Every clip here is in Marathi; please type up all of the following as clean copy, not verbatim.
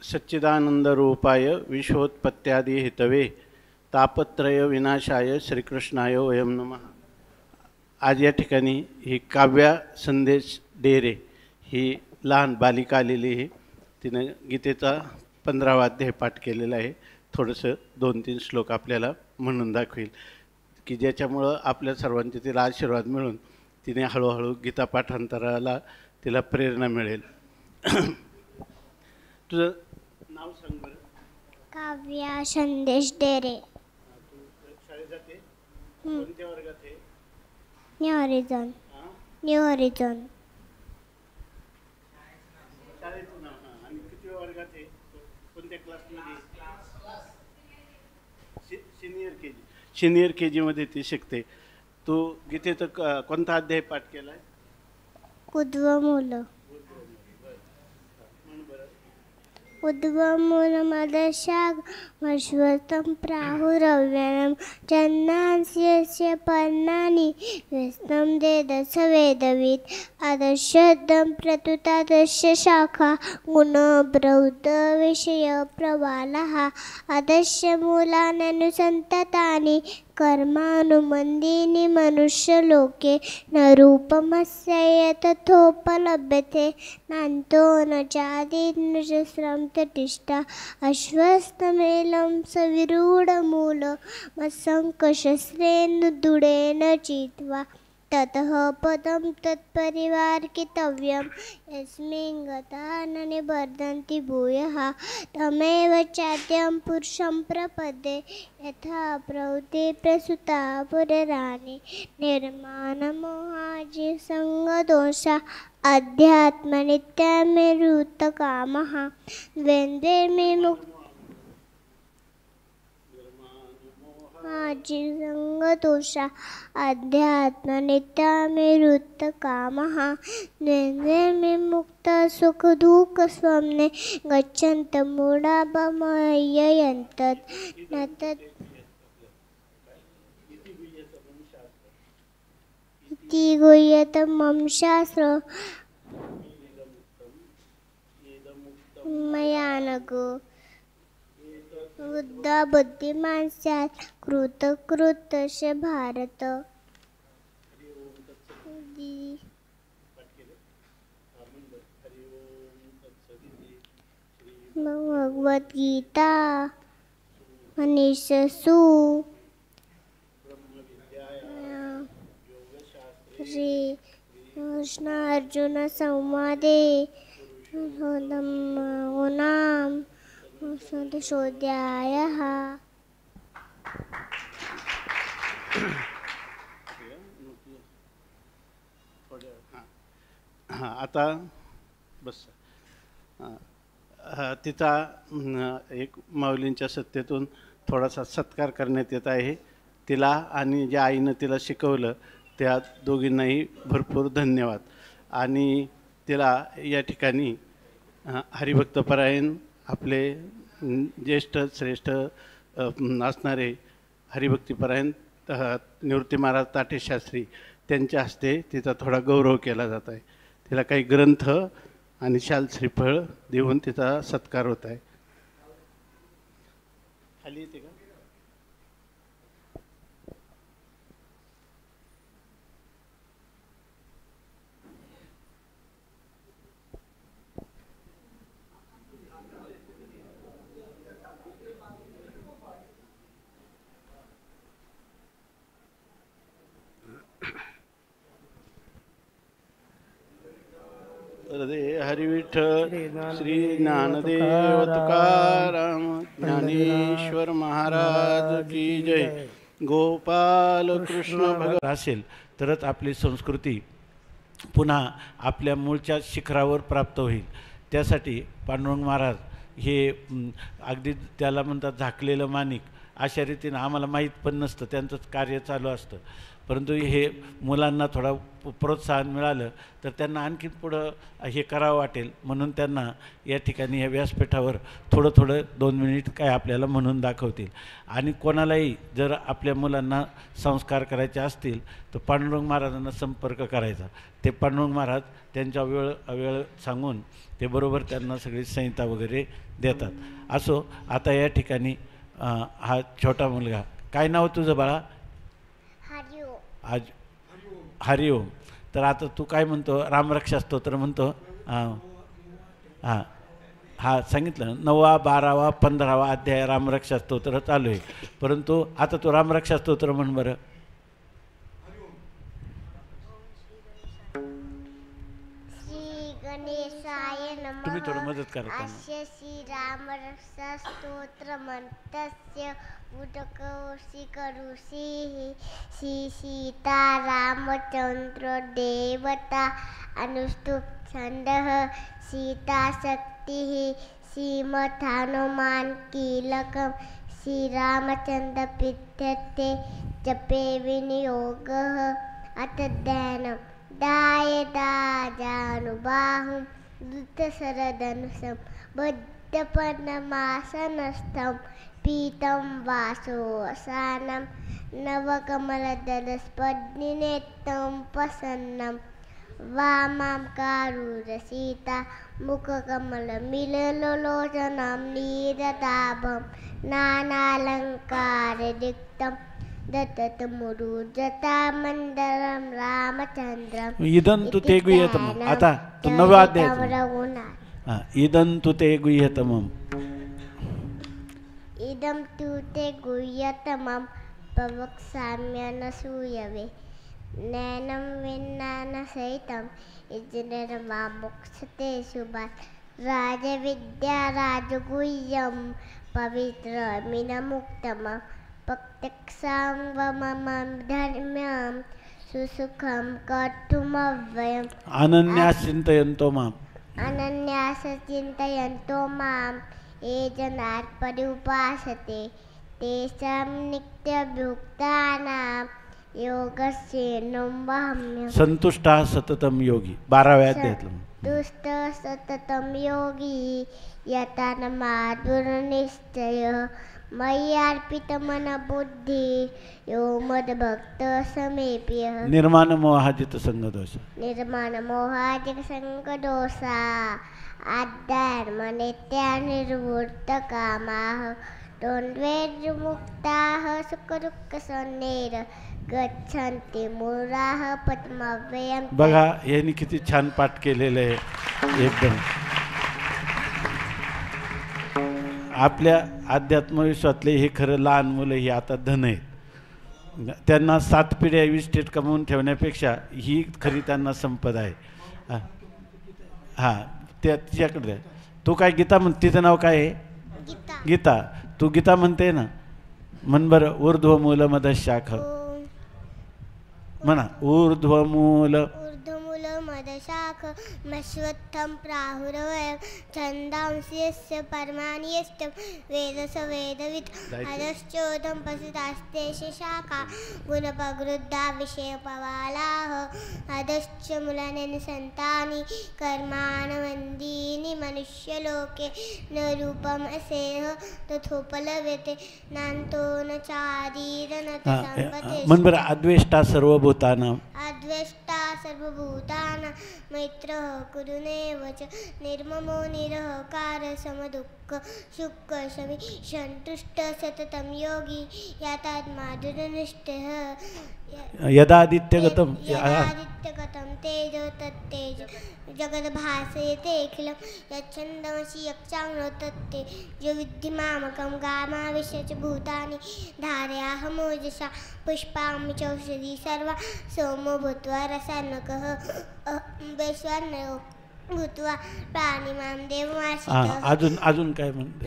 सच्चिदानंदरूपाय विश्वोत्पत्त्यादि हेतवे तापत्रय विनाशाय श्रीकृष्णाय वयं नमः. आज या ठिकाणी ही काव्या संदेश डेरे ही लहान बालिका आलेली आहे. तिनं गीतेचा 15वा अध्याय पाठ केलेला आहे. थोडंसं 2-3 श्लोक आपल्याला म्हणून दाखवेल की ज्याच्यामुळं आपल्या सर्वांचे तिला आशीर्वाद मिळून तिने हळूहळू गीता पाठांतराला तिला प्रेरणा मिळेल. तुझं नाव सांग बरं. काव्या संदेश डेरे. तू शाळेत जाते? कोणत्या वर्गात आहे? New horizon. New horizon. शाळेचं नाव. आणि किती वर्गात आहे? कोणत्या क्लासमध्ये? सिनियर के जीमध्ये ती शिकते. तू गीतेचं कोणता अध्याय पाठ केला आहे? उद्वमूल. उद्वमूलमदशागमश्वतं प्राहुरव्ययं चन्नास्यस्य पर्णानि व्यस्तं वेदस वेदवित् अदशब्दं प्रतुतादस्य शाखा गुणबृहद्विषयप्रवालः अदस्य मूलान्यनुसन्ततानि कर्मानुमन्दिनी मनुष्यलोके न रूपमस्य यतथोपलभ्यते नान्तो न चादिर्न च श्रमतटिष्ठा अश्वत्थमेलं सविरूढमूलमसङ्कशस्त्रेण दुडेन चित्वा ततः पदं तत्परिवार्कितव्यं यस्मिन् गता न निबध्नन्ति भूयः तमेव चाद्यं पुरुषं प्रपद्ये यथा प्रवृत्ति प्रसुता पुरराणि निर्माणमोहाजिसङ्गदोषा अध्यात्मनित्यमेरुतकामः द्वन्द्वैर्विमुक्तः जिसंगदोषा अध्यात्मनित्यमेरुतकामः द्वन्द्वैर्विमुक्तः सुखदुःखस्वप्ने गच्छन्तः मूढाभमय्ययन्तत् न तत् इति गुह्यतमं शास्त्रं मया नघो बुद्धा बुद्धिमान स्यात् कृतकृत्यस्य भारत. भगवद्गीता मनीषसु श्री कृष्ण अर्जुन संवादे नाम संतोषोऽध्यायः. आता बस. तिचा एक माऊलींच्या सत्तेतून थोडासा सत्कार करण्यात येत आहे. तिला आणि ज्या आईनं तिला शिकवलं त्या दोघींनाही भरपूर धन्यवाद. आणि तिला या ठिकाणी हरिभक्तपरायण आपले ज्येष्ठ श्रेष्ठ असणारे हरिभक्तीपरायण निवृत्ती महाराज ताठे शास्त्री त्यांच्या हस्ते तिचा थोडा गौरव केला जात आहे. तिला काही ग्रंथ आणि शाल श्रीफळ देऊन तिचा सत्कार होत आहे. खाली येते का? हरि विठ्ठल श्री ज्ञानदेव तुकाराम ज्ञानेश्वर महाराज की जय. गोपाल कृष्ण भगवान असेल तरच आपली संस्कृती पुन्हा आपल्या मूळच्या शिखरावर प्राप्त होईल. त्यासाठी पांडुरंग महाराज हे अगदी त्याला म्हणतात झाकलेलं माणिक अशा रीतीनं आम्हाला माहीत पण नसतं, त्यांचंच कार्य चालू असतं. परंतु हे मुलांना थोडा प्रोत्साहन मिळालं तर त्यांना आणखीन पुढं हे करावं वाटेल, म्हणून त्यांना या ठिकाणी या व्यासपीठावर थोडं 2 मिनिट काय आपल्याला म्हणून दाखवतील. आणि कोणालाही जर आपल्या मुलांना संस्कार करायचे असतील तर पांडुरंग महाराजांना संपर्क करायचा. ते पांडुरंग महाराज त्यांच्या वेळ सांगून ते बरोबर त्यांना सगळी संहिता वगैरे देतात. असो, आता या ठिकाणी हा छोटा मुलगा, काय नाव तुझं बाळा? आज हरिओम. तर आता तू काय म्हणतो? रामरक्षा स्तोत्र म्हणतो. हां सांगितलं 9वा 12वा 15वा अध्याय रामरक्षा स्तोत्र चालू आहे. परंतु आता तू रामरक्षा स्तोत्र म्हण बरं. तुम्ही थोडं मदत करा. अस्य श्रीरामरक्षा स्तोत्र मंत्रस्य उदकौषि करुषि श्री सीता रामचंद्र देवता अनुष्टुप छंदः सीता शक्ति श्रीमद् हनुमान कीलकम श्री रामचंद्र पीठ्यते जपे विनियोगः अथ ध्यानं दायदाजानुबाहुं धृतशरधनुषं बद्धपद्ममासनस्थं पीतं वासोऽसानं नवकमलदलस्पद्निनेत्रं प्रसन्नं वामां कारुरसीता मुखकमलमिललोचनं नीरदाभं नानालङ्कारयुक्तं दत्तमुरुजटामण्डलं रामचन्द्रम् इदन्तु ते गुह्यतमम्. आता तू 9वा अध्याय. इदं तु ते गुह्यतमम्. इदं तु ते गुह्यतमं प्रवक्ष्याम्यनसूयवे नैनं विज्ञानसहितं यज्ञर्मामोक्षते शुभात् राजविद्या राजगुह्यं पवित्रमिदमुक्तमं प्रत्यक्षं वममं धर्म्यं सुसुखं कर्तुमव्ययम्. अनन्यास चिन्तयन्तो माम्. अनन्यास चिन्तयन्तो मां ये जनाः पर्युपासते तेषां नित्यभुक्तानां योगस्येनं वहाम्यहम्. संतुष्टः सततं योगी. 12व्या अध्यायातलं. दुष्ट सततं योगी यतनमाधुरनिश्चयः मय्यार्पितमनबुद्धि यो मद्भक्तः समेप्यः. निर्माणमोहाजितसङ्गदोष. निर्माणमोहाजितसङ्गदोषा आध्यात्मनित्यानिर्वृत्तकामाः द्वन्द्वैर्मुक्ताः सुखदुःखसन्नेर गच्छन्ति मुराः पद्मव्ययम्. बघा यांनी किती छान पाठ केलेलं आहे. एकदम आपल्या अध्यात्मविश्वातले हे खरं लहान मुलं ही आता धन आहेत. त्यांना 7 पिढ्या इस्टेट कमवून ठेवण्यापेक्षा ही खरी त्यांना संपदा आहे. हां तिच्याकडे तू काय गीता म्हण, तिचं नाव काय आहे? गीता. तू गीता म्हणते ना, म्हण बरं. ऊर्ध्वमूलमधशाख म्हणा. मदशाख मश्वत्थं प्राहुरवयं छन्दांसि यस्य परमाणि यष्टं वेदस वेदवित् अधश्चोदं पशुतास्तेषु शाखा गुणपगृद्धा विषयपवालाः अधश्च मूलानि सन्तानि कर्माणवन्दीनि मनुष्यलोके न रूपम् असेह तथोपलभ्यते नान्तो न चादीर न संपते. मन बरं. अद्वेष्टा सर्वभूतानां. अद्वेष्टा सर्वभूतानां मैत्रः कुरुनेव च निर्ममो निरहकार समदुःख सुख शमी सन्तुष्ट सततं योगी यतात्माधुरनिष्ठः यदादित्यगतं तेजो तत्तेज जगद्भासयते अखिलं यच्छन्दमसि यक्षांनो तत्तेजो विद्धि मामकं गामाविश्य च भूतानि धारयाहमोजसा पुष्पामि चौषधी सर्वा सोमो भूत्वा रसात्मकः वैश्वानरो भूत्वा प्राणिमां देवमाश्रितः. अजून काय म्हणते?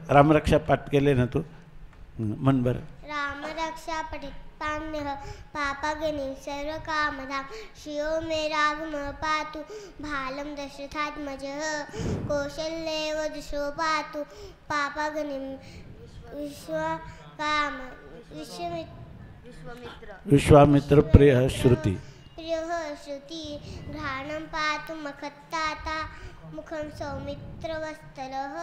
रामरक्षा पाठ केले ना तू? म्हण बरं. रामरक्षा पठित पाण्यः पापगणिं सर्वकामधां श्रियो मे राघवः पातु भालं दशरथात्मजः कौशल्येव दिशो पातु पापगणिं विश्वकाम विश्वामित्र प्रिय श्रुती प्रियः श्रुती घ्राणं पातु मखत्ताता मुखं सौमित्रवत्सलः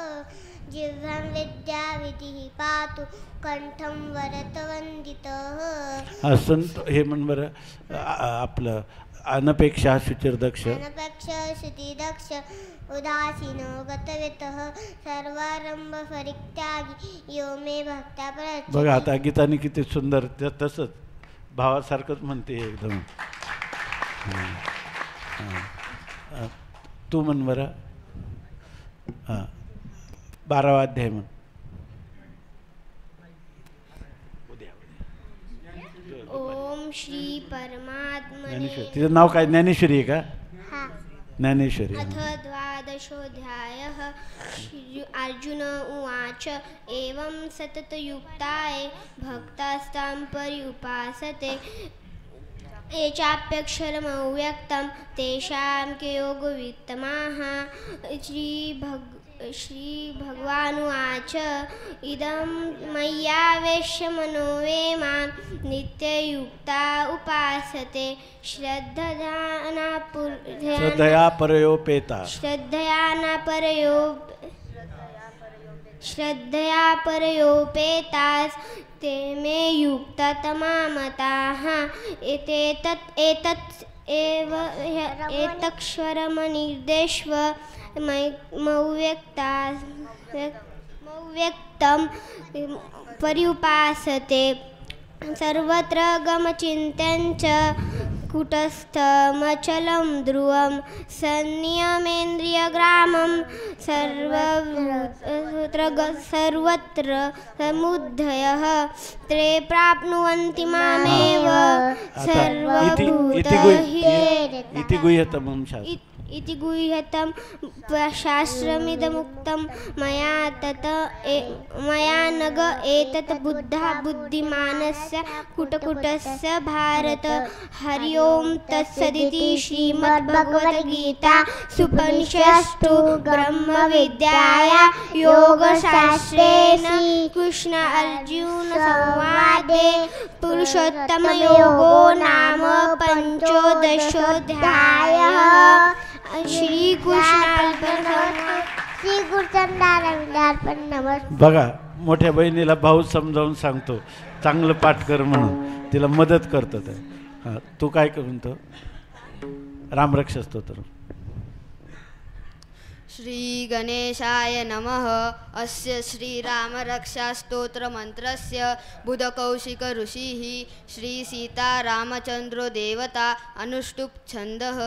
जिह्वां विद्याविधिः पातु कंठं वरदवन्दितः. संत हे म्हण बरं आपलं अनपेक्षा शुचिर्दक्ष अनपेक्ष शुचिदक्ष उदासीनो गतवेतः सर्वारंभ परित्यागी यो मे भक्त्या प्रयच्छ. बघा आता गीताने किती सुंदर तसंच भावासारखंच म्हणते एकदम. तू म्हण बरं 12वा अध्याय म्हण. ओम श्री परमात्मने. तिचं नाव काय ज्ञानेश्वरी आहे का? हा. ज्ञानेश्वरी. अथ द्वादशोऽध्यायः. अर्जुन उवाच एवं सततयुक्ताये भक्तास्तां पर्युपासते ये चाप्यक्षरमव्यक्तं तेषां के योगवित्तमाः. श्रीभगवानुवाच इदं मय्यावेश्य मनो ये मां नित्ययुक्ता उपासते श्रद्धया परयोपेतास् ते मे युक्ततमा एतक्षरमनिर्देश्व मव्यक्तं पर्युपासते सर्वत्र गमचिन्त्यं च कूटस्थमचलं ध्रुवं संनियमेन्द्रियग्रामं सर्वत्र समुद्धयः ते प्राप्नुवन्ति मामेव सर्वभूतहिते इति गुह्यतं शास्त्रमिदमुक्तं मया नग एतत् बुद्धा बुद्धिमानस्य कुटकुटस्य भारत. हरि ओं तत्सदिति श्रीमद्भगवद्गीता सुपनिषत्सु ब्रह्मविद्यायां योगशास्त्रे कृष्ण अर्जुन संवादे पुरुषोत्तमयोगो नाम पंचोदशोऽध्यायः. बघा मोठ्या बहिणीला भाऊ समजावून सांगतो चांगलं पाठ कर म्हणून तिला मदत करतो. हां तू काय म्हणतो? रामरक्षा स्तोत्र. श्री गणेशाय नमः. अस्य श्रीरामरक्षास्तोत्रमन्त्रस्य बुधकौशिक ऋषिः श्री सीतारामचन्द्रो देवता अनुष्टुप् छन्दः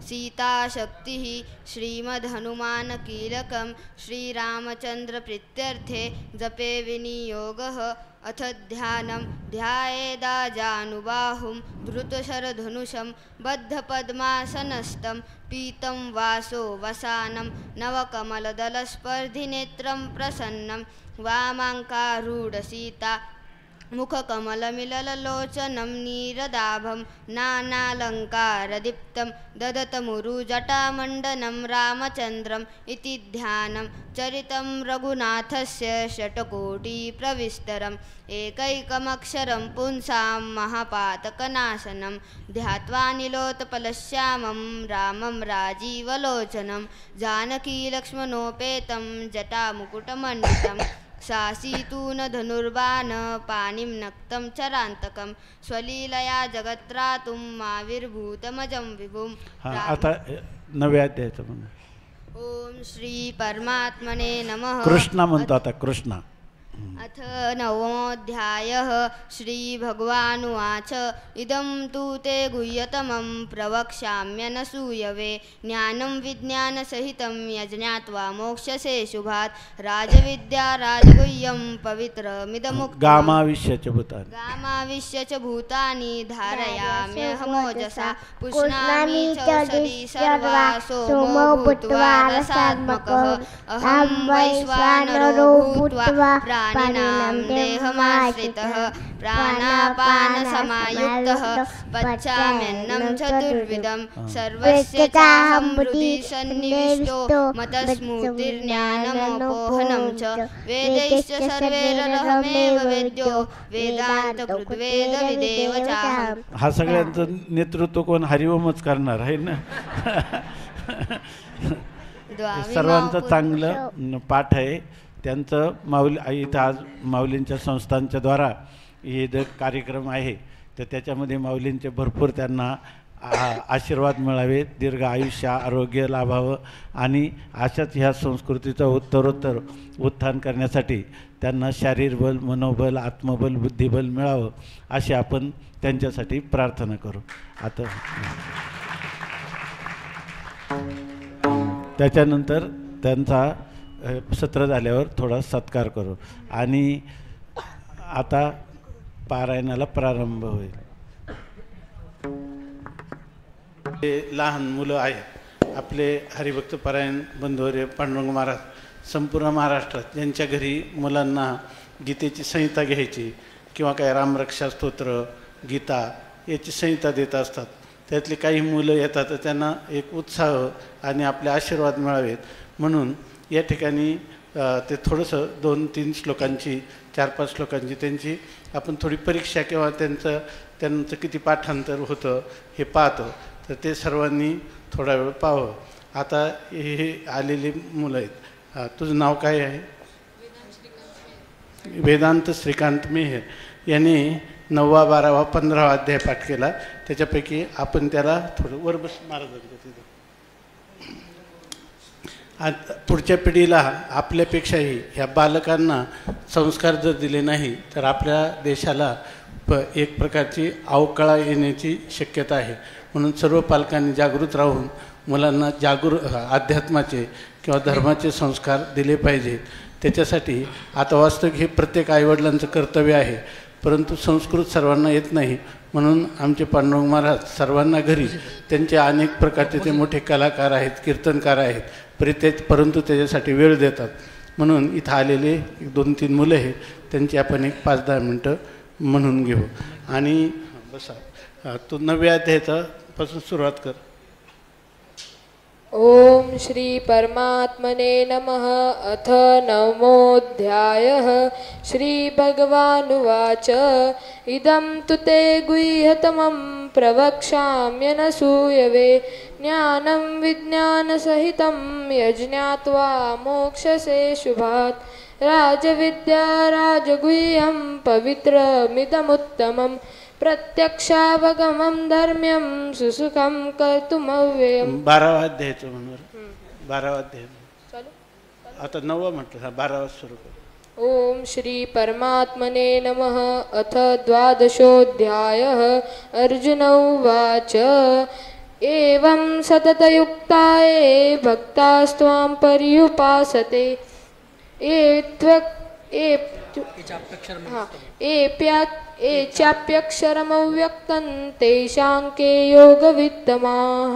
सीताशक्तिः श्रीमद्हनुमानकीलकं श्रीरामचन्द्रप्रीत्यर्थे जपे विनियोगः. अथ ध्यानं ध्यायेदाजानुबाहुं धृतशरधनुषं बद्धपद्मासनस्थं पीतं वासो वसानं नवकमलदलस्पर्धिनेत्रं प्रसन्नं वामाङ्कारूढसीता मुखकमलमिललोचनं नीरदाभं नानालङ्कारदीप्तं ददतमुरुजटामण्डनं रामचन्द्रम् इति ध्यानं चरितं रघुनाथस्य षट्कोटिप्रविस्तरम् एकैकमक्षरं पुंसां महापातकनाशनं ध्यात्वा नीलोत्पलश्यामं रामं राजीवलोचनं जानकीलक्ष्मणोपेतं जटामुकुटमण्डितं शासीतून धनुर्बाण पाणिं नक्तं चरान्तकं स्वलीलया जगत्रातुं माविर्भूतमजं विभुं. आता 9व्या अध्यायाचं म्हणून. ओम श्री परमात्मने नमः. कृष्णा म्हणतो आता कृष्णा. अथ नवोऽध्यायः. श्रीभगवानुवाच इदं तु ते गुह्यतमं प्रवक्ष्याम्यनसूयवे ज्ञानं विज्ञानसहितं यज्ञात्वा मोक्ष्यसे शुभात्. राजविद्या राजगुह्यं पवित्रमिदमुक्तं गामाविश्य च भूतानि धारयाम्यहमोजसा पुष्णामि चौषधी सर्वा सोमो भूत्वा रसात्मकः. अहं वैश्वानरो भूत्वा पाणिनां देहमाश्रितः प्राणापानसमायुक्तः पच्चाम्यन्नं चतुर्विधं सर्वस्य चाहं हृदि सन्निविष्टो मतस्मृतिर्ज्ञानमपोहनं च वेदैश्च सर्वैरहमेव वेद्यो वेदान्तकृद्वेदविदेव चाहम्. हा सगळ्यांचं नेतृत्व कोण? हरिओमच करणार आहे ना. सर्वांचं चांगलं पाठ आहे त्यांचं. इथं आज माऊलींच्या संस्थांच्या द्वारा हे जे कार्यक्रम आहे तर त्याच्यामध्ये माऊलींचे भरपूर त्यांना आशीर्वाद मिळावे, दीर्घ आयुष्य आरोग्य लाभावं आणि अशाच ह्या संस्कृतीचं उत्तरोत्तर उत्थान करण्यासाठी त्यांना शारीरबल, मनोबल, आत्मबल, बुद्धिबल मिळावं अशी आपण त्यांच्यासाठी प्रार्थना करू. आता त्याच्यानंतर त्यांचा सत्र झाल्यावर थोडा सत्कार करू आणि आता पारायणाला प्रारंभ होईल. ते लहान मुलं आहेत आपले हरिभक्त पारायण बंधुवर्य पांडुरंग महाराज संपूर्ण महाराष्ट्रात ज्यांच्या घरी मुलांना गीतेची संहिता घ्यायची किंवा काय रामरक्षा स्तोत्र, गीता याची संहिता देत असतात. त्यातली काही मुलं येतात तर त्यांना एक उत्साह आणि आपले आशीर्वाद मिळावेत म्हणून या ठिकाणी ते थोडंसं 2-3 श्लोकांची 4-5 श्लोकांची त्यांची आपण थोडी परीक्षा किंवा त्यांचं किती पाठांतर होतं हे पाहतो. तर ते सर्वांनी थोडा वेळ पाहावं. आता हे आलेली मुलं आहेत. तुझं नाव काय आहे? वेदांत श्रीकांत मेहर यांनी 9वा 12वा 15वा अध्याय पाठ केला. त्याच्यापैकी आपण त्याला थोडं वर बस महाराजांच्या तिथं. पुढच्या पिढीला आपल्यापेक्षाही ह्या बालकांना संस्कार जर दिले नाही तर आपल्या देशाला एक प्रकारची अवकळा येण्याची शक्यता आहे. म्हणून सर्व पालकांनी जागृत राहून मुलांना अध्यात्माचे किंवा धर्माचे संस्कार दिले पाहिजेत. त्याच्यासाठी आता वास्तविक हे प्रत्येक आईवडिलांचं कर्तव्य आहे परंतु संस्कृत सर्वांना येत नाही म्हणून आमचे पांडुरंग महाराज सर्वांना घरी त्यांचे अनेक प्रकारचे ते मोठे कलाकार आहेत, कीर्तनकार आहेत परंतु त्याच्यासाठी वेळ देतात. म्हणून इथं आलेले 2-3 मुलं आहे त्यांची आपण एक 5-10 मिनटं म्हणून घेऊ. आणि बसा तू 9व्या अध्यायापासून सुरुवात कर. ओम श्री परमात्मने नमः. अथ 9मोऽध्यायः. श्री भगवानुवाच इदं तु ते गुह्यतमं प्रवक्ष्याम्यनसूयवे ज्ञानं विज्ञानसहितं यज्ञात्वा मोक्षसे शुभात्. राजविद्या राजगुह्यं पवित्रमिदमुत्तमं प्रत्यक्षावगमं धर्म्यं सुसुखं कर्तुमव्ययम्. 12वा अध्यायाचं म्हणून 12वा अध्याय आता 9वा म्हटलं 12वा सुरू कर. ओम श्री परमात्मने नमः. अथ 12शोऽध्यायः. अर्जुन उवाच एवं सततयुक्ताये भक्तास्त्वां पर्युपासते चाप्यक्षरमव्यक्तं तेषां के योगवित्तमाः.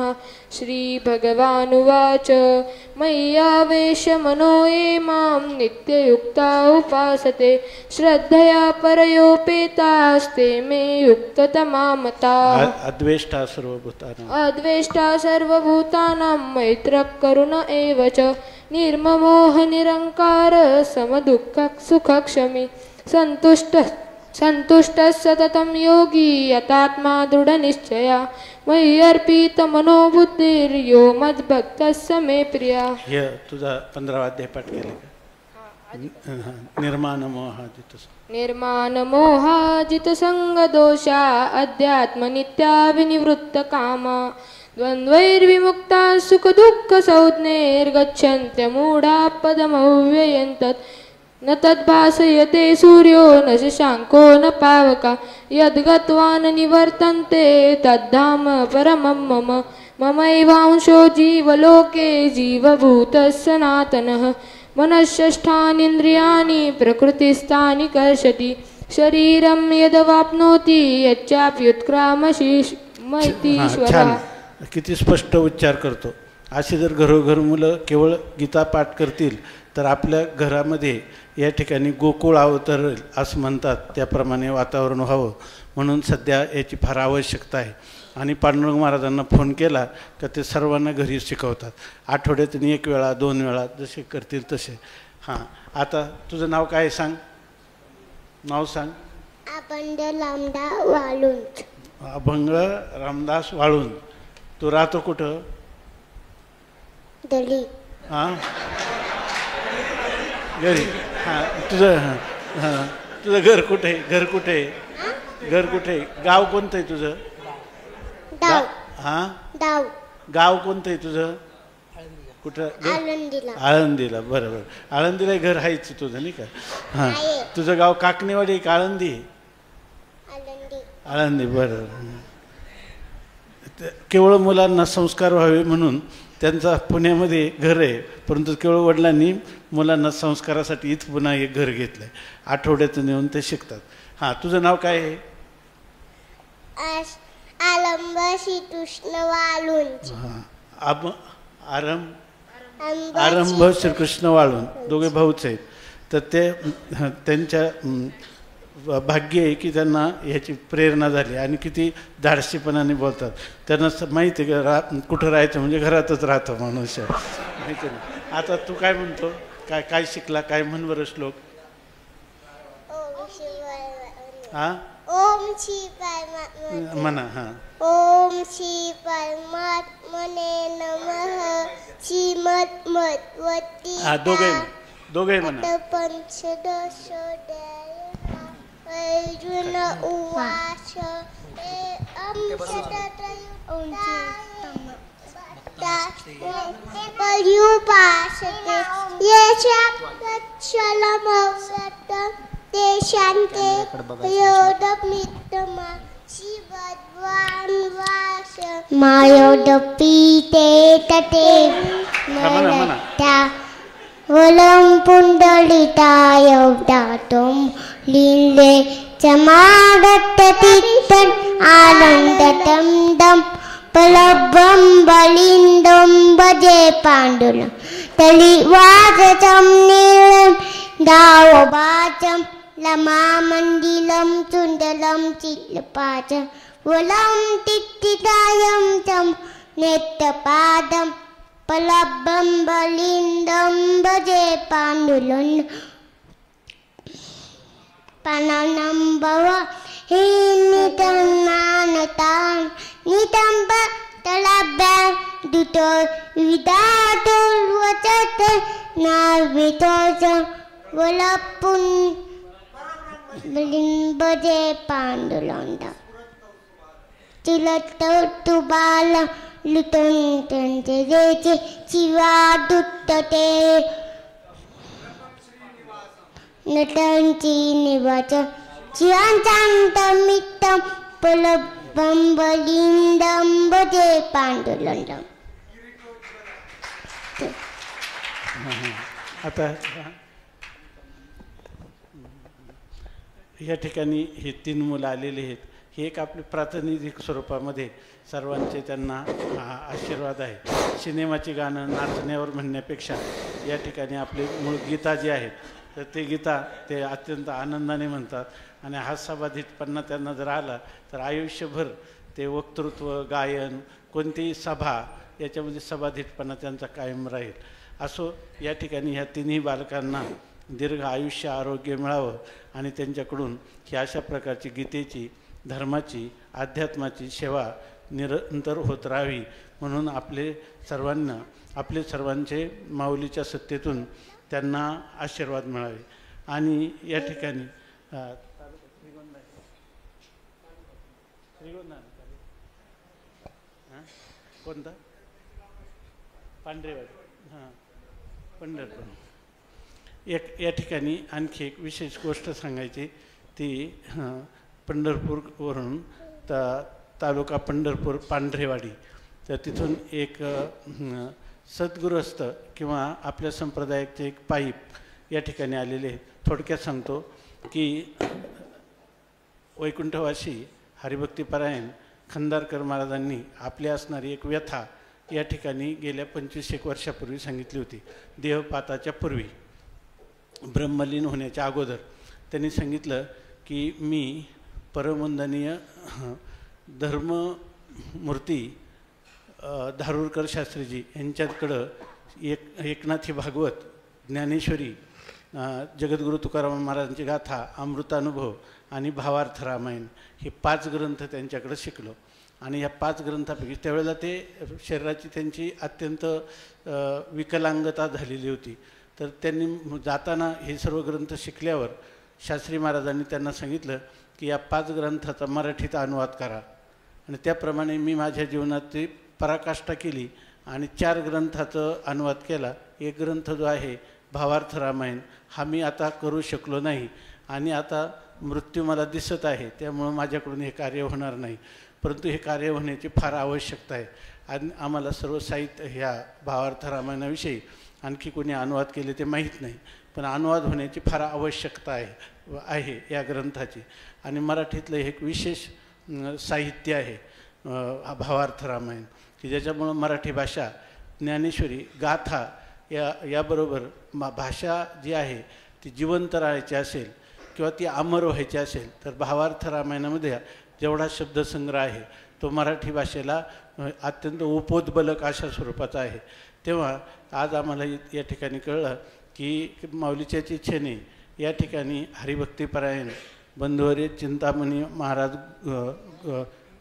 श्रीभगवानुवाच मय्यावेशमनो ये मां नित्ययुक्ता उपासते श्रद्धया परयोपेतास्ते मे युक्ततमा मताः. अद्वेष्टा सर्वभूतानां मैत्रः करुण एव च निर्ममोह निरंकार समदुःख सुखक्षमी संतुष्टः सततं योगी यतात्मा दृढनिश्चया मय्यर्पितमनो बुद्धिर्यो मद्भक्तः स मे प्रिया. हे तुझा 15वा अध्याय पाठ केला का? निर्माणमोहाजितसंगदोषा अध्यात्मनित्या विनिवृत्तकामा द्वन्द्वैर्विमुक्ता सुखदुःखसंज्ञैर्गच्छन्त्यमूढा पदमव्ययं तत् न तद्भासयते सूर्यो न शशाङ्को न पावका यद्गत्वा न निवर्तन्ते तद्धाम परमं मम. ममैवांशो जीवलोके जीवभूतः सनातनः मनःषष्ठानीन्द्रियाणि प्रकृतिस्थानि कर्षति शरीरं यदवाप्नोति यच्चाप्युत्क्रामतीश्वरः. किती स्पष्ट उच्चार करतो अशी जर घरोघर मुलं केवळ गीता पाठ करतील तर आपल्या घरामध्ये या ठिकाणी गोकुळ अवतरेल असं म्हणतात, त्याप्रमाणे वातावरण व्हावं म्हणून सध्या याची फार आवश्यकता आहे. आणि पांडुरंग महाराजांना फोन केला का ते सर्वांना घरी शिकवतात, आठवड्यातून 1 वेळा 2 वेळा जसे करतील तसे. हां, आता तुझं नाव काय सांग, नाव सांग. अभंग रामदास वाळुंज. अभंग रामदास वाळुंज. तू राहतो कुठं? दली. हां, घरी. हां, तुझं हां तुझं घर कुठे आहे? घर कुठे आहे? घर कुठे आहे? गाव कोणतं आहे तुझं? डाव. हां, डाव. गाव कोणतं आहे तुझं? कुठं? आळंदीला. आळंदीला. बरं बरं, आळंदीला घर आहेच तुझं नाही का? हां, तुझं गाव काकणेवाडी का आळंदी? आळंदी. बरं. केवळ मुलांना संस्कार व्हावे म्हणून त्यांचा पुण्यामध्ये घर आहे, परंतु केवळ वडिलांनी मुलांना संस्कारासाठी इथं पुन्हा एक घर घेतलं आहे, आठवड्यातून येऊन ते शिकतात. हां, तुझं नाव काय आहे? आलंब श्रीकृष्ण वाळुंज. हां, आरंभ श्रीकृष्ण वाळून, दोघे भाऊच आहेत. तर ते त्यांच्या भाग्य आहे की त्यांना ह्याची प्रेरणा झाली आणि किती धाडसीपणाने बोलतात. त्यांना माहिती आहे की कुठं राहायचं म्हणजे घरातच राहतं मनुष्य, माहिती नाही. आता तू काय म्हणतो, काय काय शिकला, काय म्हण बरं श्लोक? हां, ओम श्री परमात्मा म्हणा. हां, ओम श्री परमात्मने नमः. श्रीमद्भगवती. हां, दोघे म्हणा. पंचदशोदय अर्जुन उवाच पर्युपासते येषाक्षलमवसतं तेषान्ते योदमित्तमा शिवद्वान् वास मायोदपीते तते नलता वलं पुण्डलिताय दातुं लीले समागततिष्ठन् आनन्दतं दं पलब्बं बलिन्दं भजे पाण्डुलं तलिवाचचं नीलं दावबाचं लमामण्डिलं सुन्दलं चित्लपाचं वलं तित्तितायं चं नेत्रपादं पलब्बं बलिन्दं भजे पाण्डुलं पननं भव हि नितन्नानतान् नितम्ब तलब्बं दुतो विदातुर्वचत नार्वितोच वलपुन् भजे पाण्डुलन्द चिलत्तु बाल लुतन्ते देचे शिवादुत्तते नटंची निवाच चिरांचांतमित्तं पलब्बं बलिन्दं भजे पाण्डुलन्दम्. आता या ठिकाणी हे 3 मुलं आलेले आहेत. हे एक आपले प्रातिनिधिक स्वरूपामध्ये सर्वांचे त्यांना आशीर्वाद आहे. सिनेमाची गाणं नाचण्यावर म्हणण्यापेक्षा या ठिकाणी आपले मूळ गीता जी आहेत तर ते गीता ते अत्यंत आनंदाने म्हणतात आणि हास्यबाधितपणा त्यांना जर आला तर आयुष्यभर ते वक्तृत्व, गायन, कोणतीही सभा याच्यामध्ये सबाधितपणा त्यांचा कायम राहील. असो, या ठिकाणी ह्या 3ही बालकांना दीर्घ आयुष्य आरोग्य मिळावं आणि त्यांच्याकडून ही अशा प्रकारची गीतेची, धर्माची, अध्यात्माची सेवा निरंतर होत राहावी म्हणून आपले सर्वांचे माऊलीच्या सत्तेतून त्यांना आशीर्वाद मिळावे. आणि या ठिकाणी कोणता? पांढरेवाडी. हां, पंढरपूर. या ठिकाणी आणखी एक विशेष गोष्ट सांगायची ती पंढरपूरवरून तालुका पंढरपूर पांढरेवाडी, तर तिथून एक सद्गृहस्थ किंवा आपल्या संप्रदायाचे एक पाईप या ठिकाणी आलेले. थोडक्यात सांगतो की वैकुंठवासी हरिभक्तीपरायण खंदारकर महाराजांनी आपली असणारी एक व्यथा या ठिकाणी गेल्या 25-1 वर्षापूर्वी सांगितली होती. देहपाताच्या पूर्वी, ब्रह्मलीन होण्याच्या अगोदर त्यांनी सांगितलं की मी परमवंदनीय धर्ममूर्ती धारूरकर शास्त्रीजी यांच्याकडं एकनाथी भागवत, ज्ञानेश्वरी, जगद्गुरु तुकाराम महाराजांची गाथा, अमृतानुभव आणि भावार्थ रामायण हे 5 ग्रंथ त्यांच्याकडे शिकलो. आणि ह्या 5 ग्रंथापैकी त्यावेळेला ते शरीराची त्यांची अत्यंत विकलांगता झालेली होती. तर त्यांनी जाताना हे सर्व ग्रंथ शिकल्यावर शास्त्री महाराजांनी त्यांना सांगितलं की या 5 ग्रंथाचा मराठीत अनुवाद करा. आणि त्याप्रमाणे मी माझ्या जीवनात ती पराकाष्ठा केली आणि 4 ग्रंथाचा अनुवाद केला. एक ग्रंथ जो आहे भावार्थ रामायण हा मी आता करू शकलो नाही आणि आता मृत्यू मला दिसत आहे, त्यामुळं माझ्याकडून हे कार्य होणार नाही. परंतु हे कार्य होण्याची फार आवश्यकता आहे आणि आम्हाला सर्व साहित्य ह्या भावार्थ रामायणाविषयी आणखी कोणी अनुवाद केले ते माहीत नाही, पण अनुवाद होण्याची फार आवश्यकता आहे या ग्रंथाची. आणि मराठीतलं एक विशेष साहित्य आहे भावार्थ रामायण की ज्याच्यामुळं मराठी भाषा, ज्ञानेश्वरी, गाथा याबरोबर भाषा जी आहे ती जिवंत राहायची असेल किंवा ती अमर व्हायची असेल तर भावार्थ रामायणामध्ये जेवढा शब्दसंग्रह आहे तो मराठी भाषेला अत्यंत उपोद्बलक अशा स्वरूपाचा आहे. तेव्हा आज आम्हाला या ठिकाणी कळलं की माऊलीच्या इच्छेने या ठिकाणी हरिभक्तीपरायण बंधुवर्य चिंतामणी महाराज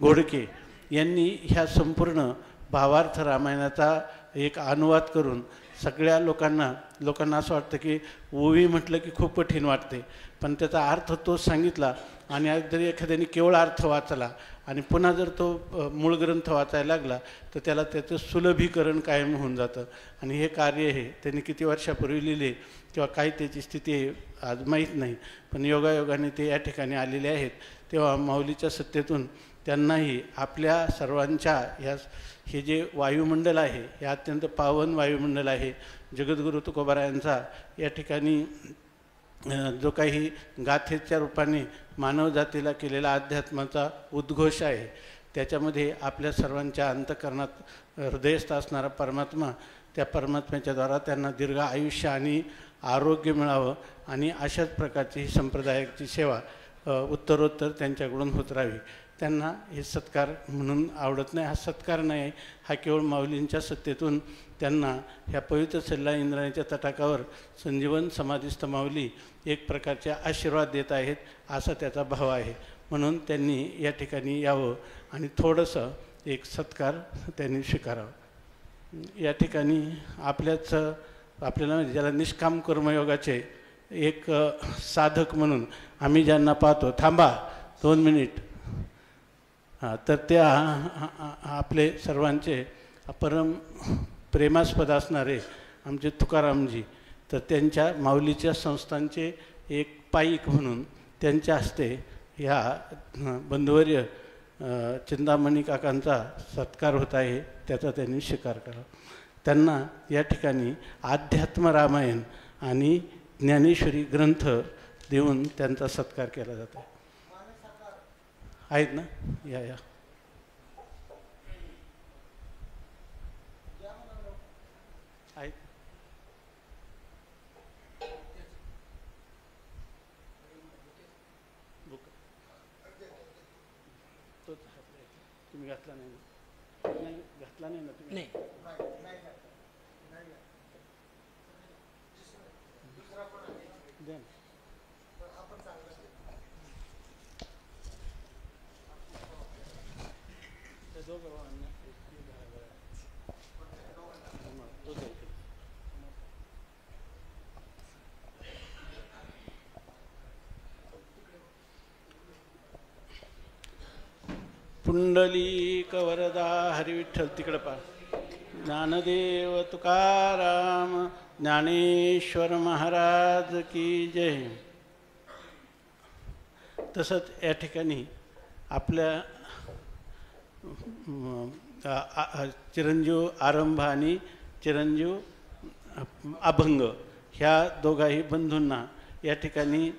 घोडके यांनी ह्या संपूर्ण भावार्थ रामायणाचा एक अनुवाद करून सगळ्या लोकांना असं वाटतं की ओवी म्हटलं की खूप कठीण वाटते, पण त्याचा अर्थ तो सांगितला. आणि आज जरी एखाद्याने केवळ अर्थ वाचला आणि पुन्हा जर तो मूळ ग्रंथ वाचायला लागला तर त्याला त्याचं सुलभीकरण कायम होऊन जातं. आणि हे कार्य हे त्यांनी किती वर्षापूर्वी लिहिले किंवा काय त्याची स्थिती आहे आज माहीत नाही, पण योगायोगाने ते या ठिकाणी आलेले आहेत. तेव्हा माऊलीच्या सत्तेतून त्यांनाही आपल्या सर्वांच्या हे जे वायुमंडल आहे हे अत्यंत पावन वायुमंडल आहे. जगद्गुरु तुकोबारायांचा या ठिकाणी जो काही गाथेच्या रूपाने मानव जातीला केलेला अध्यात्माचा उद्घोष आहे त्याच्यामध्ये आपल्या सर्वांच्या अंतःकरणात हृदयस्थ असणारा परमात्मा, त्या परमात्म्याच्या द्वारा त्यांना दीर्घ आयुष्य आणि आरोग्य मिळावं आणि अशाच प्रकारची ही संप्रदायाची सेवा उत्तरोत्तर त्यांच्याकडून होत राहावी. त्यांना हे सत्कार म्हणून आवडत नाही, हा सत्कार नाही, हा केवळ माऊलींच्या सत्तेतून त्यांना ह्या पवित्र सल्ला इंद्रायणीच्या तटाकावर संजीवन समाधीस्थ माऊली एक प्रकारचे आशीर्वाद देत आहेत असा त्याचा भाव आहे. म्हणून त्यांनी या ठिकाणी यावं आणि थोडंसं एक सत्कार त्यांनी स्वीकारावं. या ठिकाणी आपल्याला ज्याला निष्काम कर्मयोगाचे एक साधक म्हणून आम्ही ज्यांना पाहतो, थांबा 2 मिनिट, तर त्या आपले सर्वांचे परम प्रेमास्पद असणारे आमचे तुकारामजी, तर त्यांच्या माऊलीच्या संस्थांचे एक पाईक म्हणून त्यांच्या हस्ते ह्या बंधुवर्य चिंतामणी काकांचा सत्कार होत आहे, त्याचा त्यांनी स्वीकार करावा. त्यांना या ठिकाणी अध्यात्म रामायण आणि ज्ञानेश्वरी ग्रंथ देऊन त्यांचा सत्कार केला जातो. आहेत ना? या आहेत. तोच तुम्ही घातला नाही ना? नाही घातला नाही ना तुम्ही? नाही. पुंडलिक वरदा हरिविठ्ठल तिकडं पा. ज्ञानदेव तुकाराम ज्ञानेश्वर महाराज की जय. तसंच या ठिकाणी आपल्या चिरंजीव आरंभ आणि चिरंजीव अभंग ह्या दोघाही बंधूंना या ठिकाणी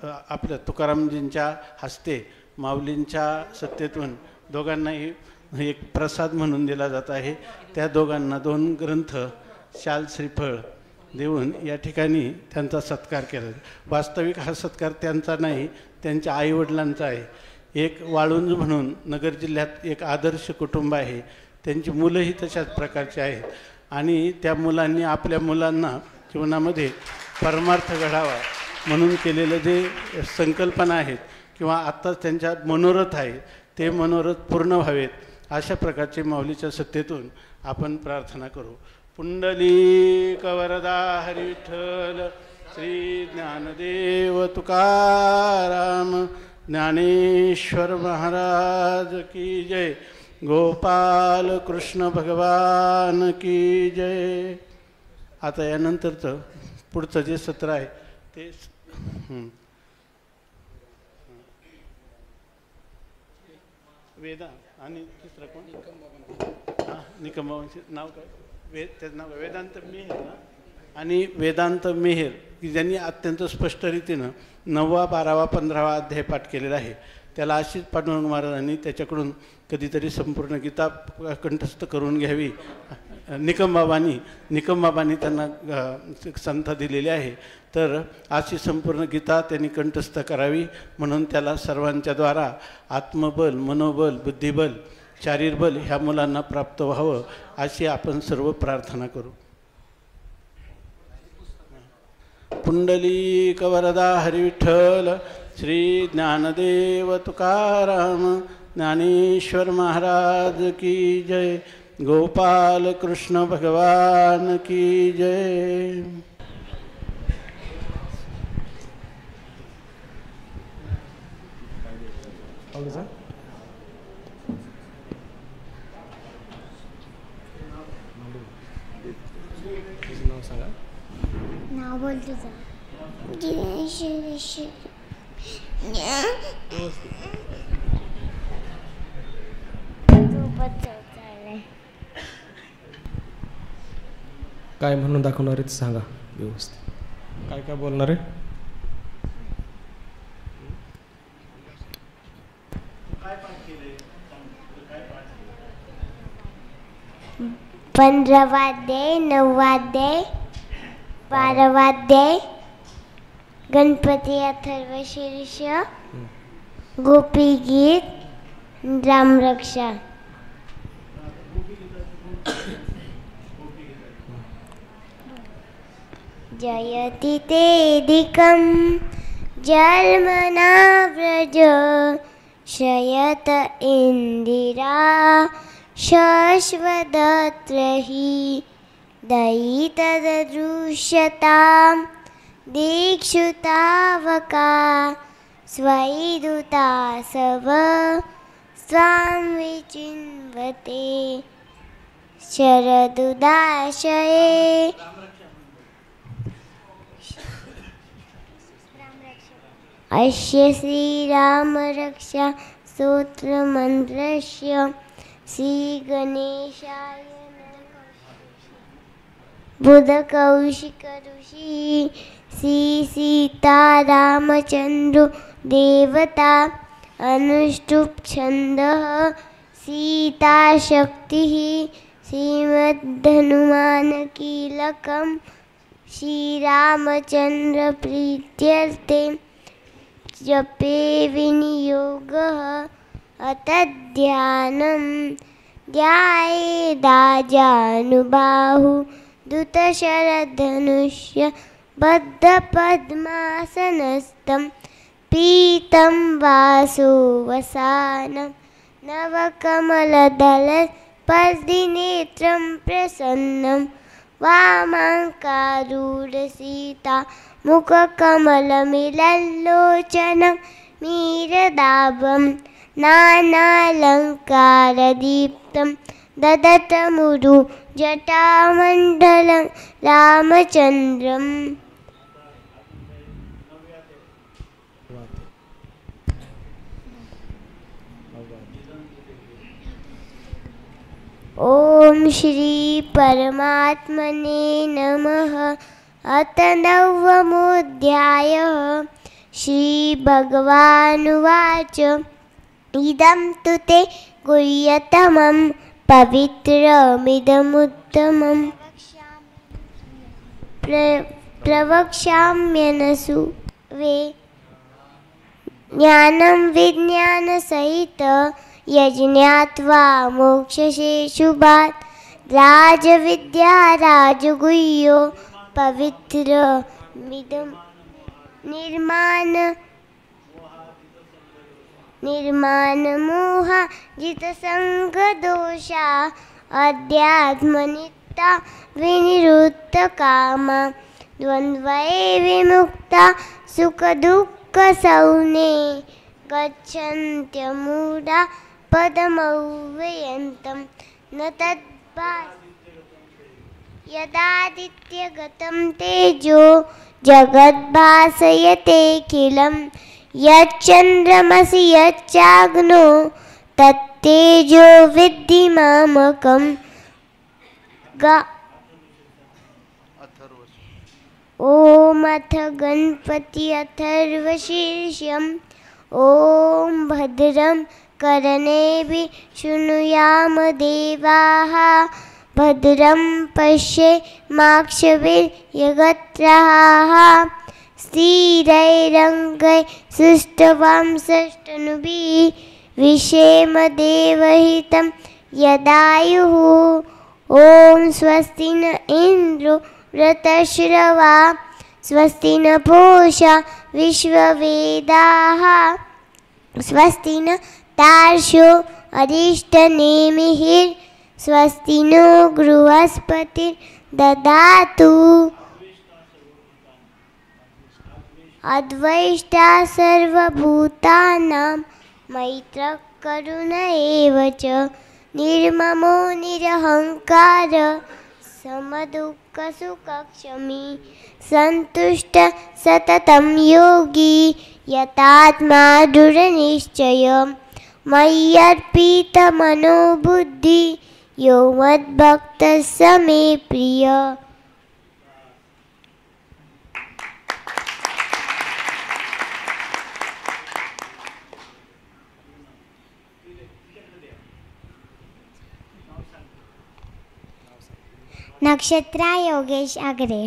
आपल्या तुकारामजींच्या हस्ते माऊलींच्या सत्तेतून दोघांनाही एक प्रसाद म्हणून दिला जात आहे. त्या दोघांना 2 ग्रंथ शाल श्रीफळ देऊन या ठिकाणी त्यांचा सत्कार केला. वास्तविक हा सत्कार त्यांचा नाही, त्यांच्या आईवडिलांचा आहे. एक वाळुंज म्हणून नगर जिल्ह्यात एक आदर्श कुटुंब आहे. त्यांची मुलंही तशाच प्रकारची आहेत आणि त्या मुलांनी आपल्या मुलांना जीवनामध्ये परमार्थ घडावा म्हणून केलेलं जे संकल्पना आहेत किंवा आत्ताच त्यांच्या मनोरथ आहे ते मनोरथ पूर्ण व्हावेत अशा प्रकारचे माऊलीच्या सत्तेतून आपण प्रार्थना करू. पुंडलिक वरदा हरी विठ्ठल श्री ज्ञानदेव तुकाराम ज्ञानेश्वर महाराज की जय. गोपाल कृष्ण भगवान की जय. आता यानंतरचं पुढचं जे सत्र आहे ते वेदा आणि तिसरं कोण निकमबाबांचे नाव काय त्याचं नाव वेदांत मेहेर ना आणि वेदांत मेहेर की ज्यांनी अत्यंत स्पष्ट रीतीनं 9वा 12वा 15वा अध्याय पाठ केलेला आहे. त्याला आशिष पांडुरंग महाराजांनी त्याच्याकडून कधीतरी संपूर्ण गीता कंठस्थ करून घ्यावी. निकमबाबांनी त्यांना संथ दिलेली आहे. तर अशी संपूर्ण गीता त्यांनी कंठस्थ करावी म्हणून त्याला सर्वांच्या द्वारा आत्मबल, मनोबल, बुद्धिबल, शारीरबल ह्या मुलांना प्राप्त व्हावं अशी आपण सर्व प्रार्थना करू. पुंडलिक वरदा हरी विठ्ठल श्री ज्ञानदेव तुकाराम ज्ञानेश्वर महाराज की जय. गोपाल कृष्ण भगवान की जय. नाव बोल तुझं. काय म्हणून दाखवणार आहे ते सांगा व्यवस्थित. काय काय बोलणार आहे? पंधरावाद्याय, 9वाद्याय, 12वाद्याय, गणपती अथर्वशीर्ष, गोपीगीत, रामरक्षा. जयति तेदिकं जन्मना व्रज शयत इंदिरा शश्वदत्र हि दयितदृश्यतां दीक्षुतावका स्वैदुतासव स्वां विचिन्वते शरदुदाशये अस्य श्रीरामरक्षा स्तोत्रमन्त्रस्य श्रीगणेशाय बुधकौशिकऋषि श्री सीतारामचन्द्रो देवता अनुष्टुप् छन्दः सीताशक्तिः श्रीमद्धनुमानकीलकं श्रीरामचन्द्रप्रीत्यर्थे जपे विनियोगः अतध्यानं ध्यायेदाजानुबाहु दूतशरधनुष्य बद्धपद्मासनस्थं पीतं वासुवसानं नवकमलदलस्पर्धिनेत्रं प्रसन्नं वामाङ्कारूढसीता मुखकमलमिलल्लोचनं मीरदाभं नानालङ्कारदीप्तं ददतमुरु जटामण्डलं रामचन्द्रम्. ॐ श्री परमात्मने नमः. अथ 9वोऽध्यायः. श्रीभगवानुवाच इदं तु ते गुह्यतमं पवित्रमिदमुत्तमं प्रवक्ष्याम्यनसु वे ज्ञानं विज्ञानसहित यज्ञात्वा मोक्षसे शुभात् राजविद्या राजगुह्यो पवित्रमिदं निर्माणमोहाजितसङ्गदोषा अध्यात्मनित्या विनिरुद्धकामा द्वन्द्वये विमुक्ता सुखदुःखसौने गच्छन्त्यमूढा पदमव्ययन्तं न तद्भासते यदादित्यगतं तेजो जगद्भासयतेऽखिलं यच्चन्द्रमसि यच्चाग्नो तत्तेजो विद्धि मामकम् ॐ अथ गणपति अथर्वशीर्षम् ॐ भद्रं कर्णेभिः शृणुयाम देवाः भद्रं पश्येमाक्षभिर्यजत्राः स्थिरैरङ्गैः सुष्ठुवांसस्तनूभिः विषेम देवहितं यदायुः ॐ स्वस्ति न इन्द्रो वृतश्रवा स्वस्ति न पूषा विश्ववेदाः स्वस्ति न तार्क्ष्यो अरिष्टनेमिः स्वस्ति नो बृहस्पतिर्दधातु अद्वैष्टा सर्वभूतानां मैत्रः करुण एव च निर्ममो निरहङ्कार समदुःखसुखक्षमी सन्तुष्ट सततं योगी यतात्मा दृढनिश्चयः मय्यर्पितमनोबुद्धि यो मद्भक्तः स मे प्रियः। नक्षत्रा योगेश आगरे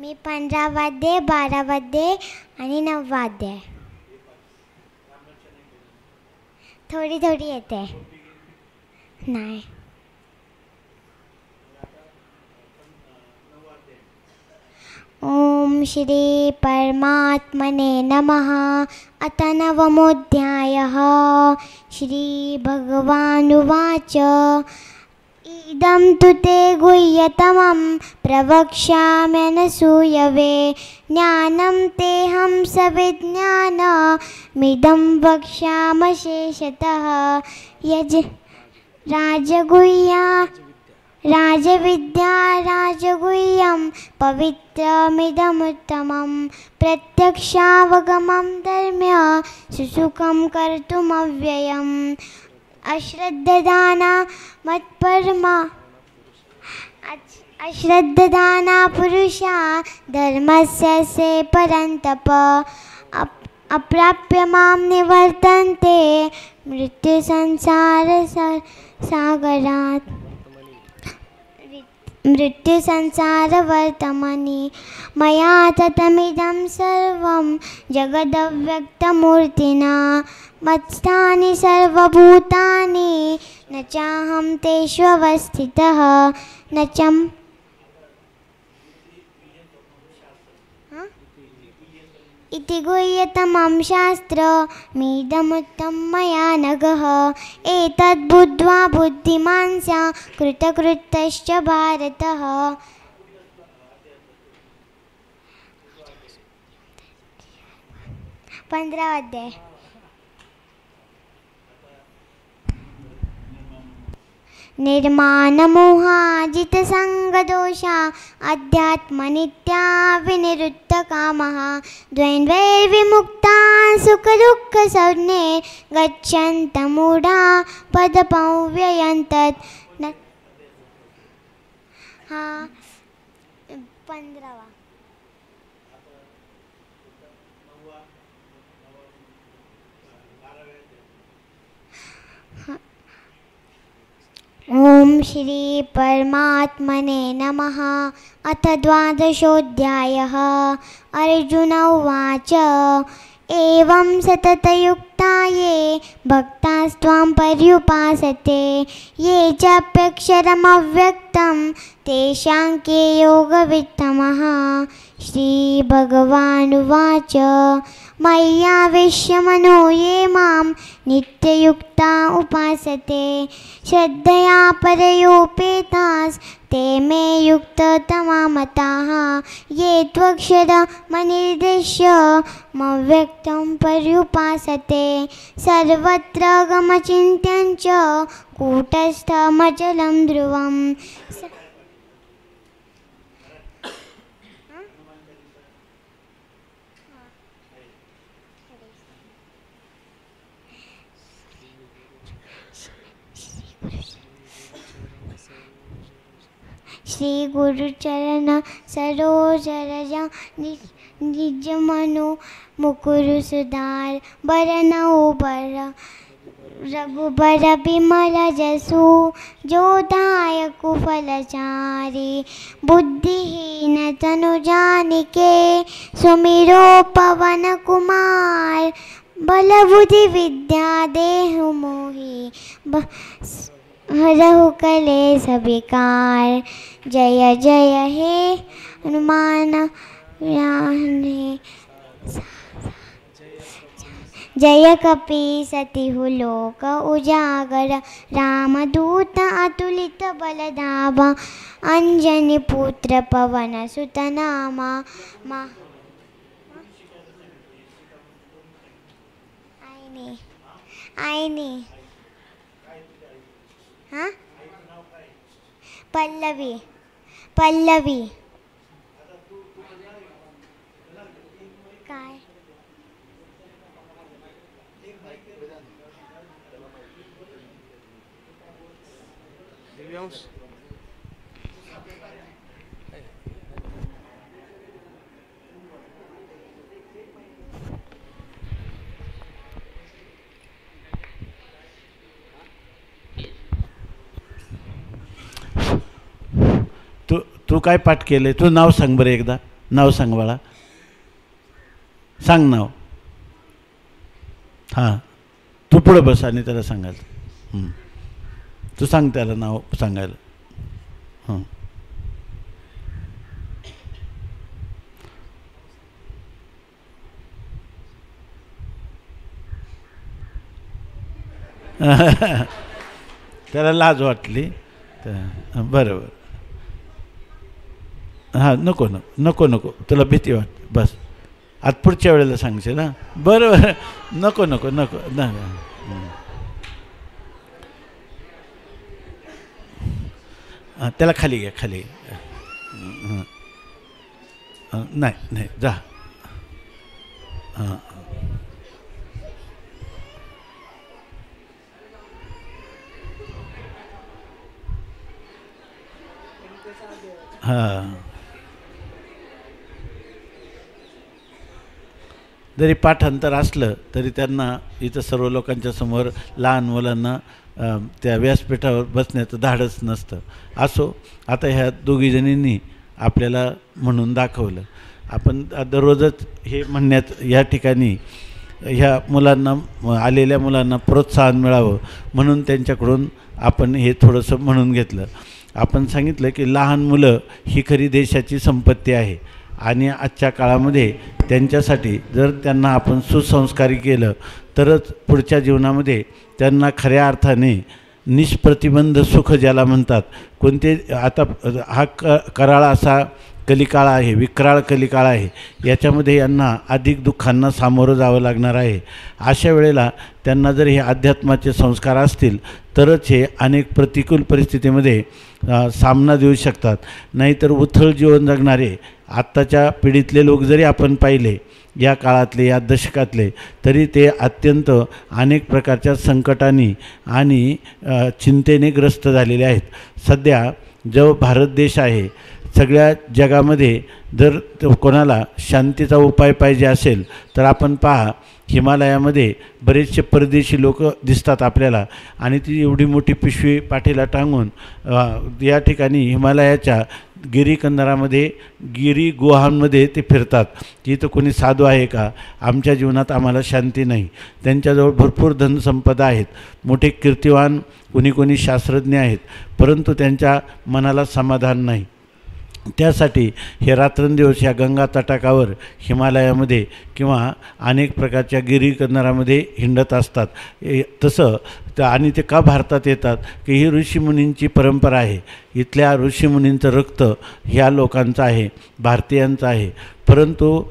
मी 15 वाद्य 12 वाद्य आणि 9 वाद्य थोडी थोडी येते नाही ओम श्री परमात्मने नमः अथ नवमोऽध्यायः श्री भगवानुवाच इदं तु ते गुह्यतमं प्रवक्ष्याम्यनसूयवे ज्ञानं तेऽहं सविज्ञानमिदं वक्ष्यामशेषतः राजविद्या राजगुह्यं पवित्रमिदमुत्तमं प्रत्यक्षावगमं धर्म्य सुसुखं कर्तुमव्ययम् अश्रद्धदाना पुरुषा धर्मस्य से परन्तप अप्राप्य मां निवर्तन्ते मृत्युसंसारवर्तमनि मया ततमिदं सर्वं जगदव्यक्तमूर्तिना मत्स्थानि सर्वभूतानि न चाहं तेष्वस्थितः न च इति गुह्यतमं शास्त्रमिदमुक्तं मया नघः एतद्बुद्ध्वा बुद्धिमान् स्यात् कृतकृत्यश्च भारतः। 15 अध्याय निर्माणमोहाजितसङ्गदोषा अध्यात्मनित्या विनिरुद्धकामः द्वन्द्वैर्विमुक्ता सुखदुःखसंज्ञे गच्छन्तमूढा पदमव्ययन्तत् 15 ॐ श्री परमात्मने नमः। अथ द्वादशोऽध्यायः। अर्जुन उवाच एवं सततयुक्ता ये भक्तास्त्वां पर्युपासते ये चाप्यक्षरमव्यक्तं तेषां के योगवित्तमः। श्रीभगवानुवाच मय्यावेश्य मनो ये मां नित्ययुक्ता उपासते श्रद्धया परयोपेतास् ते मे युक्ततमा मताः। ये त्वक्षरमनिर्देश्य मव्यक्तं पर्युपासते सर्वत्र गमचिन्त्यं च कूटस्थमचलं ध्रुवम्। श्री गुरुचरण सरोज रज निज मनो मुकुरु सुधार बरनऊ बर रघुबर बिमल जसु जोदायकु फलचारी बुद्धिहीन तनु जानिके सुमिरो पवन कुमार बल बुद्धि विद्या देहु मोहि हरहु कलेश विकार। जय जय हे हनुमान जय कपीसतिहु लोक उजागर रामदूत अतुलित बलधामा अंजनी पुत्र पवन सुत नामा। आईनी हाँ पल्लवी पल्लवी काय तू काय पाठ केले? तू नाव सांग बरं एकदा. नाव सांग बाळा, सांग नाव. हां तू पुढे बस आणि त्याला सांगायला. तू सांग त्याला नाव सांगायला. हां त्याला लाज वाटली. बरोबर. हां नको नको नको तुला भीती वाटते बस. आता पुढच्या वेळेला सांगशील ना. बरोबर. नको नको नको त्याला खाली घ्या खाली. नाही नाही जा. हां हां जरी पाठांतर असलं तरी त्यांना इथं सर्व लोकांच्या समोर लहान मुलांना त्या व्यासपीठावर बसण्याचं धाडस नसतं. असो आता ह्या दोघीजणींनी आपल्याला म्हणून दाखवलं. आपण दररोजच हे म्हणण्यात या ठिकाणी ह्या मुलांना आलेल्या मुलांना प्रोत्साहन मिळावं म्हणून त्यांच्याकडून आपण हे थोडंसं म्हणून घेतलं. आपण सांगितलं की लहान मुलं ही खरी देशाची संपत्ती आहे आणि आजच्या काळामध्ये त्यांच्यासाठी जर त्यांना आपण सुसंस्कारी केलं तरच पुढच्या जीवनामध्ये त्यांना खऱ्या अर्थाने निष्प्रतिबंध सुख ज्याला म्हणतात. कोणते आता हा कराळ असा कलिकाळ आहे, विक्राळ कलिकाळ आहे. याच्यामध्ये यांना अधिक दुःखांना सामोरं जावं लागणार आहे. अशा वेळेला त्यांना जर हे अध्यात्माचे संस्कार असतील तरच हे अनेक प्रतिकूल परिस्थितीमध्ये सामना देऊ शकतात. नाहीतर उथळ जीवन जगणारे आत्ताच्या पिढीतले लोक जरी आपण पाहिले या काळातले या दशकातले तरी ते अत्यंत अनेक प्रकारच्या संकटांनी आणि चिंतेने ग्रस्त झालेले आहेत. सध्या जो भारत देश आहे सगळ्या जगामध्ये जर कोणाला शांतीचा उपाय पाहिजे असेल तर आपण पहा हिमालयामध्ये बरेचसे परदेशी लोक दिसतात आपल्याला आणि ती एवढी मोठी पिशवी पाठीला टांगून या ठिकाणी हिमालयाच्या गिरीकंदरामध्ये गिरी गुहांमध्ये ते फिरतात. इथं कोणी साधू आहे का? आमच्या जीवनात आम्हाला शांती नाही. त्यांच्याजवळ भरपूर धनसंपदा आहेत, मोठे कीर्तिवान कोणी शास्त्रज्ञ आहेत, परंतु त्यांच्या मनाला समाधान नाही. त्यासाठी हे रात्रंदिवस या गंगा तटाकावर हिमालयामध्ये किंवा अनेक प्रकारच्या गिरीकंदरामध्ये हिंडत असतात. तसं आणि ते का भारतात येतात की ही ऋषीमुनींची परंपरा आहे. इथल्या ऋषीमुनींचं रक्त ह्या लोकांचं आहे, भारतीयांचं आहे. परंतु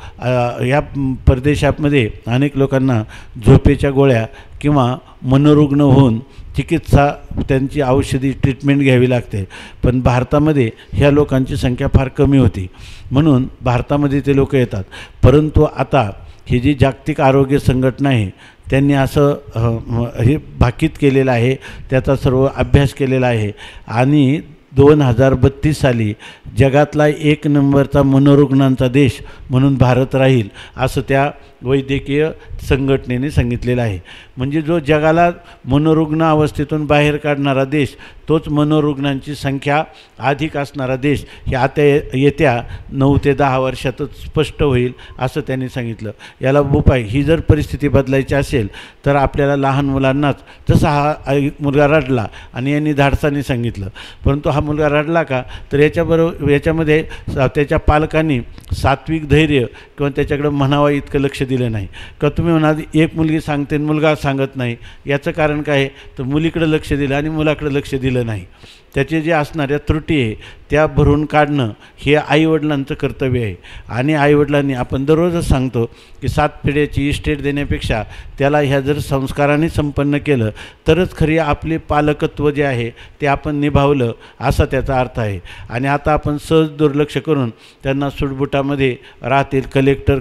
या परदेशामध्ये अनेक लोकांना झोपेच्या गोळ्या किंवा मनोरुग्ण होऊन चिकित्सा त्यांची औषधी ट्रीटमेंट घ्यावी लागते. पण भारतामध्ये ह्या लोकांची संख्या फार कमी होती, म्हणून भारतामध्ये ते लोक येतात. परंतु आता ही जी जागतिक आरोग्य संघटना आहे त्यांनी असं हे भाकीत केलेलं आहे, त्याचा सर्व अभ्यास केलेला आहे आणि 2032 साली जगातला 1 नंबरचा मनोरुग्णांचा देश म्हणून भारत राहील असं त्या वैद्यकीय संघटनेने सांगितलेलं आहे. म्हणजे जो जगाला मनोरुग्ण अवस्थेतून बाहेर काढणारा देश तोच मनोरुग्णांची संख्या अधिक असणारा देश हे आता येत्या 9 ते 10 वर्षातच स्पष्ट होईल असं त्यांनी सांगितलं. याला उपाय ही जर परिस्थिती बदलायची असेल तर आपल्याला लहान मुलांनाच, जसा हा मुलगा रडला आणि यांनी धाडसाने सांगितलं, परंतु हा मुलगा रडला का तर याच्यामध्ये त्याच्या पालकांनी सात्विक धैर्य किंवा त्याच्याकडे म्हणावा इतकं लक्ष दिलं नाही. का तुम्ही म्हणाल एक मुलगी सांगते मुलगा सांगत नाही, याचं कारण काय आहे तर मुलीकडे लक्ष दिलं आणि मुलाकडे लक्ष दिलं नाही. त्याचे जे असणाऱ्या त्रुटी आहे त्या भरून काढणं हे आईवडिलांचं कर्तव्य आहे. आणि आईवडिलांनी आपण दररोजच सांगतो की 7 पिढ्याची इस्टेट देण्यापेक्षा त्याला ह्या जर संस्काराने संपन्न केलं तरच खरी आपले पालकत्व जे आहे ते आपण निभावलं असा त्याचा अर्थ आहे. आणि आता आपण सहज दुर्लक्ष करून त्यांना सुटबुटामध्ये राहतील, कलेक्टर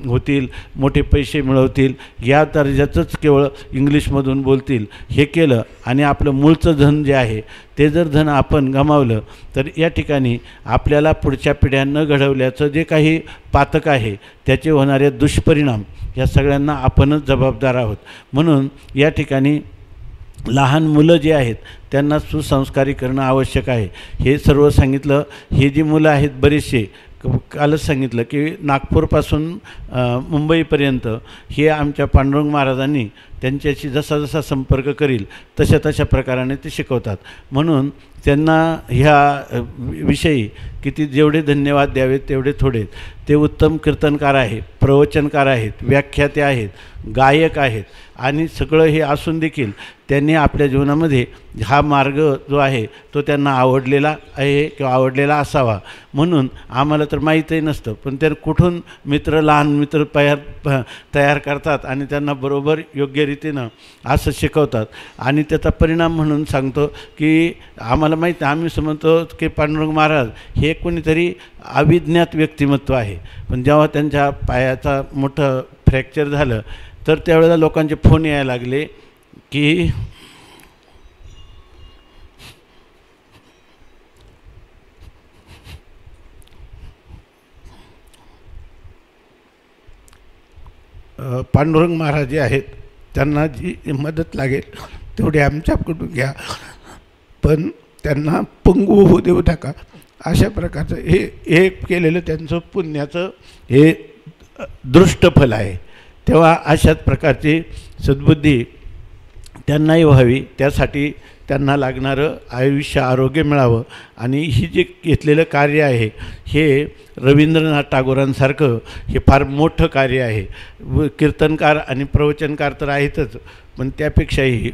होतील, मोठे पैसे मिळवतील, या दर्जाचंच केवळ इंग्लिशमधून बोलतील हे केलं आणि आपलं मूळचं धन जे आहे ते जर धन आपण गमावलं तर या ठिकाणी आपल्याला पुढच्या पिढ्या न घडवल्याचं जे काही पातक आहे त्याचे होणारे दुष्परिणाम या सगळ्यांना आपणच जबाबदार आहोत. म्हणून या ठिकाणी लहान मुलं जे आहेत त्यांना सुसंस्कारी करणं आवश्यक आहे. हे सर्व सांगितलं. हे जी मुलं आहेत बरेचसे कालच सांगितलं की नागपूरपासून मुंबईपर्यंत हे आमच्या पांडुरंग महाराजांनी त्यांच्याशी जसा जसा संपर्क करील तशा तशा प्रकाराने ते शिकवतात. म्हणून त्यांना ह्या विषयी किती जेवढे धन्यवाद द्यावेत तेवढे थोडे. ते उत्तम कीर्तनकार आहेत, प्रवचनकार आहेत, व्याख्याते आहेत, गायक आहेत आणि सगळं हे असून देखील त्यांनी आपल्या जीवनामध्ये हा मार्ग जो आहे तो त्यांना आवडलेला आहे किंवा आवडलेला असावा. म्हणून आम्हाला तर माहीतही नसतं, पण ते कुठून लहान मित्र तयार करतात आणि त्यांना बरोबर योग्य रीतीनं असं शिकवतात. आणि त्याचा परिणाम म्हणून सांगतो की आम्हाला माहीत आहे, आम्ही समजतो की पांडुरंग महाराज हे कोणीतरी अविज्ञात व्यक्तिमत्व आहे, पण जेव्हा त्यांच्या पायाचा मोठं फ्रॅक्चर झालं तर त्यावेळेला लोकांचे फोन यायला लागले की पांडुरंग महाराज जे आहेत त्यांना जी मदत लागेल तेवढी आमच्याकडून घ्या, पण त्यांना पंगू होऊ देऊ नका. अशा प्रकारचं हे केलेलं त्यांचं पुण्याचं हे दृष्ट फल आहे. तेव्हा अशाच प्रकारची सद्बुद्धी त्यांनाही व्हावी, त्यासाठी त्यांना लागणारं आयुष्य आरोग्य मिळावं. आणि ही जे घेतलेलं कार्य आहे हे रवींद्रनाथ टागोरांसारखं हे फार मोठं कार्य आहे. कीर्तनकार आणि प्रवचनकार तर आहेतच, पण त्यापेक्षाही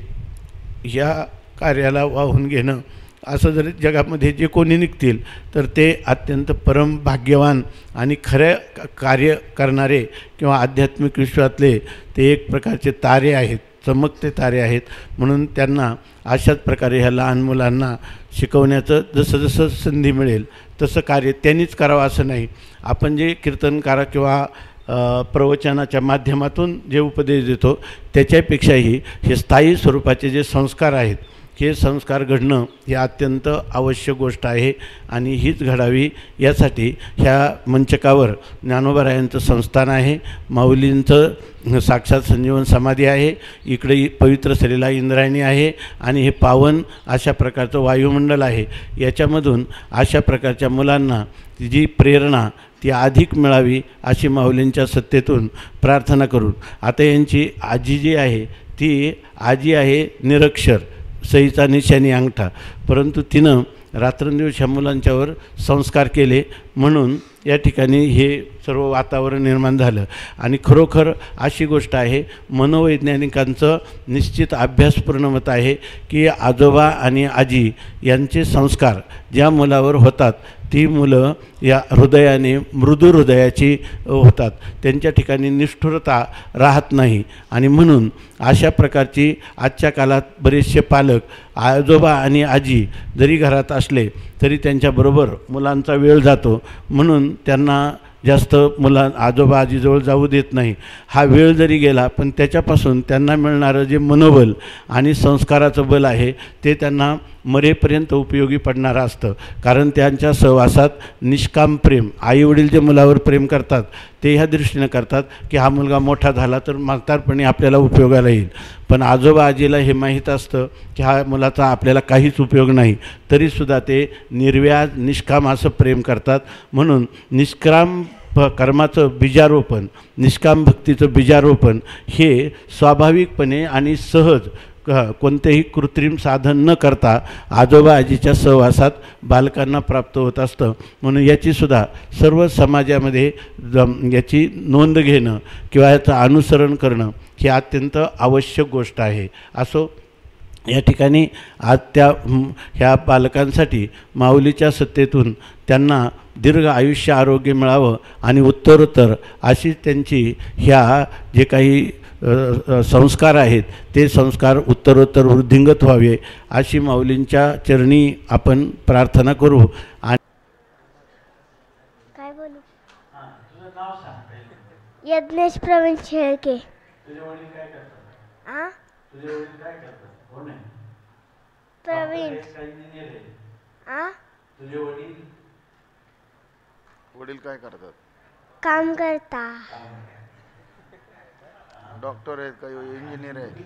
ह्या कार्याला वाहून घेणं असं जर जगामध्ये जे कोणी निघतील तर ते अत्यंत परम भाग्यवान आणि खरे कार्य करणारे किंवा आध्यात्मिक विश्वातले ते एक प्रकारचे तारे आहेत, चमकते तारे आहेत. म्हणून त्यांना अशाच प्रकारे ह्या लहान मुलांना शिकवण्याचं जसं जसं संधी मिळेल तसं कार्य त्यांनीच करावं असं नाही. आपण जे कीर्तनकार किंवा प्रवचनाच्या माध्यमातून जे उपदेश देतो त्याच्यापेक्षाही हे स्थायी स्वरूपाचे जे संस्कार आहेत हे संस्कार घडणं ही अत्यंत आवश्यक गोष्ट आहे आणि हीच घडावी यासाठी ह्या मंचकावर ज्ञानोबारायांचं संस्थान आहे, माऊलींचं साक्षात संजीवन समाधी आहे, इकडे पवित्र सलीला इंद्रायणी आहे आणि हे पावन अशा प्रकारचं वायुमंडल आहे. याच्यामधून अशा प्रकारच्या मुलांना जी प्रेरणा ती अधिक मिळावी अशी माऊलींच्या सत्तेतून प्रार्थना करून आता यांची आजी जी आहे ती आजी आहे निरक्षर, सहीचा निशाणी अंगठा, परंतु तिनं रात्रंदिवस ह्या मुलांच्यावर संस्कार केले म्हणून या ठिकाणी हे सर्व वातावरण निर्माण झालं. आणि खरोखर अशी गोष्ट आहे, मनोवैज्ञानिकांचं निश्चित अभ्यासपूर्ण मत आहे की आजोबा आणि आजी यांचे संस्कार ज्या मुलावर होतात ती मुलं या हृदयाने मृदू हृदयाची होतात, त्यांच्या ठिकाणी निष्ठुरता राहत नाही. आणि म्हणून अशा प्रकारची आजच्या काळात बरेचसे पालक आजोबा आणि आजी जरी घरात असले तरी त्यांच्याबरोबर मुलांचा वेळ जातो म्हणून त्यांना जास्त आजोबा आजीजवळ जाऊ देत नाही. हा वेळ जरी गेला पण त्याच्यापासून त्यांना मिळणारं जे मनोबल आणि संस्काराचं बल आहे ते त्यांना मरेपर्यंत उपयोगी पडणारं असतं. कारण त्यांच्या सहवासात निष्काम प्रेम, आईवडील जे मुलावर प्रेम करतात ते ह्या दृष्टीनं करतात की हा मुलगा मोठा झाला तर म्हातारपणी आपल्याला उपयोगाला येईल. पण आजोबा आजीला हे माहीत असतं की हा मुलाचा आपल्याला काहीच उपयोग नाही, तरीसुद्धा ते निर्व्याज निष्काम असं प्रेम करतात. म्हणून निष्काम कर्माचं बीजारोपण, निष्काम भक्तीचं बीजारोपण हे स्वाभाविकपणे आणि सहज कोणतेही कृत्रिम साधन न करता आजोबा आजीच्या सहवासात बालकांना प्राप्त होत असतं. म्हणून याचीसुद्धा सर्व समाजामध्ये याची नोंद घेणं किंवा याचं अनुसरण करणं ही अत्यंत आवश्यक गोष्ट आहे. असो या ठिकाणी आज ह्या बालकांसाठी माऊलीच्या सत्तेतून त्यांना दीर्घ आयुष्य आरोग्य मिळावं आणि उत्तरोत्तर अशी त्यांची ह्या जे काही संस्कार आहेत ते संस्कार उत्तरोत्तर वृद्धिंगत व्हावे अशी माऊलींच्या चरणी आपण प्रार्थना करू. आणि काय बोलू? यज्ञेश प्रवीण शेळके. प्रवीण वडील काय करतात? काम करता. डॉक्टर आहेत का इंजिनियर आहेत?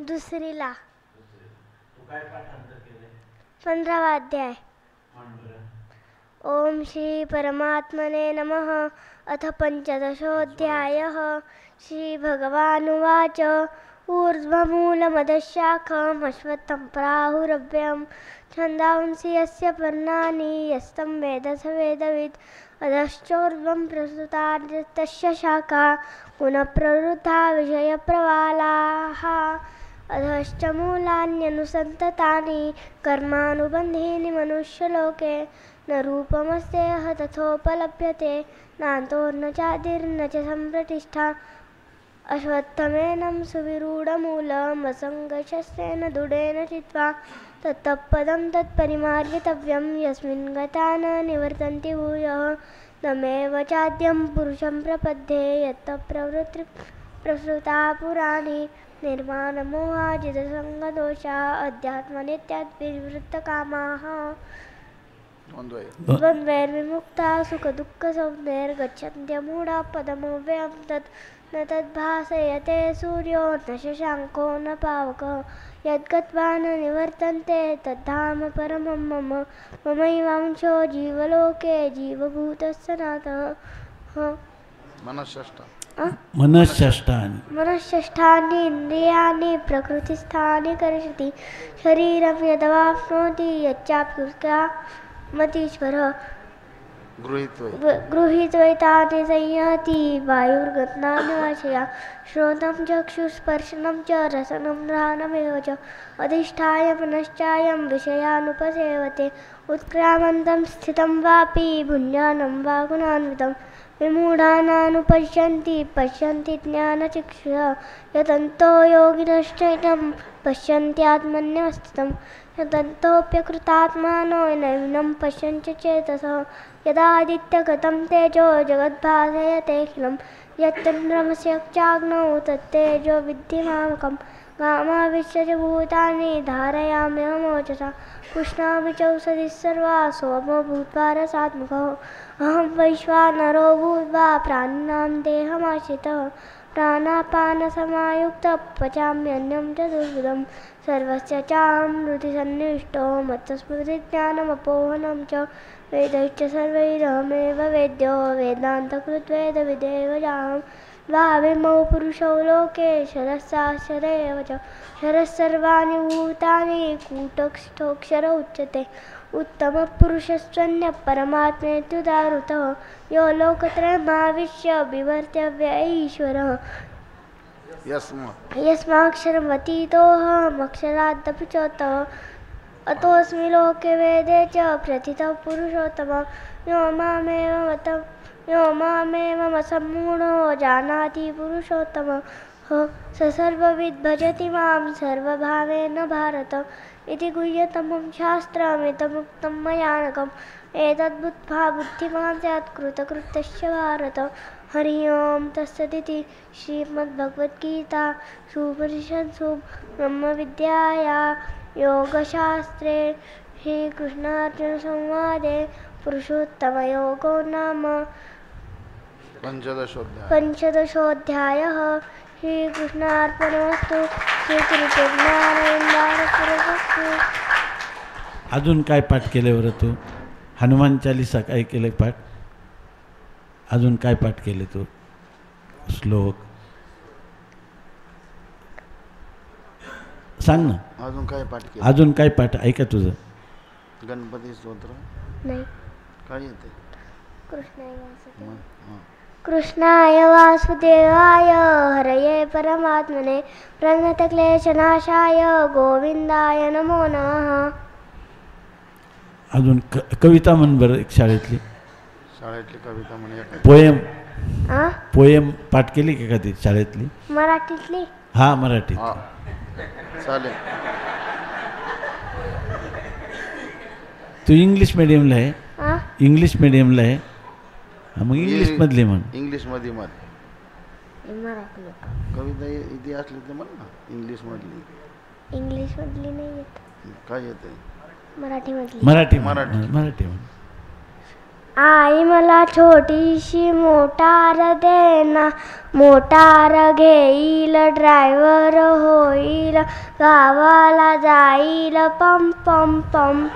दुसरीला. 15वा अध्याय. ओम श्री परमात्मने नमः. अथ पंचदशोऽध्यायः. श्री भगवानुवाच ऊर्ध्वमूलमधःशाखम् अश्वत्थं प्राहुरव्ययम् छन्दांसि यस्य पर्णानि यस्तं वेद स वेदवित् अधश्चोर्ध्वं प्रसृता तस्य शाखा पुनः प्रवृद्धा विषयप्रवालाः अधश्च मूलान्यनुसन्ततानि कर्मानुबन्धीनि मनुष्यलोके न रूपमस्तेह तथोपलभ्यते नान्तो न चादिर्न च सम्प्रतिष्ठा अश्वत्थमेनं सुविरूढमूलम् असङ्गशस्त्रेण दृढेन चित्वा तत्तत्पदं तत्परिमार्गितव्यं यस्मिन् गता न निवर्तन्ति भूयः नमेव चाद्यं पुरुषं प्रपद्ये यत्तः प्रवृत्ति प्रसृता पुराणी निर्माणमोहाजितसङ्गदोषा अध्यात्मनित्याद्विवृत्तकामाः द्वन्द्वैर्विमुक्ता सुखदुःखसंज्ञैर्गच्छन्त्यमूढा पदमव्ययं तत् न तद्भासयते सूर्यो न शशाङ्को न पावकः यद्गत्वा न निवर्तन्ते तद्धाम परमं मम ममैवांशो जीवलोके जीवभूतः मनःषष्ठानि इन्द्रियाणि प्रकृतिस्थानि कर्षति शरीरं यदवाप्नोति यच्चाप्युत्क्रामतीश्वरः गृहीत्वैतानि संयाति वायुर्गन्धानि वाशया श्रोतं चक्षुस्पर्शनं च रसनं घ्राणमेव च अधिष्ठाय मनश्चायं विषयानुपसेवते उत्क्रामन्तं स्थितं वापि भुञ्जानं वा गुणान्वितं विमूढानानुपश्यन्ति पश्यन्ति ज्ञानचक्षुषा यतन्तो योगिनश्चैनं पश्यन्त्यात्मन्यवस्थितं यतन्तोऽप्यकृतात्मानो नैनं पश्यन्ति चेतसः यदादित्यगतं तेजो जगद्भासयतेऽखिलं यच्चन्द्रमस्य चाग्नौ तत्तेजो विद्धि मामकं मामाविश्य भूतानि धारयाम्यहमोजसा कृष्णामि चौषधिः सर्वा सोमो भूत्वा रसात्मकः अहं वैश्वानरो भूत्वा प्राणिनां देहमाश्रितः प्राणापानसमायुक्तः पचाम्यन्नं चतुर्विधं सर्वस्य चाहं सन्निष्टो मत्स्मृतिज्ञानमपोहनं च वेदैश्च सर्वैरहमेव वेद्यो वेदान्तकृद्वेदविदेव जाहं द्वाविमौ पुरुषौ लोके शरस्साक्षरेव च शरस्सर्वाणि भूतानि कूटस्थोऽक्षर उच्यते उत्तमपुरुषस्त्वन्यः परमात्मेत्युदाहृतः यो लोकत्रयमाविश्य बिभर्त्यव्य ईश्वरः यस्माक्षरमतीतोऽहमक्षरादपि चोत्तमः अतोऽस्मि लोके वेदे च प्रथितः पुरुषोत्तमः यो मामेवमसम्मूढो जानाति पुरुषोत्तमः स सर्वविद् भजति मां सर्वभावेन भारत इति गुह्यतमं शास्त्रमिदमुक्तं मया नघम् एतद्बुद्ध्वा बुद्धिमान् स्यात् कृतकृत्यश्च भारत हरि ओं तत्सदिति श्रीमद्भगवद्गीतासु उपनिषत्सु ब्रह्मविद्यायां योगशास्त्रे श्रीकृष्णार्जुनसंवादे पुरुषोत्तमयोगो नाम पंचदशोऽध्यायः श्रीकृष्णार्पणमस्तु श्रीकृष्णानंदारपुरस्तु. अजून काय पाठ केले बरं तू? हनुमान चालीसा काय केले पाठ? अजून काय पाठ केले तू? श्लोक सांग ना. अजून काय पाठ केलं? अजून काय पाठ ऐका तुझं? गणपती स्तोत्र नाही. काय येते? कृष्णाय वासुदेवाय हरये परमात्मने प्रणतक्लेशनाशाय गोविंदाय नमो नमः. अजून कविता म्हण बरं एक शाळेतली. शाळेतली कविता म्हणे. पोयम पाठ केली का कधी शाळेतली? मराठीतली? हा मराठी चालेल. तू इंग्लिश मीडियमला आहे? इंग्लिश मीडियमला आहे? मग इंग्लिश मधली म्हण. इंग्लिश मध्ये म्हण. कविता इथे असली तर म्हण ना इंग्लिश मधली. इंग्लिश मधली नाही येत. काय येते? मराठी मधली. मराठी म्हण. आई मला छोटीशी मोटार देना, मोटार घेईल ड्रायव्हर होईल, गावाला जाईल पम पम पम.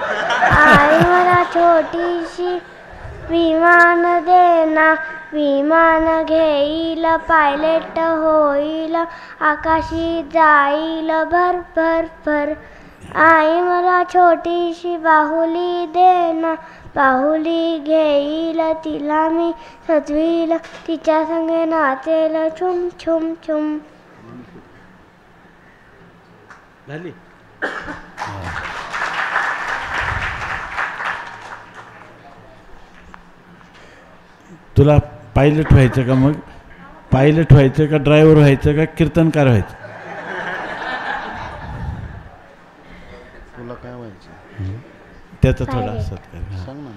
आई मला छोटीशी विमान देना, विमान घेईल पायलट होईल, आकाशी जाईल भर भर भर. आई मला छोटीशी बाहुली देना, बाहुली घेईल तिला मी सजवील, तिच्या संगे नाचेल छुम छुम छुम. झाली? तुला पायलट व्हायचं का? मग पायलट व्हायचं का ड्रायव्हर व्हायचं का कीर्तनकार व्हायचं? तुला काय व्हायचं? त्याचा थोडा असत का? सांग ना.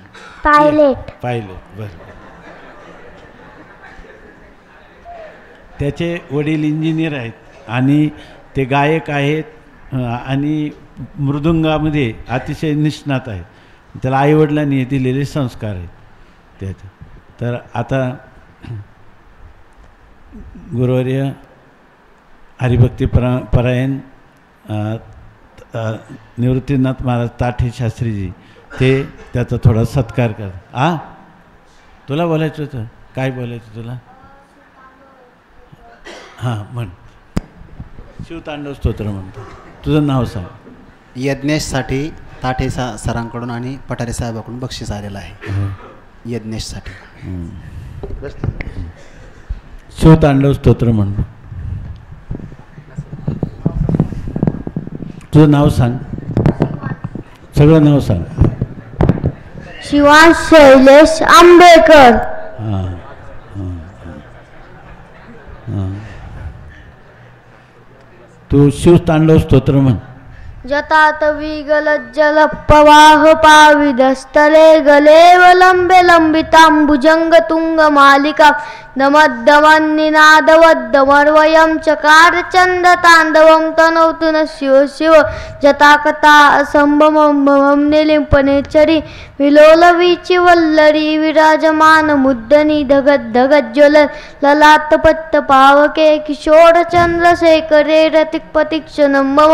पायलट. बरं. त्याचे वडील इंजिनियर आहेत आणि ते गायक आहेत आणि मृदुंगामध्ये अतिशय निष्णात आहेत. त्याला आईवडिलांनी दिलेले संस्कार आहेत त्याचे. तर आता गुरुवर्य हरिभक्ती परायण निवृत्तीनाथ महाराज ताठे शास्त्रीजी ते त्याचा थोडा सत्कार कर. तुला बोलायचं होतं? काय बोलायचं तुला? हां म्हण. शिवतांडव स्तोत्र म्हणतो. तुझं नाव सांग. यज्ञेशसाठी ताठे सरांकडून आणि पठारे साहेबाकडून बक्षीस आलेलं आहे. यज्ञेशसाठी शिवतांडव स्तोत्र म्हणतो. तुझं नाव सांग. सगळं नाव सांग. शिवांश शैलेश आंबेकर. तू शिवतांडव स्तोत्र म्हण. जतात विगलज्जल प्रवाह पाविदस्थले गलेव लंबे लंबितांबुजंग तुंग मालिका दमद्दमन्निनादवद्दमर्वयं चकारचन्द्रताण्डवं तनौतु न शिव शिव जटाकथा असम्भवं भवं निलिम्पनेचरी विलोलवीचि वल्लरी विराजमान मुद्दनी धगत धगत ज्वल ललाटपट्ट पावके किशोरचन्द्रशेखरे रतिक्पतिक्षणं मम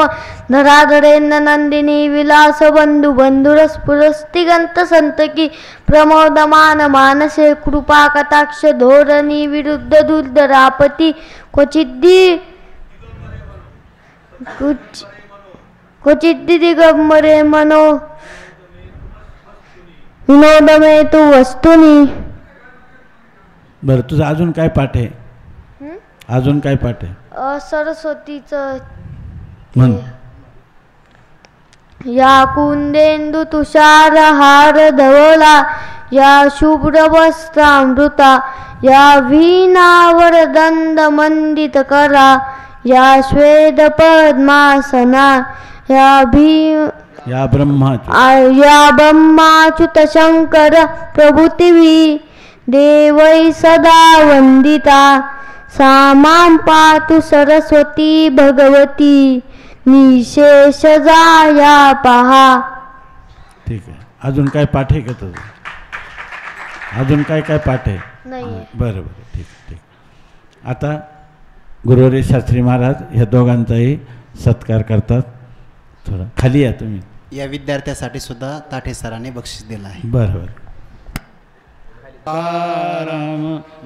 नराधरेन्द्र नन्दिनी विलास बन्धु बन्धुरस्फुरस्तिगन्त सन्तकी प्रमोदमान मानसे कृपा कटाक्ष धोरणी विरुद्ध दुर्धरापती क्वचिद्दी दिगंबरे मनो विनोदमे तू वस्तुनी. बरं, तुझं अजून काय पाठ आहे? अजून काय पाठ आहे? सरस्वतीचं म्हण. या कुंदेंदु तुषार हार धवला या शुभ्र वस्त्रामृता या वीणावर दंड मंडित करा या श्वेत पद्मासना या ब्रह्माच्युत शंकर प्रभुतिवी देवै सदा वंदिता सामां पातु सरस्वती भगवती निशेष जाया पहा. ठीक आहे. अजून काय पाठ आहे का तुझं? अजून काय काय पाठ आहे? नाही. बरं बरं, ठीक ठीक. आता गुरुवारी शास्त्री महाराज ह्या दोघांचाही सत्कार करतात. थोडा खाली या तुम्ही. या विद्यार्थ्यासाठी सुद्धा ताठे सरांनी बक्षीस दिलं आहे. बरं बरं.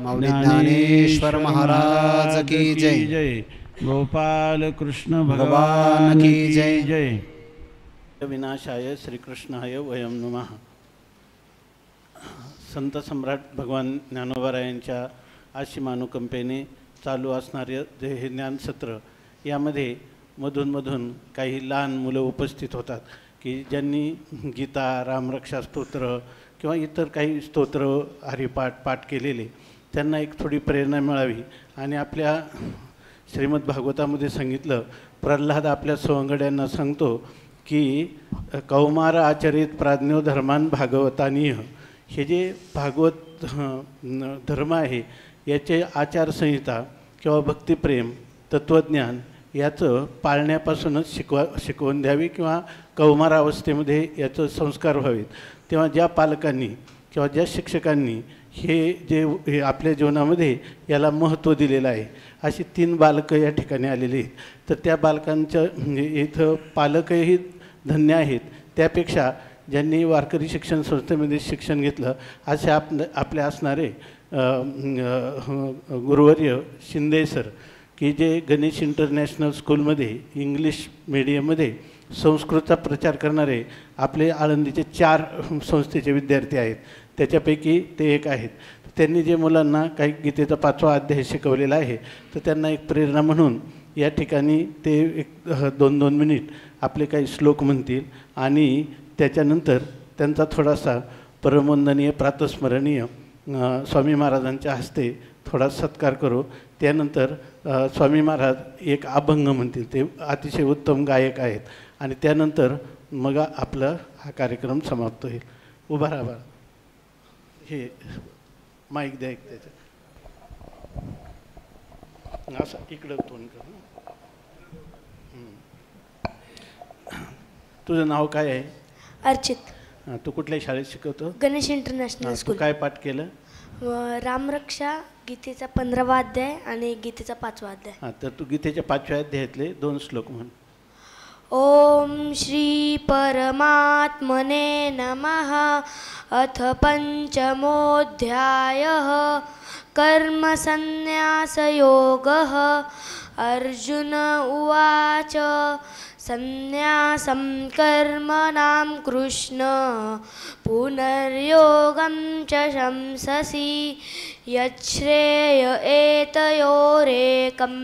माऊली ज्ञानेश्वर महाराज की जय. जय. गोपाल कृष्ण भगवान की जय. जय. विनाशाय श्रीकृष्णाय वयं नमः. संत सम्राट भगवान ज्ञानोबारायांच्या आशिमानुकंपेने चालू असणारे हे ज्ञानसत्र, यामध्ये मधून काही लहान मुलं उपस्थित होतात की ज्यांनी गीता, रामरक्षा स्तोत्र किंवा इतर काही स्तोत्र हरिपाठ पाठ केलेले, त्यांना एक थोडी प्रेरणा मिळावी. आणि आपल्या श्रीमद भागवतामध्ये सांगितलं, प्रल्हाद आपल्या सवंगड्यांना सांगतो की कौमार आचरित प्राज्ञो धर्मान भागवतानीय. हे जे भागवत धर्म आहे याचे आचारसंहिता किंवा भक्तिप्रेम तत्त्वज्ञान याचं पाळण्यापासूनच शिकवून द्यावी किंवा कौमार अवस्थेमध्ये याचं संस्कार व्हावेत. तेव्हा ज्या पालकांनी किंवा ज्या शिक्षकांनी हे आपल्या जीवनामध्ये याला महत्त्व दिलेलं आहे, अशी 3 बालकं या ठिकाणी आलेली आहेत. तर त्या बालकांच्या इथं पालकही धन्य आहेत. त्यापेक्षा ज्यांनी वारकरी शिक्षण संस्थेमध्ये शिक्षण घेतलं असे आपले असणारे गुरुवर्य शिंदे सर, की जे गणेश इंटरनॅशनल स्कूलमध्ये इंग्लिश मीडियममध्ये संस्कृतचा प्रचार करणारे आपले आळंदीचे 4 संस्थेचे विद्यार्थी आहेत. त्याच्यापैकी ते एक आहेत. त्यांनी जे मुलांना काही गीतेचा 5वा अध्याय शिकवलेला आहे, तर त्यांना एक प्रेरणा म्हणून या ठिकाणी ते एक 2-2 मिनिट आपले काही श्लोक म्हणतील आणि त्याच्यानंतर त्यांचा थोडासा परमवंदनीय प्रातस्मरणीय स्वामी महाराजांच्या हस्ते थोडा सत्कार करू. त्यानंतर स्वामी महाराज एक अभंग म्हणतील, ते अतिशय उत्तम गायक आहेत. आणि त्यानंतर मग आपला हा कार्यक्रम समाप्त होईल. उभा राहा. हे माईक द्या एक त्याच्यात. असं इकडं तोंड कर. तुझं नाव काय आहे? अर्चित. तू कुठल्या शाळेत शिकवतो? Ganesh international school. काय पाठ केलं? रामरक्षा, गीतेचा 15वा अध्याय आणि गीतेचा 5वा अध्याय. हां, तर तू गीतेच्या 5व्या अध्यायातले 2 श्लोक म्हण. ओम श्री परमात्मने नमः. अथ पंचमोऽध्यायः कर्मसन्न्यासयोगः. अर्जुन उवाच सन्न्यासं कर्मणां कृष्ण पुनर्योगं च शंससि यच्छ्रेय एतयोरेकं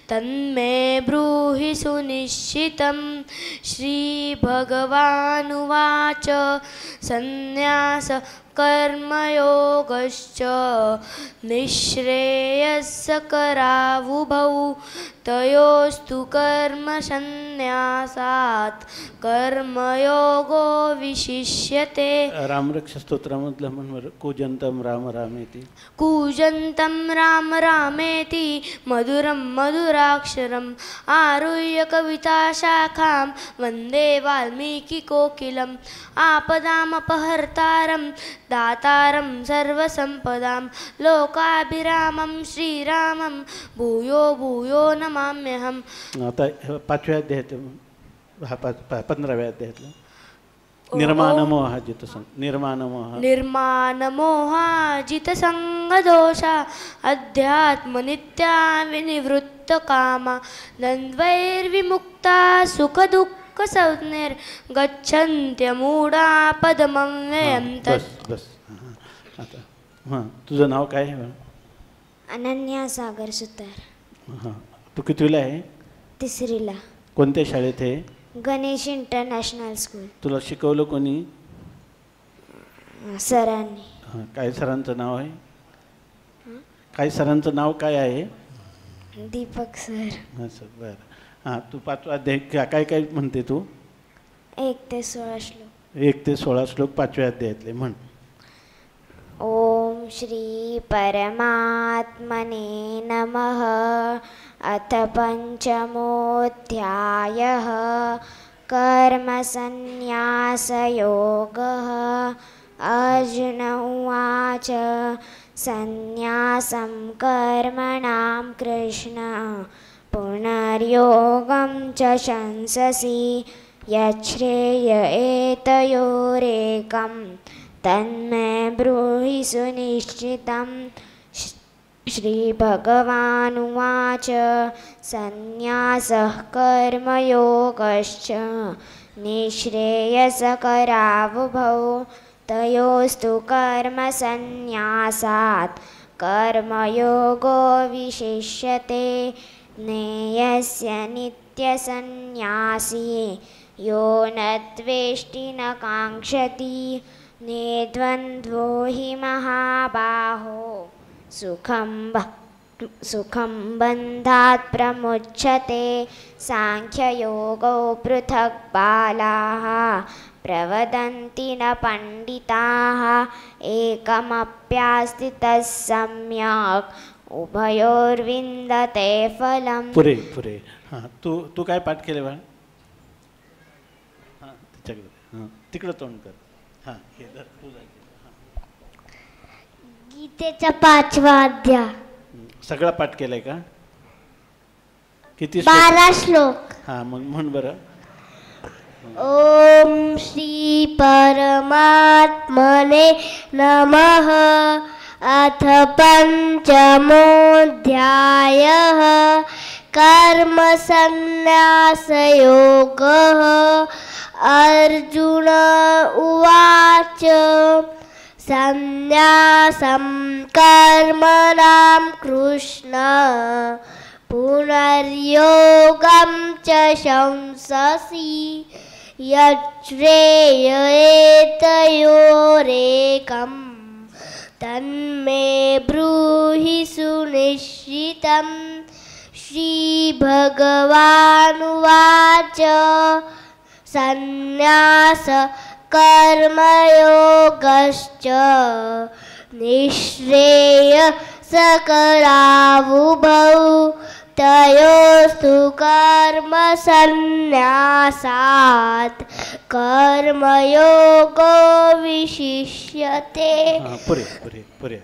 तन्मे ब्रूहि सुनिश्चितं. श्रीभगवानुवाच सन्न्यास कर्मयोगश्च निःश्रेयस्करावुभौ तयोस्तु कर्मसन्न्यासात् कर्मयोगो विशिष्यते. रामरक्षा स्तोत्रामधलं म्हणवर कूजंतम राम रामेति. कूजन्तं राम रामेति मधुरं मधुराक्षरम् आरुह्य कविताशाखां वन्दे वाल्मीकिकोकिलम् आपदामपहर्तारं दातारं सर्वसम्पदां लोकाभिरामं श्रीरामं भूयो भूयो नमाम्यहम्. आता 5व्या अध्यायात 15व्या अध्यायातलं निर्माणमोहाजितसंगदोषा अध्यात्मनित्या विनिवृत्तकामा द्वन्द्वैर्विमुक्ता सुखदुःखसंज्ञैर्गच्छन्त्यमूढा पदमव्ययं तत्. बस आता हां, तुझं नाव काय आहे? अनन्या सागर सुतार. हां, तू कितवीला आहे? 3रीला. कोणत्या शाळेत आहे? Ganesh international school. तुला शिकवलं कोणी? सरांनी. हां, काय सरांचं नाव आहे? काय सरांचं नाव काय आहे? दीपक सर. हां सर, बरं. हां, तू 5वा अध्याय काय काय म्हणते तू? 1 ते 16 श्लोक. 1 ते 16 श्लोक 5व्या अध्यायातले म्हण. ओम श्री परमात्मने नमः. अथ पंचमोऽध्यायः. कर्मसन्न्यासयोगः. अर्जुन उवाच सन्न्यासं कर्मणां कृष्ण पुनर्योगं च शंससि यच्छ्रेय एतयोरेकं तन्मे ब्रूहि सुनिश्चितं. श्रीभगवानुवाच सन्न्यासः कर्मयोगश्च निःश्रेयसकरावुभौ तयोस्तु कर्मसन्न्यासात् कर्मयोगो विशिष्यते. ज्ञेयस्य नित्यसन्न्यासी यो न द्वेष्टि न काङ्क्षति निर्द्वन्द्वो हि महाबाहो सुखं बन्धात् प्रमुच्यते. साङ्ख्ययोगो पृथक् बालाः प्रवदन्ति न पण्डिताः एकमप्यास्ति तत्सम्यक् उभयोर्विन्दते फलम्. पुरे पुरे. हां, तू काय पाठ केले बाळा? हां, त्याच्याकडे. हां, तिकडं तोंड कर. हां, हे धर तुझा. गीतेचा 5वा अध्याय. सगळा पाठ केलाय का? किती? 12 श्लोक. हां, मग म्हण बरं. ओम श्री परमात्मने नमः. अथ पंचमोऽध्यायः. कर्मसन्न्यासयोगः. अर्जुन उवाच सन्न्यासं कर्मणां कृष्ण पुनर्योगं च शंससि यच्छ्रेय एतयोरेकं तन्मे ब्रूहि सुनिश्चितं. श्रीभगवानुवाच सन्न्यास कर्मयोगश्च निःश्रेयसकरावुभौ तयोस्तु कर्मसन्न्यासात् कर्मयोगो विशिष्यते. पुरे पुरे पुरे.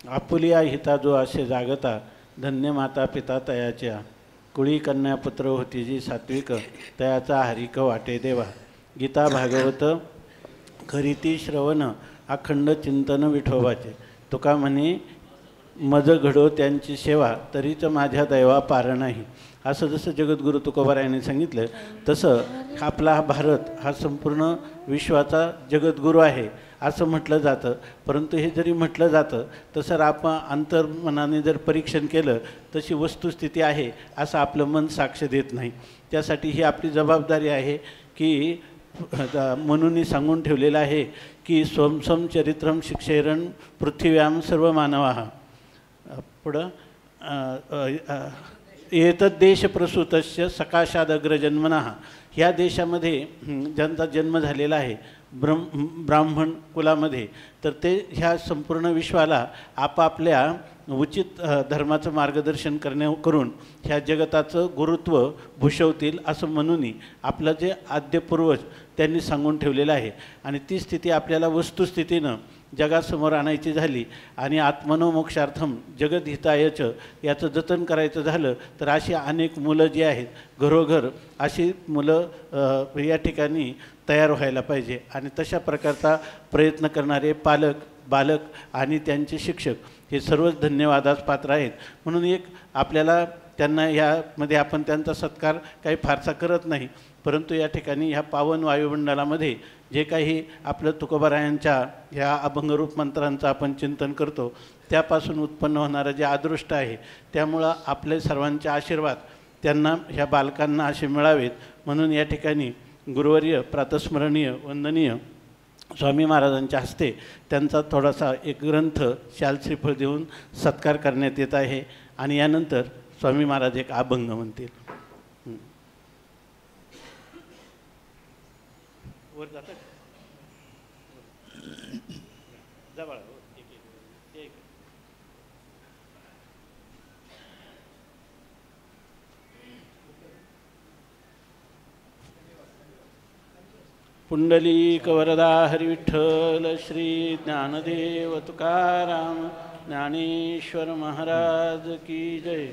आपुलिया हिता जो असे जागता धन्य माता पिता तयाच्या कुळी कन्या पुत्र होती जी सात्विक तयाचा हरिक वाटे देवा. गीता भागवत खरीती श्रवण अखंड चिंतन विठोबाचे. तुका म्हणे मज घडो त्यांची सेवा तरीच माझ्या दैवा पार नाही. असं जसं जगद्गुरु तुकोबारायांनी सांगितलं तसं आपला हा भारत हा संपूर्ण विश्वाचा जगद्गुरू आहे असं म्हटलं जातं. परंतु हे जरी म्हटलं जातं तसं आपण अंतर्मनाने जर परीक्षण केलं तशी वस्तुस्थिती आहे असं आपलं मन साक्ष देत नाही. त्यासाठी ही आपली जबाबदारी आहे की म्हणून सांगून ठेवलेलं आहे की स्वम चरित्रम शिक्षेरण पृथ्व्याम सर्व मानवा. पुढं एतद्देश प्रसूतस्य सकाशादग्रजन्मनः. ह्या देशामध्ये ज्यांचा जन्म झालेला आहे ब्राह्मण कुलामध्ये, तर ते ह्या संपूर्ण विश्वाला आपापल्या उचित धर्माचं मार्गदर्शन करून ह्या जगताचं गुरुत्व भूषवतील असं म्हणून आपलं जे आद्य पूर्वज त्यांनी सांगून ठेवलेलं आहे. आणि ती स्थिती आपल्याला वस्तुस्थितीनं जगासमोर आणायची झाली आणि आत्मनो मोक्षार्थम जगद्हितायच याचं जतन करायचं झालं तर अशी अनेक मुलं जी आहेत घरोघर अशी मुलं या ठिकाणी तयार व्हायला पाहिजे. आणि तशा प्रकारचा प्रयत्न करणारे पालक, बालक आणि त्यांचे शिक्षक हे सर्वच धन्यवादास पात्र आहेत. म्हणून एक आपल्याला त्यांना यामध्ये आपण त्यांचा सत्कार काही फारसा करत नाही, परंतु या ठिकाणी ह्या पावन वायुमंडलामध्ये जे काही आपलं तुकोबारायांच्या ह्या अभंगरूप मंत्रांचं आपण चिंतन करतो त्यापासून उत्पन्न होणारं जे अदृष्ट आहे, त्यामुळं आपले सर्वांचे आशीर्वाद त्यांना ह्या बालकांना असे मिळावेत म्हणून या ठिकाणी गुरुवर्य प्रातस्मरणीय वंदनीय स्वामी महाराजांच्या हस्ते त्यांचा थोडासा एक ग्रंथ शाल श्रीफळ देऊन सत्कार करण्यात येत आहे. आणि यानंतर स्वामी महाराज एक अभंग म्हणतील. वर जाता जवळ पुंडलीक वरदा हरिविठ्ठल श्री ज्ञानदेव तुकाराम ज्ञानेश्वर महाराज की जय.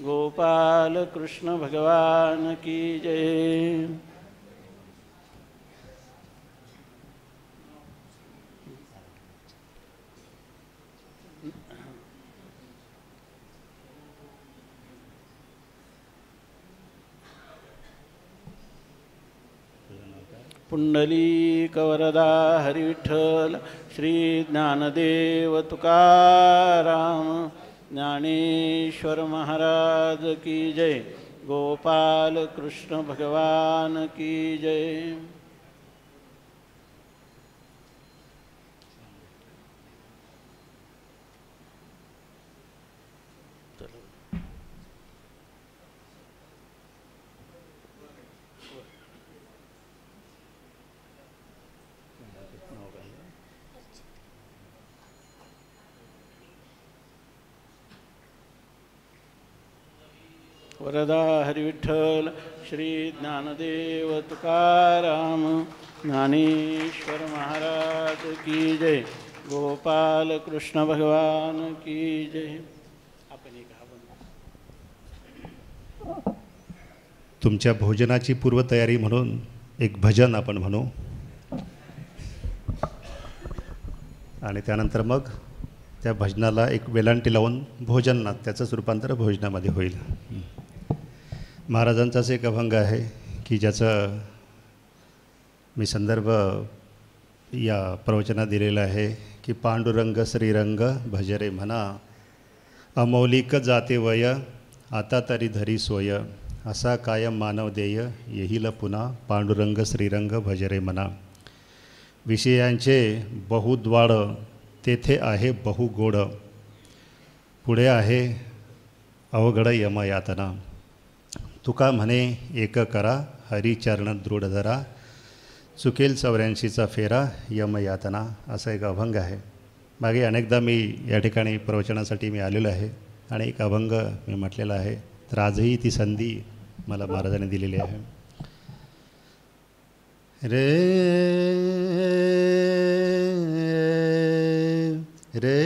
गोपाल कृष्ण भगवान की जय. पुंडलीक वरदा हरिविठ्ठल श्री ज्ञानदेव तुकाराम ज्ञानेश्वर महाराज की जय. गोपाल कृष्ण भगवान की जय. वरदा हरिविठ्ठल श्री ज्ञानदेव तुकाराम ज्ञानेश्वर महाराज की जय. गोपाल कृष्ण भगवान की जय. तुमच्या भोजनाची पूर्वतयारी म्हणून एक भजन आपण म्हणू आणि त्यानंतर मग त्या भजनाला एक वेलांटी लावून भोजनात त्याचंच रूपांतर भोजनामध्ये होईल. महाराजांचाच एक अभंग आहे की ज्याचं मी संदर्भ या प्रवचनात दिलेला आहे की पांडुरंग श्रीरंग भजरे म्हणा अमौलिक जाते वय आता तरी धरी सोय असा कायम मानव देय येईल पुन्हा पांडुरंग श्रीरंग भजरे म्हणा. विषयांचे बहुद्वाड तेथे आहे बहुगोड पुढे आहे अवघड यमयातना. तुका म्हणे एक करा हरिचरण दृढ धरा चुकेल 84चा फेरा यमयातना. असा एक अभंग आहे. मागे अनेकदा मी या ठिकाणी प्रवचनासाठी मी आलेलो आहे आणि एक अभंग मी म्हटलेला आहे. तर आजही ती संधी मला महाराजांनी दिलेली आहे. रे रे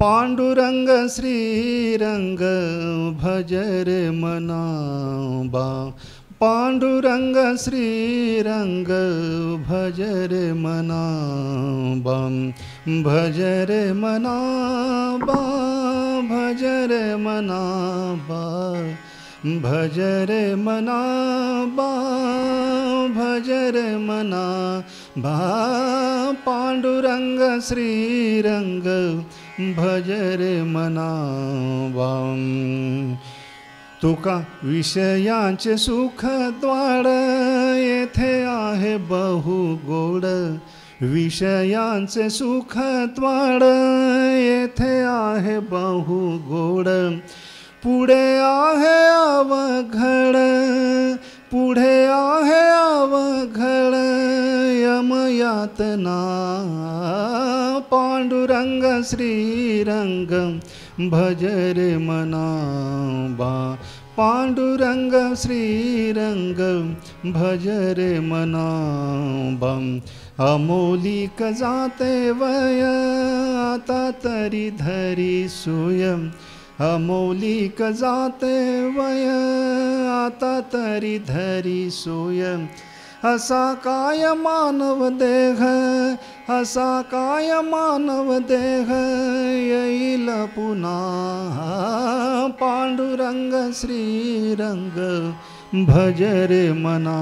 पांडुरंग श्रीरंग भजरे मना बा. पांडुरंग श्रीरंग भजरे मना बा. भजरे मना बा भजरे मना बा. भज रे मना बा भज रे मना बा पांडुरंग श्रीरंग भज रे मना बा तुका विषयांचे सुख द्वार येथे आहे बहु गोड विषयांचे सुख द्वार येथे आहे बहु गोड पुढे आहे अवघड पुढे आहे अवघड यमयातना पांडुरंग श्रीरंग भज रे मना बा पांडुरंग श्रीरंग भज रे मना बम अमोलिक जाते वय आता तरी धरी सोय अमोलिक जाते वय आता तरी धरी सोय असा काय मानव देह असा काय मानव देह येईल पुन्हा पांडुरंग श्रीरंग भज रे मना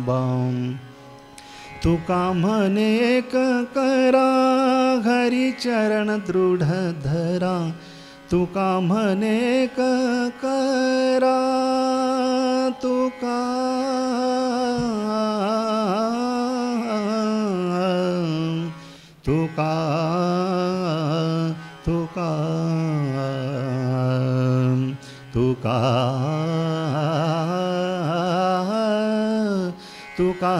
बाम तुका म्हणे एक करा हरी चरण दृढ धरा तुका म्हणे एक करा तुका तुका तुका तुका तुका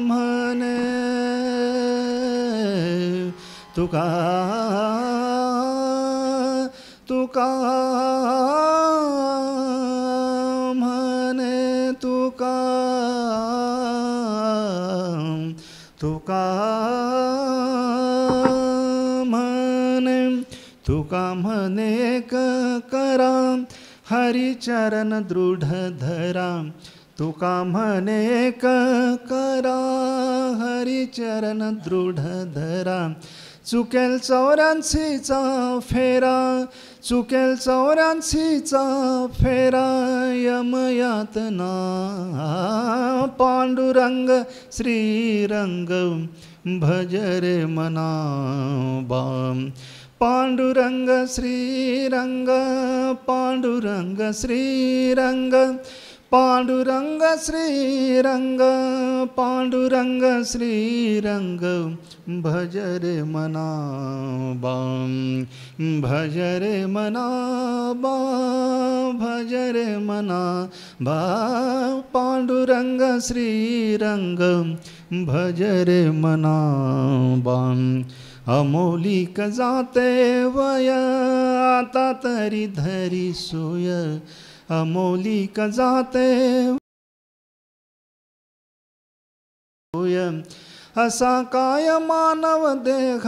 म्हणे तुका तुका म्हणे तुका तुका म्हणे तुका म्हणे करा हरिचरण दृढ धरा तुका म्हणे करा हरिचरण दृढ धरा चुकेल 84चा फेरा चुकेल 84चा फेरा यमयातना पांडुरंग श्रीरंग भज रे मना बाम पांडुरंग श्रीरंग पांडुरंग श्रीरंग पांडुरंग श्रीरंग पांडुरंग श्रीरंग भज रे मना बाम भज रे मना बा भज रे मना बा पांडुरंग श्रीरंग भज रे मना बाम अमोलिक जाते वय आता तरी धरी सोय अमोलिक जाते सोय असा काय मानव देह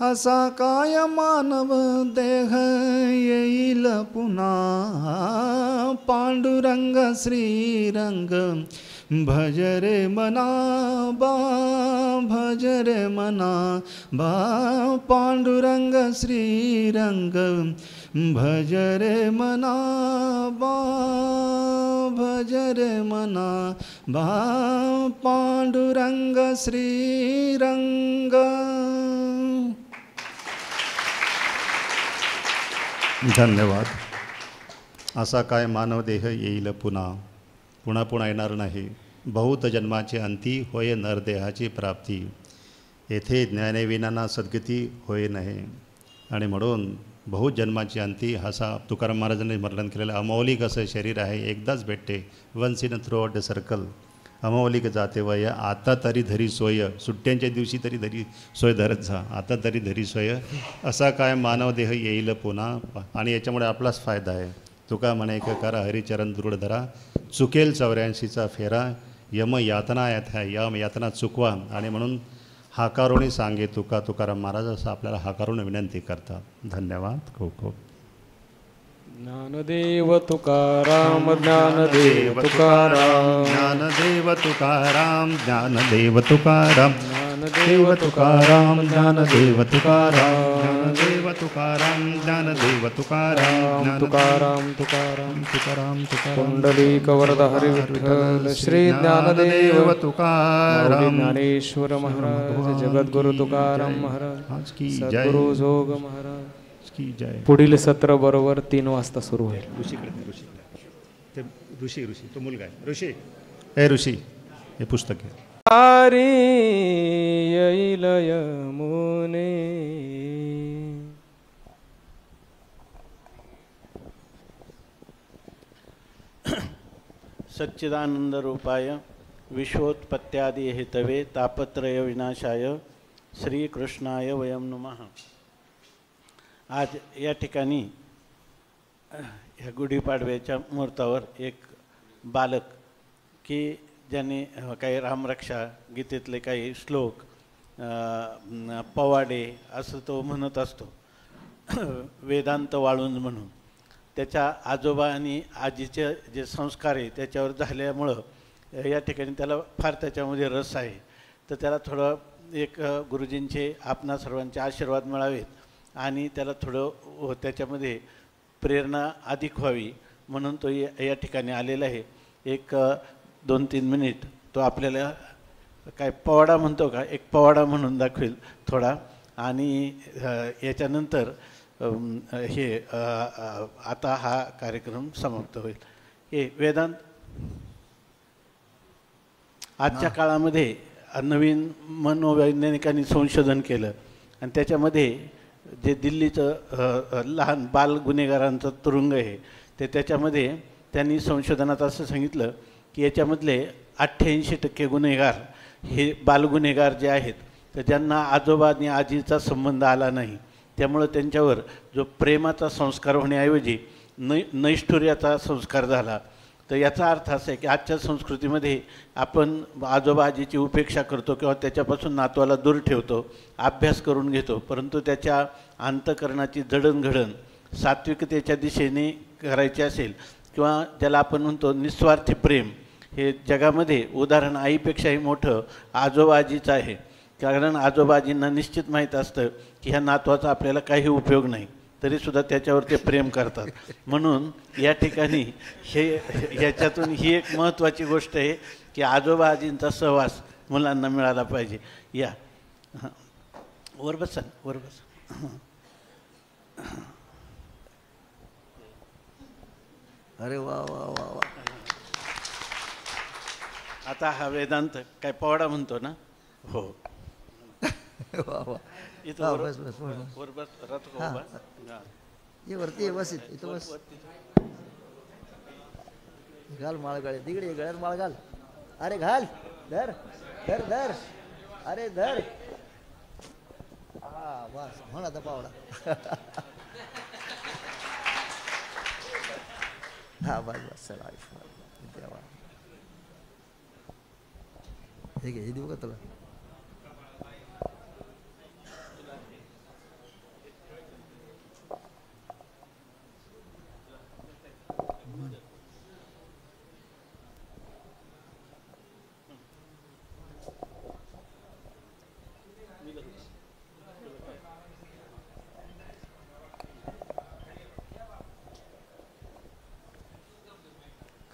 असा काय मानव देह येईल पुन्हा पांडुरंग श्रीरंग भज रे मना बा भज रे मना बा पांडुरंग श्रीरंग भज रे मना बा भज रे मना बा पांडुरंग श्रीरंग धन्यवाद. असा काय मानव देह येईल पुन्हा पुन्हा पुन्हा येणार नाही बहुत जन्माचे अंती होय नरदेहाची प्राप्ती येथे ज्ञानेविना सद्गती होय नाही आणि म्हणून बहुत जन्माची अंती असा तुकाराम महाराजांनी वर्णन केलेलं अमौलिक असं शरीर आहे एकदाच भेटते once in throughout the circle अमौलिक जाते वय आता तरी धरी सोय सुट्ट्यांच्या दिवशी तरी धरी सोय धरत जा आता तरी धरी सोय असा काय मानव देह येईल पुन्हा आणि याच्यामुळे आपलाच फायदा आहे. तुका म्हणे एक करा हरिचरण दृढ धरा चुकेल 84चा फेरा यम यातना यम यातना चुकवा आणि म्हणून हाकारोणी सांगे तुका तुकाराम महाराज असं आपल्याला हाकारून विनंती करतात. धन्यवाद. खूप खूप ज्ञानदेव तुकाराम ज्ञानदेव तुकाराम ज्ञानदेव तुकाराम ज्ञानदेव तुकाराम ज्ञानदेव तुकाराम ज्ञानदेव तुकाराम ज्ञानदेव तुकाराम ज्ञानदेव तुकाराम तुकाराम तुकाराम तुकाराम तुकाराम पुंडलीक वरद हरी विठ्ठल श्री ज्ञानदेव तुकाराम ज्ञानेश्वर महाराज जगद्गुरु तुकाराम महाराज की जय सद्गुरु जोग महाराज की जय. पुढील सत्र बरोबर 3 वाजता सुरू होईल. ऋषी तो मुलगा आहे ऋषी. हे ऋषी हे पुस्तक आहे. आरे येईल यमुने सच्चिदानंद रूपाय विश्वोत्पत्त्यादि हेतवे तापत्रय विनाशाय श्रीकृष्णाय वयं नमः. आज या ठिकाणी ह्या गुढीपाडव्याच्या मुहूर्तावर एक बालक की ज्याने काही रामरक्षा गीतेतले काही श्लोक पवाडे असं तो म्हणत असतो वेदांत वाळुंज म्हणून. त्याच्या आजोबा आणि आजीचे जे संस्कार आहे त्याच्यावर झाल्यामुळं या ठिकाणी त्याला फार त्याच्यामध्ये रस आहे. तर त्याला थोडं एक गुरुजींचे आपणा सर्वांचे आशीर्वाद मिळावेत आणि त्याला थोडं त्याच्यामध्ये प्रेरणा अधिक व्हावी म्हणून तो या ठिकाणी आलेला आहे. एक 2-3 मिनिट तो आपल्याला काय पवाडा म्हणतो का एक पवाडा म्हणून दाखवेल थोडा. आणि याच्यानंतर हे आता हा कार्यक्रम समाप्त होईल. हे वेदांत आजच्या काळामध्ये नवीन मनोवैज्ञानिकांनी संशोधन केलं आणि त्याच्यामध्ये जे दिल्लीचं लहान बाल गुन्हेगारांचं तुरुंग आहे ते त्याच्यामध्ये त्यांनी संशोधनात असं सांगितलं की याच्यामधले 88% गुन्हेगार हे बालगुन्हेगार जे आहेत तर ज्यांना आजोबा आणि आजीचा संबंध आला नाही त्यामुळं त्यांच्यावर जो प्रेमाचा संस्कार होण्याऐवजी नैष्ठुर्याचा संस्कार झाला. तर याचा अर्थ असा आहे की आजच्या संस्कृतीमध्ये आपण आजोबा आजीची उपेक्षा करतो किंवा त्याच्यापासून नातवाला दूर ठेवतो, अभ्यास करून घेतो, परंतु त्याच्या अंतःकरणाची जडणघडण सात्विकतेच्या दिशेने करायची असेल किंवा ज्याला आपण म्हणतो निस्वार्थी प्रेम हे जगामध्ये उदाहरण आईपेक्षाही मोठं आजोबा आजीचं आहे. कारण आजोबा आजींना निश्चित माहीत असतं की ह्या नातवाचा आपल्याला काही उपयोग नाही तरीसुद्धा त्याच्यावर ते प्रेम करतात. म्हणून या ठिकाणी ह्याच्यातून ही एक महत्त्वाची गोष्ट आहे की आजोबा आजींचा सहवास मुलांना मिळाला पाहिजे. या वर बसा वर बसा. अरे वा वा वा वा. आता हा वेदांत काय पवाडा म्हणतो ना. हो वा वा. इथं बस बस वर बस राहतो का उभा? ये वरती बस इथं बस. घाल माळ गळे तिकडे गळ्यात माळ घाल. अरे घाल धर धर धर अरे धर. हा बस म्हण आता पावडा. हा बस बस चला देवा. हे घे हे देऊ का तुला.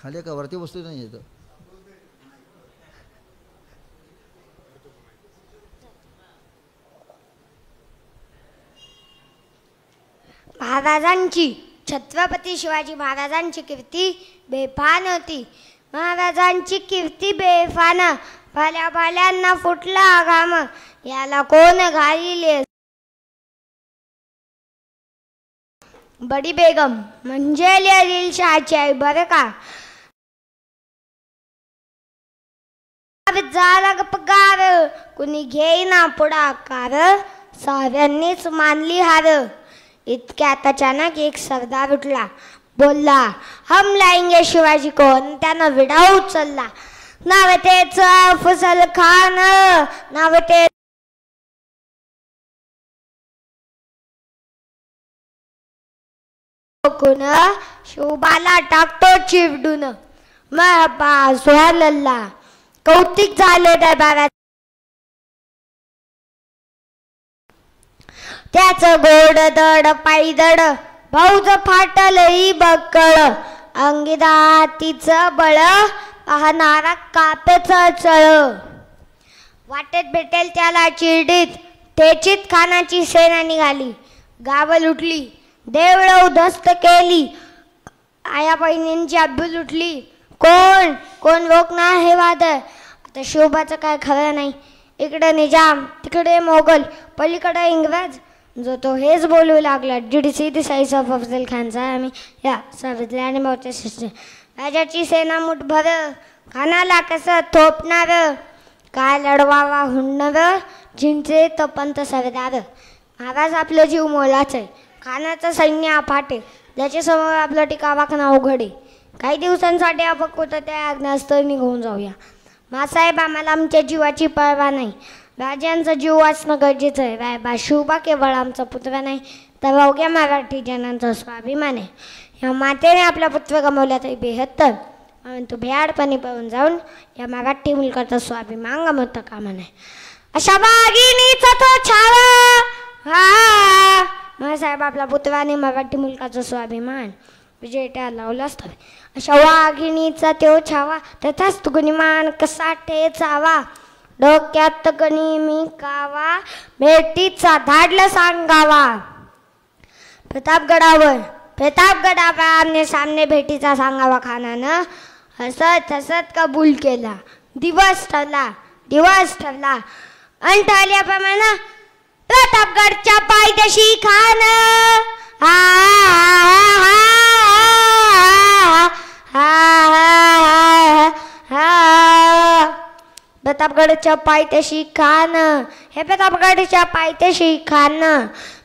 खाली का वरती वस्तू नाही येतं. महाराजांची छत्रपती शिवाजी महाराजांची कीर्ती बेफान होती. महाराजांची कीर्ती बेफान भाल्या भाल्यांना फुटला घाम याला कोण घालीले. बडी बेगम म्हणजे दिलशाची आई बरं का. झाला पगार कुणी घेईना पुढाकार साऱ्यांनीच मानली हार. इतक्यात अचानक एक सरदार उठला बोलला हम लाएंगे शिवाजी को. त्यानं विडा उचलला. नाव तेच अफजल खान. नाव ते कोण शोभाला टाकतो चिवडून. मग सुहालल्ला कौतिक झाले दरबारात. त्याच गोड दड पायदड भाऊज फाटलही बक्कळ अंगिरा तिचं बळ पाहणारा कापच चळ वाटेत भेटेल त्याला चिरडीत ठेचीत खानाची सेना निघाली गाव लुटली देवळं उद्ध्वस्त केली आया बहिणींची अब्बू लुटली कोण कोण रोखणार हे वादळ आता शोभाचं काय खरं नाही इकडे निजाम तिकडे मोगल पलीकडे इंग्रज जो तो हेच बोलू लागला जुडिसी साईज ऑफ अफजल खानचा आम्ही या सावित्री आणि मोठ्या शिष्य राजाची सेना मुठभर खानाला कसं थोपणार काय लढवावा हुंडणार जिंचे तपंत सरदार महाराज आपलं जीव मोलाच आहे खानाचं सैन्य अफाटे ज्याच्यासमोर आपलं टिकावा खाना अवघड आहे काही दिवसांसाठी आपण कुठं त्या आज्ञास्थळी निघून जाऊया मासाहेब आम्हाला आमच्या जीवाची पर्वा नाही राजांचा जीव वाचणं गरजेचं आहे रायबा शिवबा केवळ आमचा पुत्र नाही तर अवघ्या मराठी जनांचा स्वाभिमान आहे या मातेने आपला पुत्र गमावला तरी बेहत्तर परंतु भ्याडपणे पळून जाऊन या मराठी मुलकाचा स्वाभिमान गमवता कामा नाही अशा बागिनीचा तो छावा हा मासाहेब आपला पुत्र आणि मराठी मुलकाचा स्वाभिमान विजय लावलाच तरी अशा वाघिणीचा तो छावा तथाच गुणीमान कसा ठेचावा डोक्यात गणी मी कावा भेटीचा धाडला सांगावा प्रतापगडावर आमने सामने भेटीचा सांगावा खानानं हसत हसत कबूल केला दिवस ठरला अन ठरल्याप्रमाणे प्रतापगडच्या पायथ्याशी खान प्रतापगडच्या पायथ्याशी खान हे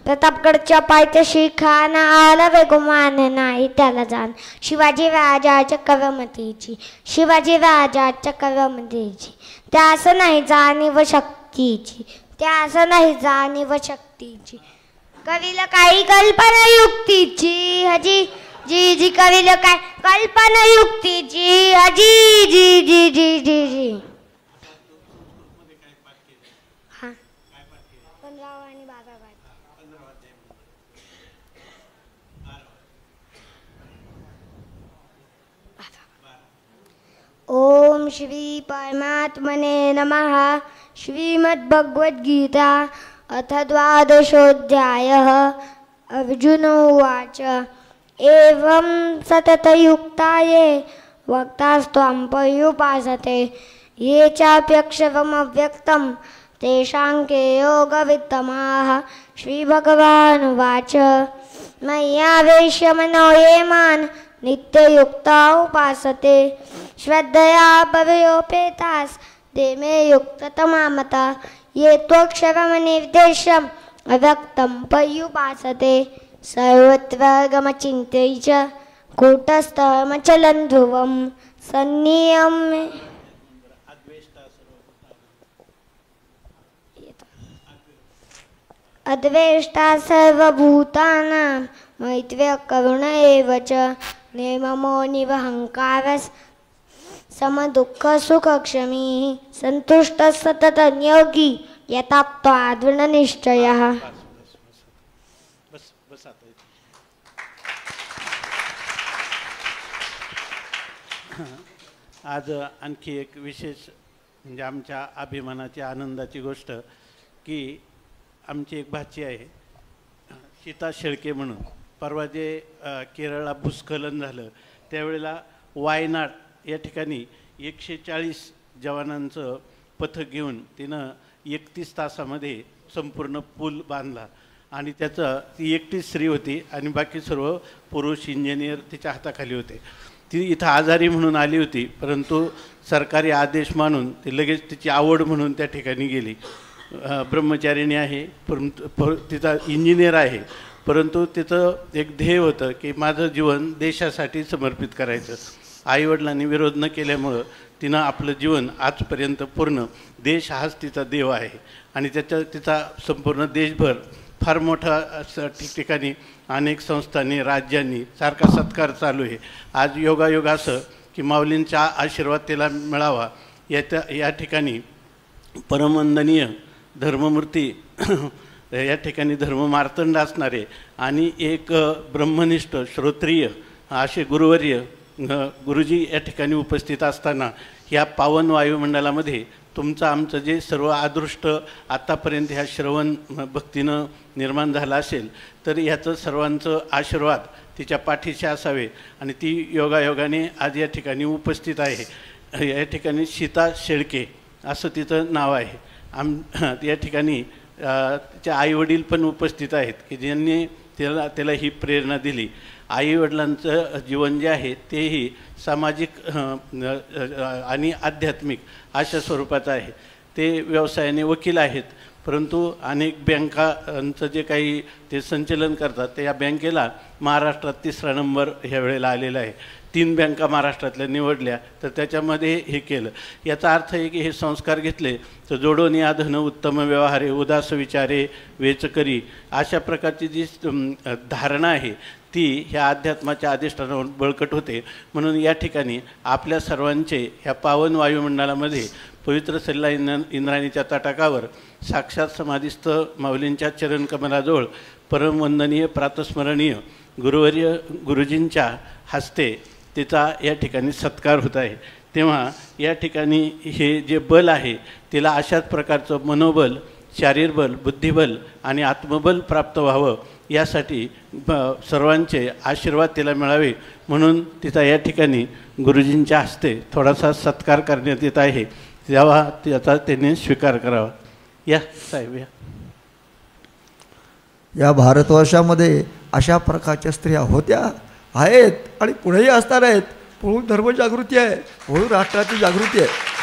प्रतापगडच्या पायथ्याशी खान आला वेगुमान नाही त्याला जाण शिवाजी राजाच्या करमतीची त्यास नाही जाणीव शक्तीची कवीला काही कल्पना युक्तीची हजी जी जी कवीला काय कल्पना युक्तीची हजी जी जी जी जी जी हा 15 आणि 12 ओम श्री परमात्मने नमः श्रीमद्भगवद्गीता अथ द्वादशोऽध्यायः अर्जुन उवाच एवं सततयुक्ताये वक्तास्त्वां पर्युपासते ये चाप्यक्षरमव्यक्तं तेषां के योगवित्तमाः श्रीभगवानुवाच मय्यावेश्य मनो ये मां नित्ययुक्ता उपासते श्रद्धया परयोपेतास् ते मे युक्ततमा मता ये त्वक्षरमनिर्देशम् अव्यक्तं पर्युपासते सर्वत्र गमचिन्त्यै च कूटस्थमचलं ध्रुवं सन्नियम्य अद्वेष्टा सर्वभूतानां मैत्र्यः करुण एव च निर्ममो निरहङ्कारः समदुःखसुखक्षमी सन्तुष्टः सततं योगी यथाप्त्वा दृढनिश्चयः. आज आणखी एक विशेष म्हणजे आमच्या अभिमानाची आनंदाची गोष्ट की आमची एक भाची आहे सीता शेळके म्हणून. परवा जे केरळला भूस्खलन झालं त्यावेळेला वायनाड या ठिकाणी 140 जवानांचं पथक घेऊन तिनं 31 तासामध्ये संपूर्ण पूल बांधला आणि त्याचं ती एकटीच स्त्री होती आणि बाकी सर्व पुरुष इंजिनियर तिच्या हाताखाली होते. ती इथं आजारी म्हणून आली होती परंतु सरकारी आदेश मानून ती लगेच तिची आवड म्हणून त्या ठिकाणी गेली. ब्रह्मचारिणी आहे परंतु तिचा इंजिनियर आहे परंतु तिचं एक ध्येय होतं की माझं जीवन देशासाठी समर्पित करायचं. आईवडिलांनी विरोध न केल्यामुळं तिनं आपलं जीवन आजपर्यंत पूर्ण देश हाच तिचा देव आहे आणि तिचा संपूर्ण देशभर फार मोठा ठिकठिकाणी अनेक संस्थांनी राज्यांनी सारखा सत्कार चालू आहे. आज योगायोग असं की माऊलींचा आशीर्वाद तिला मिळावा या ठिकाणी परमवंदनीय धर्ममूर्ती या ठिकाणी धर्ममार्तंड असणारे आणि एक ब्रह्मनिष्ठ श्रोत्रिय असे गुरुवर्य गुरुजी या ठिकाणी उपस्थित असताना या पावन वायुमंडलामध्ये तुमचं आमचं जे सर्व अदृष्ट आत्तापर्यंत ह्या श्रवण भक्तीनं निर्माण झालं असेल तर ह्याचं सर्वांचं आशीर्वाद तिच्या पाठीशी असावे आणि ती योगायोगाने आज या ठिकाणी उपस्थित आहे. या ठिकाणी सीता शेळके असं तिचं नाव आहे. या ठिकाणी तिच्या आईवडील पण उपस्थित आहेत की ज्यांनी त्याला ही प्रेरणा दिली. आईवडिलांचं जीवन जे आहे तेही सामाजिक आणि आध्यात्मिक अशा स्वरूपाचं आहे. ते व्यवसायाने वकील आहेत, परंतु अनेक बँकांचं जे काही ते संचलन करतात ते या बँकेला महाराष्ट्रात 3रा नंबर ह्या वेळेला आलेला आहे. 3 बँका महाराष्ट्रातल्या निवडल्या तर त्याच्यामध्ये हे केलं. याचा अर्थ आहे की हे संस्कार घेतले तर जोडोनी आधन उत्तम व्यवहारे उदास विचारे वेचकरी अशा प्रकारची जी धारणा आहे ती ह्या अध्यात्माच्या अधिष्ठानावर बळकट होते. म्हणून या ठिकाणी आपल्या सर्वांचे ह्या पावन वायुमंडलामध्ये पवित्र सल्ला इंद्रायणीच्या तटाकावर साक्षात समाधीस्थ माऊलींच्या चरणकमलाजवळ परमवंदनीय प्रातस्मरणीय गुरुवर्य गुरुजींच्या हस्ते तिचा या ठिकाणी सत्कार होत आहे. तेव्हा या ठिकाणी हे जे बल आहे तिला अशाच प्रकारचं मनोबल, शारीरबल, बुद्धिबल आणि आत्मबल प्राप्त व्हावं यासाठी सर्वांचे आशीर्वाद तिला मिळावे म्हणून तिचा या ठिकाणी गुरुजींच्या हस्ते थोडासा सत्कार करण्यात येत आहे. तेव्हा त्याचा त्यांनी स्वीकार करावा. या साहेब या भारतवर्षामध्ये अशा प्रकारच्या स्त्रिया होत्या, आहेत आणि पुढेही असणार आहेत. म्हणून धर्मजागृती आहे, म्हणून राष्ट्राची जागृती आहे.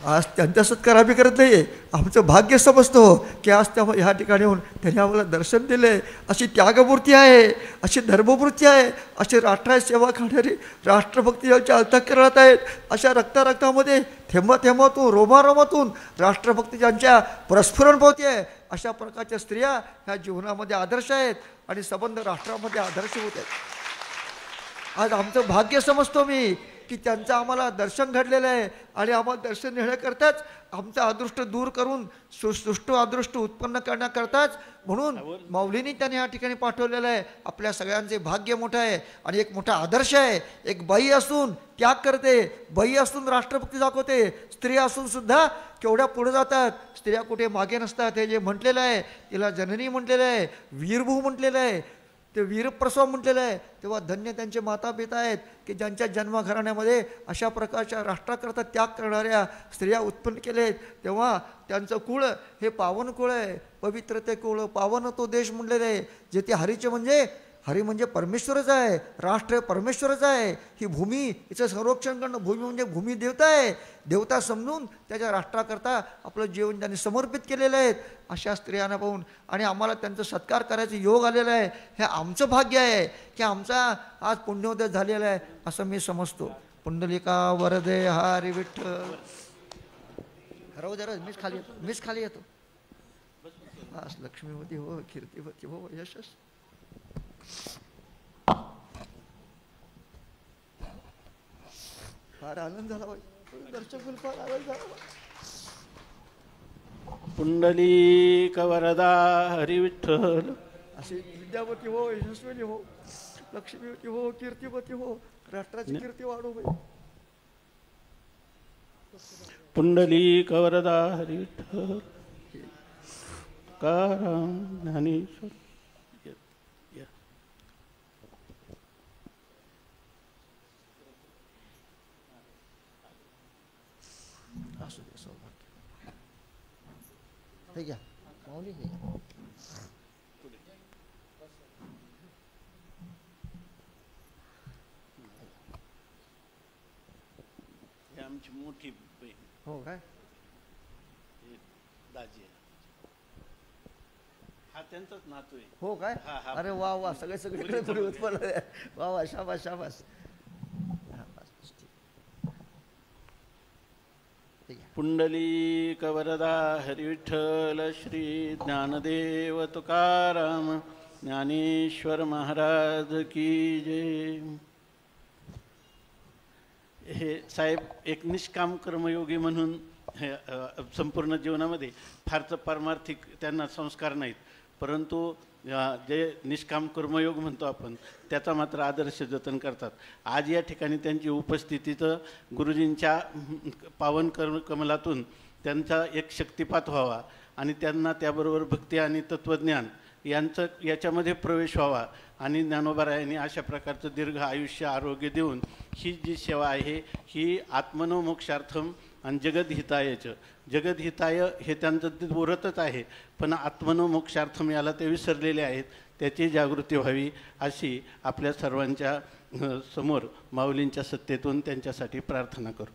आज त्यांचा सत्कार आम्ही करत नाही आहे. आमचं भाग्य समजतो की आज त्या ह्या ठिकाणी येऊन त्यांनी आम्हाला दर्शन दिले. अशी त्यागमूर्ती आहे, अशी धर्मवृत्ती आहे, अशी राष्ट्राची सेवा करणारी राष्ट्रभक्ती ज्यांच्या अंतःकरणात आहेत, अशा रक्तामध्ये थेंबाथेंबातून रोमारोमातून राष्ट्रभक्ती ज्यांच्या प्रस्फुरण पावते आहे अशा प्रकारच्या स्त्रिया ह्या जीवनामध्ये आदर्श आहेत आणि संबंध राष्ट्रामध्ये आदर्श होत आहेत. आज आमचं भाग्य समजतो मी की त्यांचं आम्हाला दर्शन घडलेलं आहे आणि आम्हाला दर्शन घेण्याकरताच आमचं अदृष्ट दूर करून सुष्ट अदृष्ट उत्पन्न करण्याकरताच म्हणून माऊलींनी त्यांनी या ठिकाणी पाठवलेलं आहे. आपल्या सगळ्यांचे भाग्य मोठं आहे आणि एक मोठा आदर्श आहे. एक बाई असून त्याग करते, बाई असून राष्ट्रभक्ती दाखवते, स्त्री असून सुद्धा केवढ्या पुढे जातात. स्त्रिया कुठे मागे नसतात. हे जे म्हटलेलं आहे तिला जननी म्हटलेलं आहे, वीरभू म्हटलेलं आहे, ते वीरप्रसव म्हटलेलं आहे. तेव्हा धन्य त्यांचे माता पिता आहेत की ज्यांच्या जन्मघराण्यामध्ये अशा प्रकारच्या राष्ट्राकरता त्याग करणाऱ्या स्त्रिया उत्पन्न केले आहेत. तेव्हा त्यांचं कुळ हे पावन कुळ आहे, पवित्र ते कुळ, पावन तो देश म्हटलेलं आहे. जे ते हरीचे म्हणजे हरी म्हणजे परमेश्वरच आहे, राष्ट्र परमेश्वरच आहे. ही भूमी हिचं संरक्षण करणं, भूमी म्हणजे भूमी देवता आहे. देवता समजून त्याच्या राष्ट्राकरता आपलं जीवन त्यांनी समर्पित केलेलं आहे. अशा स्त्रियांना पाहून आणि आम्हाला त्यांचा सत्कार करायचा योग आलेला आहे. हे आमचं भाग्य आहे की आमचा आज पुण्योदय झालेला आहे असं मी समजतो. पुंडलिका वरदे हरी विठ्ठल. हरव मीच खाली येतो. बस लक्ष्मीवती हो, कीर्तिवती हो, यशस. फार आनंद झाला बाई, दर्शक फार आनंद झाला. पुंडलिक वरदा हरी विठ्ठल. अशी विद्यावती हो, यशस्विनी हो, लक्ष्मीवती हो, कीर्तिवती हो, राष्ट्राची कीर्ती वाढो बाई. पुंडलिक वरदा हरी विठ्ठल. काराम ज्ञानेश्वर. हे घ्या माऊली, हे आमची मोठी बहीण. हो काय दाजी हा त्यांचाच नातू आहे. हो काय. अरे वा वा, सगळीकडे पुढे उत्पन्न आहे. वा वा, शाबास शाबास. पुंडलिक वरदा हरी विठ्ठल. श्री ज्ञानदेव तुकाराम ज्ञानेश्वर महाराज की जय. हे साहेब एक निष्काम कर्मयोगी म्हणून संपूर्ण जीवनामध्ये फारचं पारमार्थिक त्यांना संस्कार नाहीत, परंतु जे निष्काम कर्मयोग म्हणतो आपण त्याचा मात्र आदर्श जतन करतात. आज या ठिकाणी त्यांची उपस्थिती तर गुरुजींच्या पावन कमलातून त्यांचा एक शक्तिपात व्हावा आणि त्यांना त्याबरोबर भक्ती आणि तत्त्वज्ञान याच्यामध्ये प्रवेश व्हावा आणि ज्ञानोबारायांनी अशा प्रकारचं दीर्घ आयुष्य आरोग्य देऊन ही जी सेवा आहे ही आत्मनोमोक्षार्थम आणि जगदहितायचं. जगदहिताय हे त्यांचं व्रतच आहे, पण आत्मनोमोक्षार्थम याला ते विसरलेले आहेत. त्याची जागृती व्हावी अशी आपल्या सर्वांच्या समोर माऊलींच्या सत्तेतून त्यांच्यासाठी प्रार्थना करू.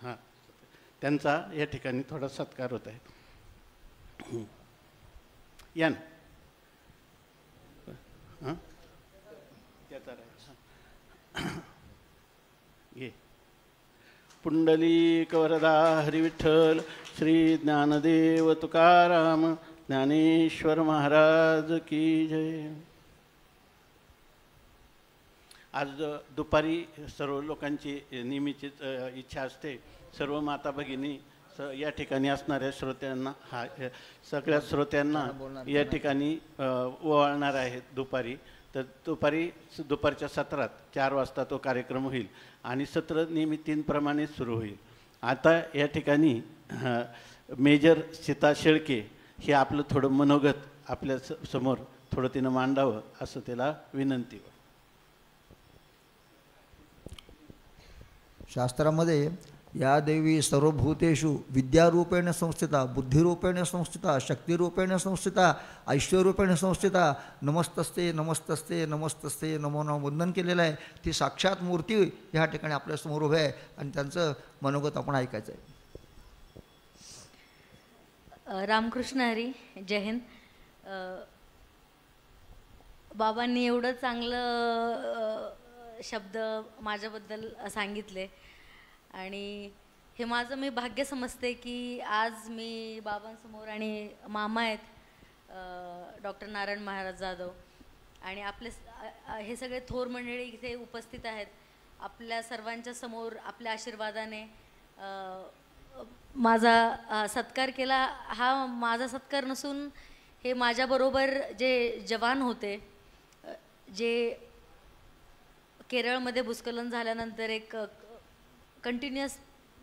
हां, त्यांचा या ठिकाणी थोडा सत्कार होत आहे. या ना हां त्याचा घे. पुंडलिक वरदा हरिविठ्ठल श्री ज्ञानदेव तुकाराम ज्ञानेश्वर महाराज की जय. आज दुपारी सर्व लोकांची नेहमीचीच इच्छा असते, सर्व माता भगिनी या ठिकाणी असणाऱ्या श्रोत्यांना सगळ्या श्रोत्यांना या ठिकाणी ओवाळणार आहेत दुपारी. तर दुपारच्या सत्रात 4 वाजता तो कार्यक्रम होईल आणि सत्र नेहमी 3 प्रमाणे सुरू होईल. आता या ठिकाणी मेजर सीता शेळके हे आपलं थोडं मनोगत आपल्या समोर थोडं तिनं मांडावं असं त्याला विनंती. शास्त्रामध्ये या देवी सर्वभूतेषु विद्यारूपेण संस्थिता, बुद्धिरूपेण संस्थिता, शक्तिरूपेण संस्थिता, ऐश्वर्यरूपेण संस्थिता, नमस्तस्ते नमस्तस्ते नमस्तस्ते नमो नमो वंदन केलेलं आहे. ती साक्षात मूर्ती ह्या ठिकाणी आपल्यासमोर उभे आहे आणि त्यांचं मनोगत आपण ऐकायचं आहे. रामकृष्ण हरी, जय हिंद. बाबांनी एवढं चांगलं शब्द माझ्याबद्दल सांगितले आणि हे माझं मी भाग्य समजते की आज मी बाबांसमोर आणि मामा आहेत डॉक्टर नारायण महाराज जाधव आणि आपले हे सगळे थोर मंडळी इथे उपस्थित आहेत. आपल्या सर्वांच्या समोर आपल्या आशीर्वादाने माझा सत्कार केला. हा माझा सत्कार नसून हे माझ्याबरोबर जे जवान होते, जे केरळमध्ये भूस्खलन झाल्यानंतर एक कंटिन्युअस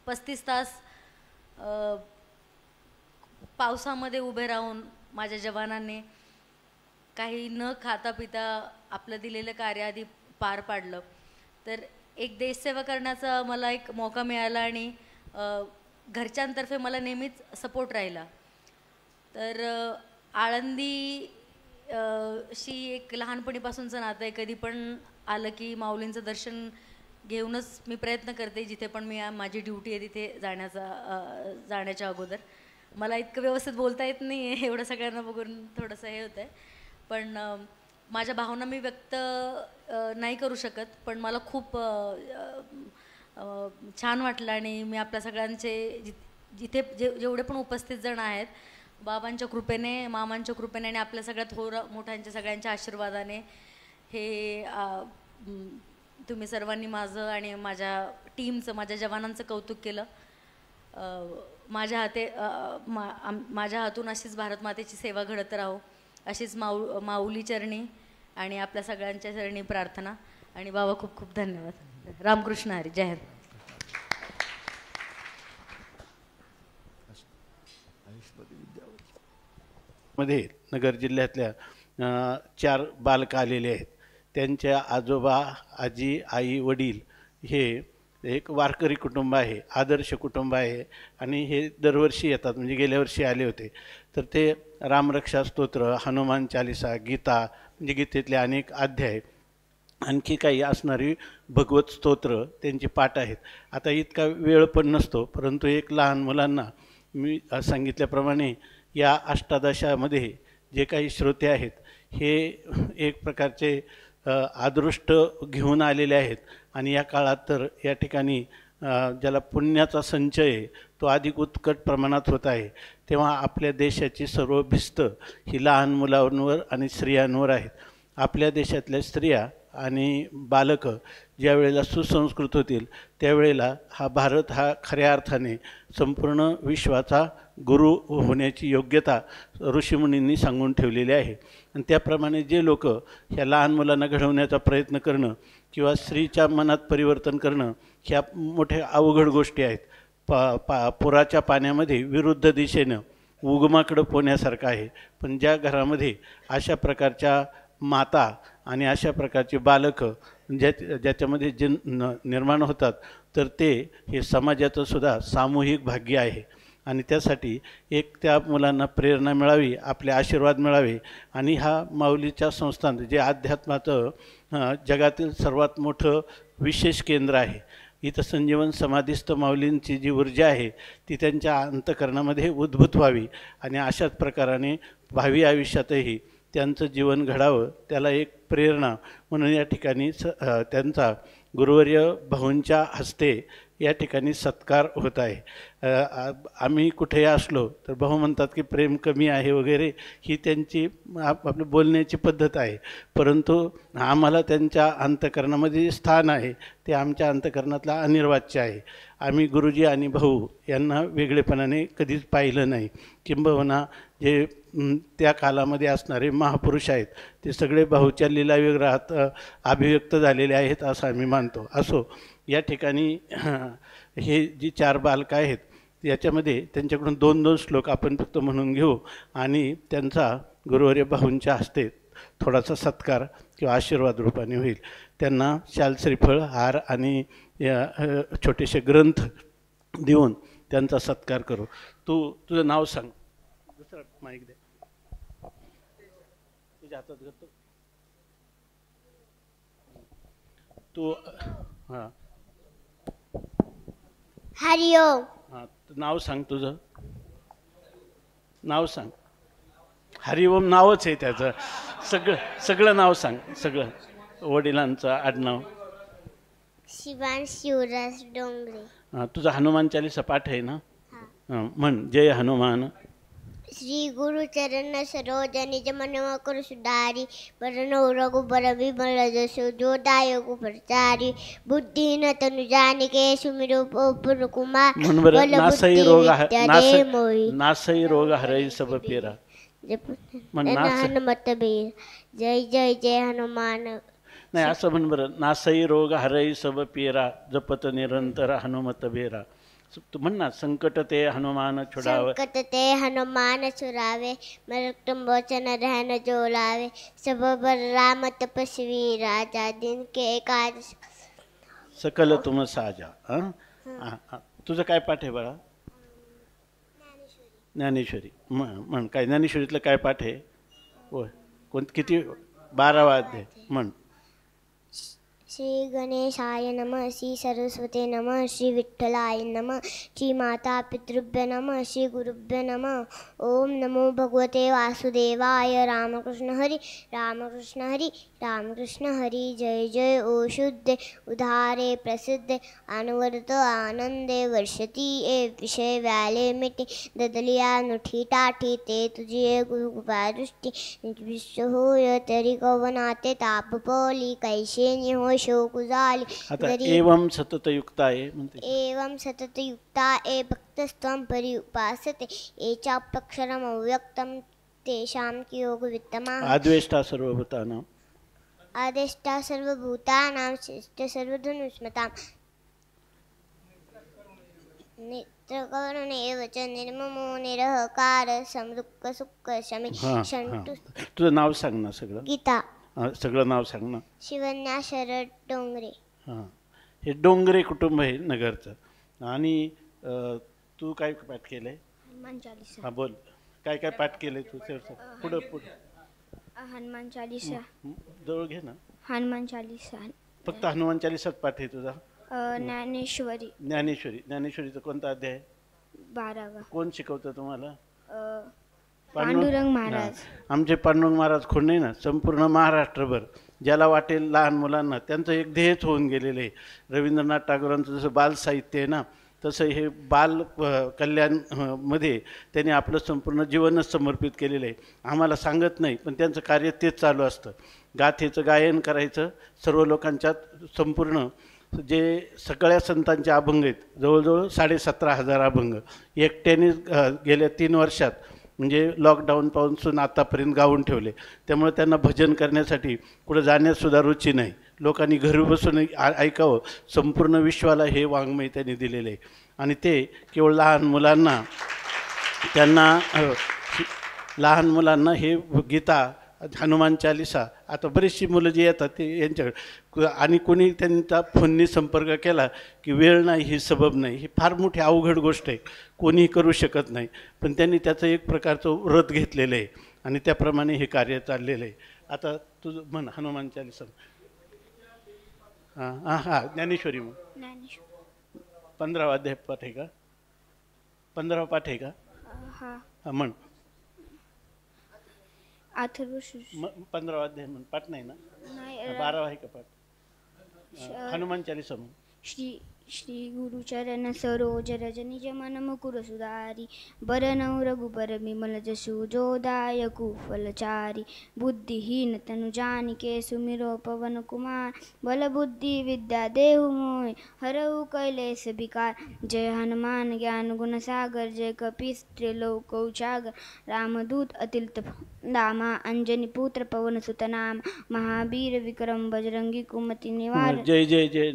35 तास पावसामध्ये उभे राहून माझ्या जवानांनी काही न खाता पिता आपलं दिलेलं कार्य आधी पार पाडलं. तर एक देशसेवा करण्याचा मला एक मौका मिळाला आणि घरच्यांतर्फे मला नेहमीच सपोर्ट राहिला. तर आळंदी शी एक लहानपणीपासूनचं नातं आहे. कधी पण आलं की माऊलींचं दर्शन घेऊनच मी प्रयत्न करते. जिथे पण मी माझी ड्युटी आहे तिथे जाण्याच्या अगोदर. मला इतकं व्यवस्थित बोलता येत नाही आहे, एवढं सगळ्यांना बघून थोडंसं हे होतं आहे. पण माझ्या भावना मी व्यक्त नाही करू शकत, पण मला खूप छान वाटलं आणि मी आपल्या सगळ्यांचे जिथे जेवढे पण उपस्थित जण आहेत बाबांच्या कृपेने, मामांच्या कृपेने आणि आपल्या सगळ्या थोर मोठ्यांच्या सगळ्यांच्या आशीर्वादाने हे तुम्ही सर्वांनी माझं आणि माझ्या टीमचं, माझ्या जवानांचं कौतुक केलं. माझ्या हातून अशीच भारत मातेची सेवा घडत राहो, अशीच माऊली चरणी आणि आपल्या सगळ्यांच्या चरणी प्रार्थना. आणि बाबा खूप खूप धन्यवाद. रामकृष्ण हरी, जय हिंद. मध्ये नगर जिल्ह्यातल्या 4 बालकं आलेले आहेत. त्यांच्या आजोबा, आजी, आई, वडील हे एक वारकरी कुटुंब आहे, आदर्श कुटुंब आहे आणि हे दरवर्षी येतात. म्हणजे गेल्या वर्षी आले होते. तर ते रामरक्षा स्तोत्र, हनुमान चालिसा, गीता म्हणजे गीतेतले अनेक अध्याय, आणखी काही असणारी भगवत स्तोत्र त्यांची पाठ आहेत. आता इतका वेळ पण नसतो, परंतु एक लहान मुलांना मी सांगितल्याप्रमाणे या अष्टादशामध्ये जे काही श्रोते आहेत हे एक प्रकारचे अदृष्ट घेऊन आलेले आहेत. आणि या काळात तर या ठिकाणी ज्याला पुण्याचा संचय तो अधिक उत्कट प्रमाणात होत आहे. तेव्हा आपल्या देशाची सर्व भिस्त ही लहान मुलांवर आणि स्त्रियांवर आहेत. आपल्या देशातल्या स्त्रिया आणि बालकं ज्या वेळेला सुसंस्कृत होतील त्यावेळेला हा भारत हा खऱ्या अर्थाने संपूर्ण विश्वाचा गुरु होण्याची योग्यता ऋषीमुनींनी सांगून ठेवलेली आहे. आणि त्याप्रमाणे जे लोक ह्या लहान मुलांना घडवण्याचा प्रयत्न करणं किंवा स्त्रीच्या मनात परिवर्तन करणं ह्या मोठ्या अवघड गोष्टी आहेत. पुराच्या पाण्यामध्ये विरुद्ध दिशेनं उगमाकडं पोहण्यासारखं आहे. पण ज्या घरामध्ये अशा प्रकारच्या माता आणि अशा प्रकारची बालकं ज्याच्यामध्ये जे निर्माण होतात तर ते हे समाजाचं सुद्धा सामूहिक भाग्य आहे. आणि त्यासाठी एक त्या मुलांना प्रेरणा मिळावी, आपले आशीर्वाद मिळावे. आणि हा माऊलीच्या संस्थान जे अध्यात्माचं जगातील सर्वात मोठं विशेष केंद्र आहे. इथं संजीवन समाधीस्थ माऊलींची जी ऊर्जा आहे ती त्यांच्या अंतःकरणामध्ये उद्भूत व्हावी आणि अशाच प्रकाराने भावी आयुष्यातही त्यांचं जीवन घडावं, त्याला एक प्रेरणा म्हणून या ठिकाणी त्यांचा गुरुवर्य भाऊंच्या हस्ते या ठिकाणी सत्कार होत आहे. आम्ही कुठेही असलो तर भाऊ म्हणतात की प्रेम कमी आहे वगैरे, ही त्यांची आपली बोलण्याची पद्धत आहे. परंतु आम्हाला त्यांच्या अंतःकरणामध्ये स्थान आहे ते आमच्या अंतःकरणातला अनिर्वाच्य आहे. आम्ही गुरुजी आणि भाऊ यांना वेगळेपणाने कधीच पाहिलं नाही. किंबहुना जे त्या कालामध्ये असणारे महापुरुष आहेत ते सगळे भाऊच्या लीला विग्रहात अभिव्यक्त झालेले आहेत असं आम्ही मानतो. असो, या ठिकाणी हे जी 4 बालकं आहेत याच्यामध्ये त्यांच्याकडून 2-2 श्लोक आपण फक्त म्हणून घेऊ आणि त्यांचा गुरुवर्य भाऊंच्या हस्ते थोडासा सत्कार किंवा आशीर्वाद रूपाने होईल. त्यांना शाल श्रीफळ हार आणि छोटेसे ग्रंथ देऊन त्यांचा सत्कार करू. तुझं नाव सांग. दुसरा माईक दे. तुझ्या हातात घेतो तू. हां, हरिओम. हां, नाव सांग. तुझं नाव सांग. हरिओम नावच आहे त्याचं. सगळं नाव सांग. सगळं वडिलांचं आडनाव. शिवांश शिवराज डोंगरे. हां, तुझा हनुमान चालीसा पाठ आहे ना? हां, म्हण. जय हनुमान. श्री गुरु चरण सरोज निज मन कर सुधारी बरनो रघुबर विमल जसो जो दायक प्रचारी बुद्धिहीन तनु जानिके सुमिरो पुर कुमार नासई रोग हरई सब पेरा. हनुमत बेर. जय जय जय हनुमान. नाही, असं म्हण बरं. नासई रोग हरई सब पेरा जपत निरंतर हनुमत बेरा. तू म्हण ना. संकट ते हनुमान छुड़ावे. संकट ते हनुमान छुड़ावे मरतम वचन रहन जो लावे सब बर राम तपस्वी राजा दिन के काज सकल तुम साजा. तुझं काय पाठ आहे बाळा? ज्ञानेश्वरी. म्हण. काय ज्ञानेश्वरीतलं काय पाठ आहे? होय, किती? 12वा अध्याय. म्हण. श्री गणेशाय नमः. श्री सरस्वती नमः. श्री विठ्ठलाय नमः. श्री माता पितृभ्य नमः. श्री गुरुभ्य नमः. ओम नमो भगवते वासुदेवाय. रामकृष्ण हरी रामकृष्ण हरी रामकृष्ण हरी. जय जय ओ शुद्ध उधारे प्रसिद्ध अनवरत आनंदे वर्षती ए विषय व्याले मिटे ददलिया नुठी टाठी ते तुझे गुरु कृपादृष्टी विश्व होय तरी कवनाते ताप पोली कैसे हो शोक झाली. आता एवं सतत युक्ताये म्हणते. एवं सतत युक्ता ए भक्तस्त्वं परि उपासते एचाप्यक्षरम् अव्यक्तं तेषां योग वित्तमा. आद्वेष्टा सर्वभूतानां. आदेष्टा सर्वभूतानां शिष्ट सर्वधनुष्मतां. नेत्रकरणेव च निर्ममो निरहकार समदुःख सुख शमी शंतु. तुझं नाव सांग ना. सगळं गीता. सगळं नाव सांग ना. शिवन्या शरद डोंगरे. हां, हे डोंगरे कुटुंब आहे नगरचं. आणि तू काय पाठ केलंय? हनुमान चालीसा. हां, बोल. काय काय पाठ केलंय तू? पुढं हनुमान चालीसा. जवळ घे ना. हनुमान चालीसा. फक्त हनुमान चालीसाच पाठ आहे तुझा? ज्ञानेश्वरी. ज्ञानेश्वरीचा कोणता अध्याय? 12वा. कोण शिकवतं तुम्हाला? पांडुरंग महाराज. आमचे पांडुरंग महाराज खोडणे ना संपूर्ण महाराष्ट्रभर ज्याला वाटेल लहान मुलांना त्यांचं एक ध्येयच होऊन गेलेलं आहे. रवींद्रनाथ टागोरांचं जसं बालसाहित्य आहे ना तसं हे बाल कल्याण मध्ये त्यांनी आपलं संपूर्ण जीवनच समर्पित केलेलं आहे. आम्हाला सांगत नाही, पण त्यांचं कार्य तेच चालू असतं. गाथेचं गायन करायचं, सर्व लोकांच्यात संपूर्ण जे सगळ्या संतांचे अभंग आहेत, जवळजवळ 17,500 अभंग एकट्याने गेल्या 3 वर्षात म्हणजे लॉकडाऊन पासून आतापर्यंत गाऊन ठेवले. त्यामुळे त्यांना भजन करण्यासाठी कुठं जाण्यासुद्धा रुची नाही. लोकांनी घरी बसून ऐकावं, संपूर्ण विश्वाला हे वाङ्मय त्यांनी दिलेलं आहे. आणि ते केवळ लहान मुलांना हे गीता, हनुमान चालिसा, आता बरीचशी मुलं जी येतात ते यांच्याकडे, आणि कोणी त्यांचा फोननी संपर्क केला की वेळ नाही ही सबब नाही, ही फार मोठी अवघड गोष्ट आहे, कोणीही करू शकत नाही. पण त्यांनी त्याचं एक प्रकारचं व्रत घेतलेलं आहे आणि त्याप्रमाणे हे कार्य चाललेलं आहे. आता तुझं म्हण हनुमान चालिसा. हां ज्ञानेश्वरी मग 15वा अध्याय पाठ आहे का? 15वा पाठ आहे का? हां म्हण. अथर्व 15वा अध्याय म्हण. पाठ नाही ना? 12वा आहे का पाठ? हनुमान चालिसा म्हण. श्री गुरुचरण सरोज रज निज मन मुकुर सुधारी बरनौ रघुबर विमल जसु जोदाय कुफलचारी बुद्धिहीन तनु जानिके सुमिरो पवन कुमार बल बुद्धि विद्या देहु मोहि हरहु कैलेस विकार. जय हनुमान ज्ञान गुण सागर जय कपीस त्रिलोक उजागर रामदूत अतिलित नामा अंजनी पुत्र पवन सुत नाम महावीर विक्रम बजरंगी कुमति निवार. जय जय जय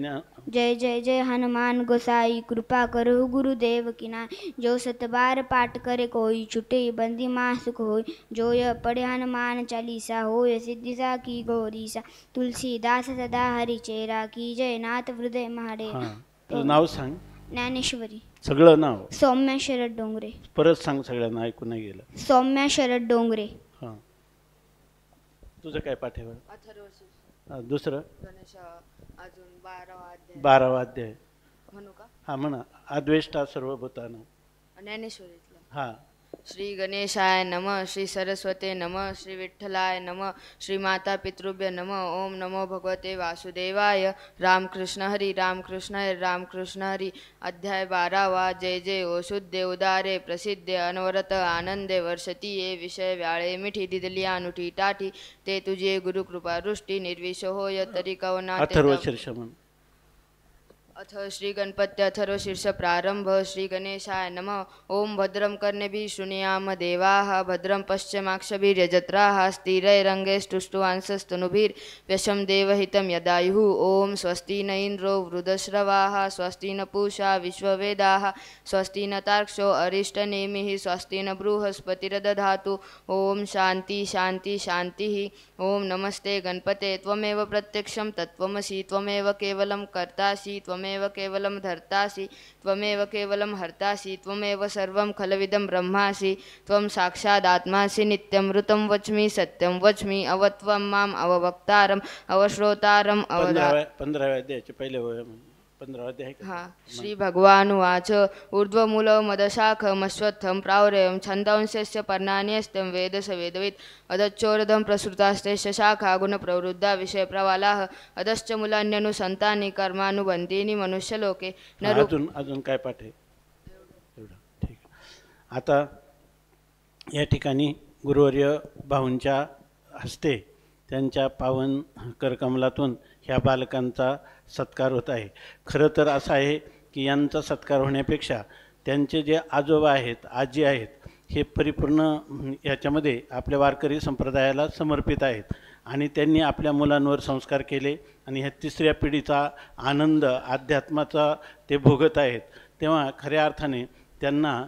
जय जय जय हनुमान गोसाई कृपा करो गुरुदेव की नाय. जो 7 बार पाठ करे कोई छुटे बंदी मासुक होय. जो यह पढ़े हनुमान चालीसा होय सिद्धि की गौरीसा. तुलसीदास सदा हरि चेरा की जय नाथ हृदय महाडे. तुझं नाव सांग. ज्ञानेश्वरी. सगळं नाव. सौम्या शरद डोंगरे. परत सांग, सगळ्यांना ऐकू नाही गेलं. सौम्या शरद डोंगरे. हां तुझं काय पाठ आहे? दुसरं 12वा अध्याय म्हणू का? हा म्हणा. अद्वेष्टा सर्वभूतानां. ज्ञानेश्वरीतला. हां. श्री गणेशाय नमः, श्री सरस्वते नमः, श्री विठ्ठलाय नमः, श्री माता पितृभ्य नमः. ओम नमो भगवते वासुदेवाय. रामकृष्ण हरी रामकृष्ण हरी रामकृष्ण हरी. अध्याय 12वा. जय जय ओशुद्धे उदारे प्रसिद्धे अनवरत आनंदे वर्षती ये विषय व्याळे मिठी दिदली अनुठी टाठी ते तुझे गुरुकृपा दृष्टी निर्विष होय तरी कवना. अथर्व शीर्ष म्हण. अथ श्री गणपत्य अथर्व शीर्ष प्रारंभ. श्री गणेशाय नमः. ओम भद्रं कर्णेभिः शृणुयाम देवाः भद्रं पश्चिमाक्षभिर्यजत्राः स्थिरैरङ्गैस्तुष्टुवांसस्तनूभिर्व्यशं देवहितं यदायुः. ओम स्वस्ति न इंद्रो वृद्धश्रवाः स्वस्ति न पूषा विश्ववेदाः स्वस्ति न तार्क्ष्यो अरिष्टनेमिः स्वस्ति न बृहस्पतिर्दधातु. ओम शांति शांति शांतिः. ओम नमस्ते गणपते त्वमेव प्रत्यक्षं तत्त्वमसि त्वमेव केवलं कर्तासि त्वमेव केवलं धर्तासि त्वमेव केवलं हर्तासि त्वमेव सर्वं खलविदं ब्रह्मासि त्वं साक्षादात्मासि नित्यमृतं वच्मि सत्यं वच्मि अवत्वं माम् अववक्तारम् अवश्रोतारम् अवदा. 15व्या अध्यायाचे पहिले 15वा अध्याय. हां. श्री भगवानुवाच ऊर्ध्वमूलं मदशाखमश्वत्थं प्रावरयं छन्दांसस्य पर्णान्यस्तं वेदस वेदवित् अदच्चोरधं प्रसृतास्तेश्च शाखा गुणप्रवृद्धा विषयप्रवालाः अधश्च मूलान्यनुसन्तानि कर्मानुबन्धीनि मनुष्यलोके न. अजून काय पाठ आहे? एवढं ठीक. आता या ठिकाणी गुरुवर्य भाऊंच्या हस्ते त्यांच्या पावन करकमलातून ह्या बालकांचा सत्कार होत आहे. खरं तर असं आहे की यांचा सत्कार होण्यापेक्षा त्यांचे जे आजोबा आहेत, आजी आहेत, हे परिपूर्ण याच्यामध्ये आपल्या वारकरी संप्रदायाला समर्पित आहेत आणि त्यांनी आपल्या मुलांवर संस्कार केले आणि ह्या 3ऱ्या पिढीचा आनंद अध्यात्माचा ते भोगत आहेत. तेव्हा खऱ्या अर्थाने त्यांना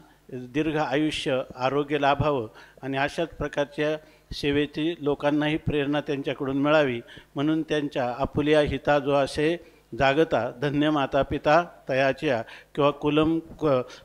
दीर्घ आयुष्य आरोग्य लाभावं आणि अशाच प्रकारच्या सेवेची लोकांनाही प्रेरणा त्यांच्याकडून मिळावी म्हणून त्यांच्या आपुल्या हिता जो असे जागता धन्य माता पिता तयाच्या किंवा कुलम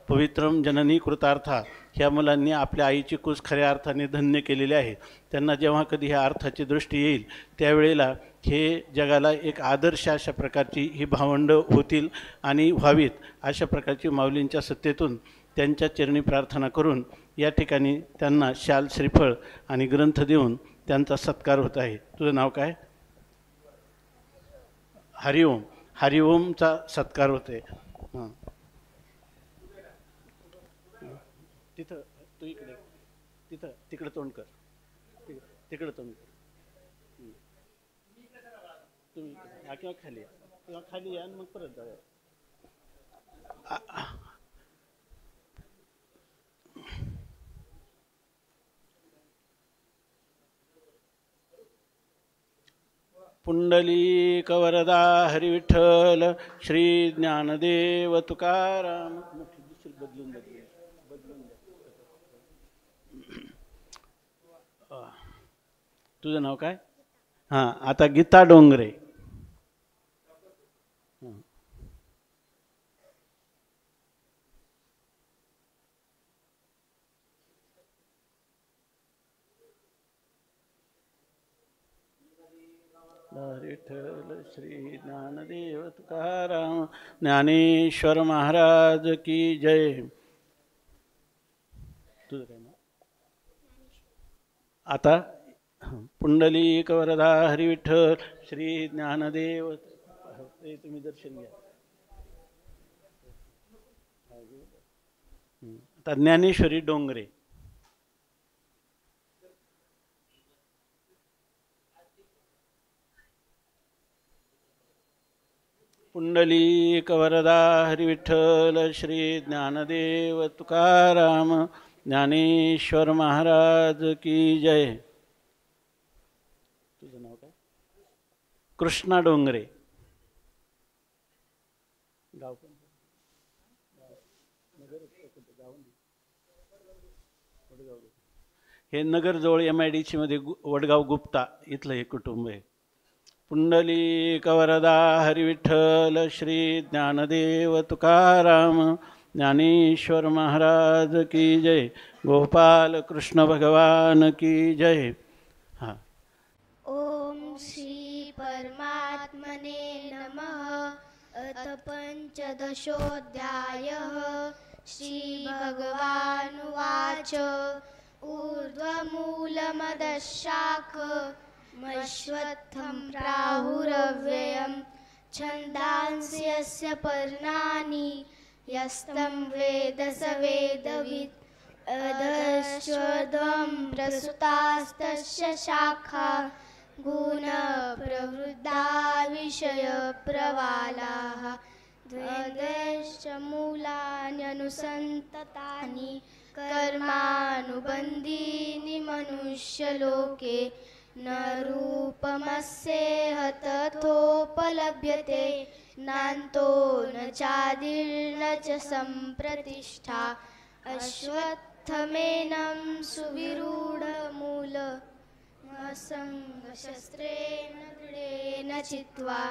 पवित्रम जननी कृतार्था ह्या मुलांनी आपल्या आईची कूस खऱ्या अर्थाने धन्य केलेली आहे. त्यांना जेव्हा कधी ह्या अर्थाची दृष्टी येईल त्यावेळेला हे जगाला एक आदर्श अशा प्रकारची ही भावंड होतील आणि व्हावीत अशा प्रकारची माऊलींच्या सत्तेतून त्यांच्या चरणी प्रार्थना करून या ठिकाणी त्यांना शाल श्रीफळ आणि ग्रंथ देऊन त्यांचा सत्कार होत आहे. तुझं नाव काय? हरिओम. हरिओमचा सत्कार होते. हां तिथं तू इकडे, तिथं तिकडं तोंड कर, तिकडं तोंड कर. तुम्ही किंवा खाली या, किंवा खाली या आणि मग परत जाऊया. पुंडलिक वरदा हरिविठ्ठल श्री ज्ञानदेव तुकाराम. बदलून तुझं नाव काय? हां, आता गीता डोंगरे. विठ्ठल श्री ज्ञानदेव तुकाराम ज्ञानेश्वर महाराज की जय. तुझं काय नाव? आता पुंडलिक वरदा हरिविठ्ठल श्री ज्ञानदेव. तुम्ही दर्शन घ्या. आता ज्ञानेश्वरी डोंगरे. पुंडलिक वरदा हरिविठ्ठल श्री ज्ञानदेव तुकाराम ज्ञानेश्वर महाराज की जय. तुझं नाव काय? कृष्णा डोंगरे. गाव कोणतं? हे नगरजवळ MIDC मध्ये वडगाव गुप्ता इथलं हे कुटुंब आहे. पुंडलिक वरदा हरिविठ्ठल श्री ज्ञानदेव तुकाराम ज्ञानेश्वर महाराज की जय. गोपाल कृष्ण भगवान की जय. हाँ. ओम श्री परमात्मने नमः. अथ पंचदशोऽध्यायः. श्री भगवानुवाच. ऊर्ध्वमूलमदशाख मश्वत्थं प्राहुरव्ययं छन्दांसि यस्य पर्णानि यस्तं वेद स वेदवित्. अधश्चर्ध्वं प्रसुतास्तस्य शाखा गुणप्रवृद्धा विषयप्रवालाः. द्वन्द्वश्च मूलान्यनुसन्ततानि कर्मानुबन्धीनि मनुष्यलोके. न रूपमस्येह तथोपलभ्यते नान्तो न चादिर्न च सम्प्रतिष्ठा. अश्वत्थमेनं सुविरूढमूलमसङ्गशस्त्रेण दृढेन चित्वा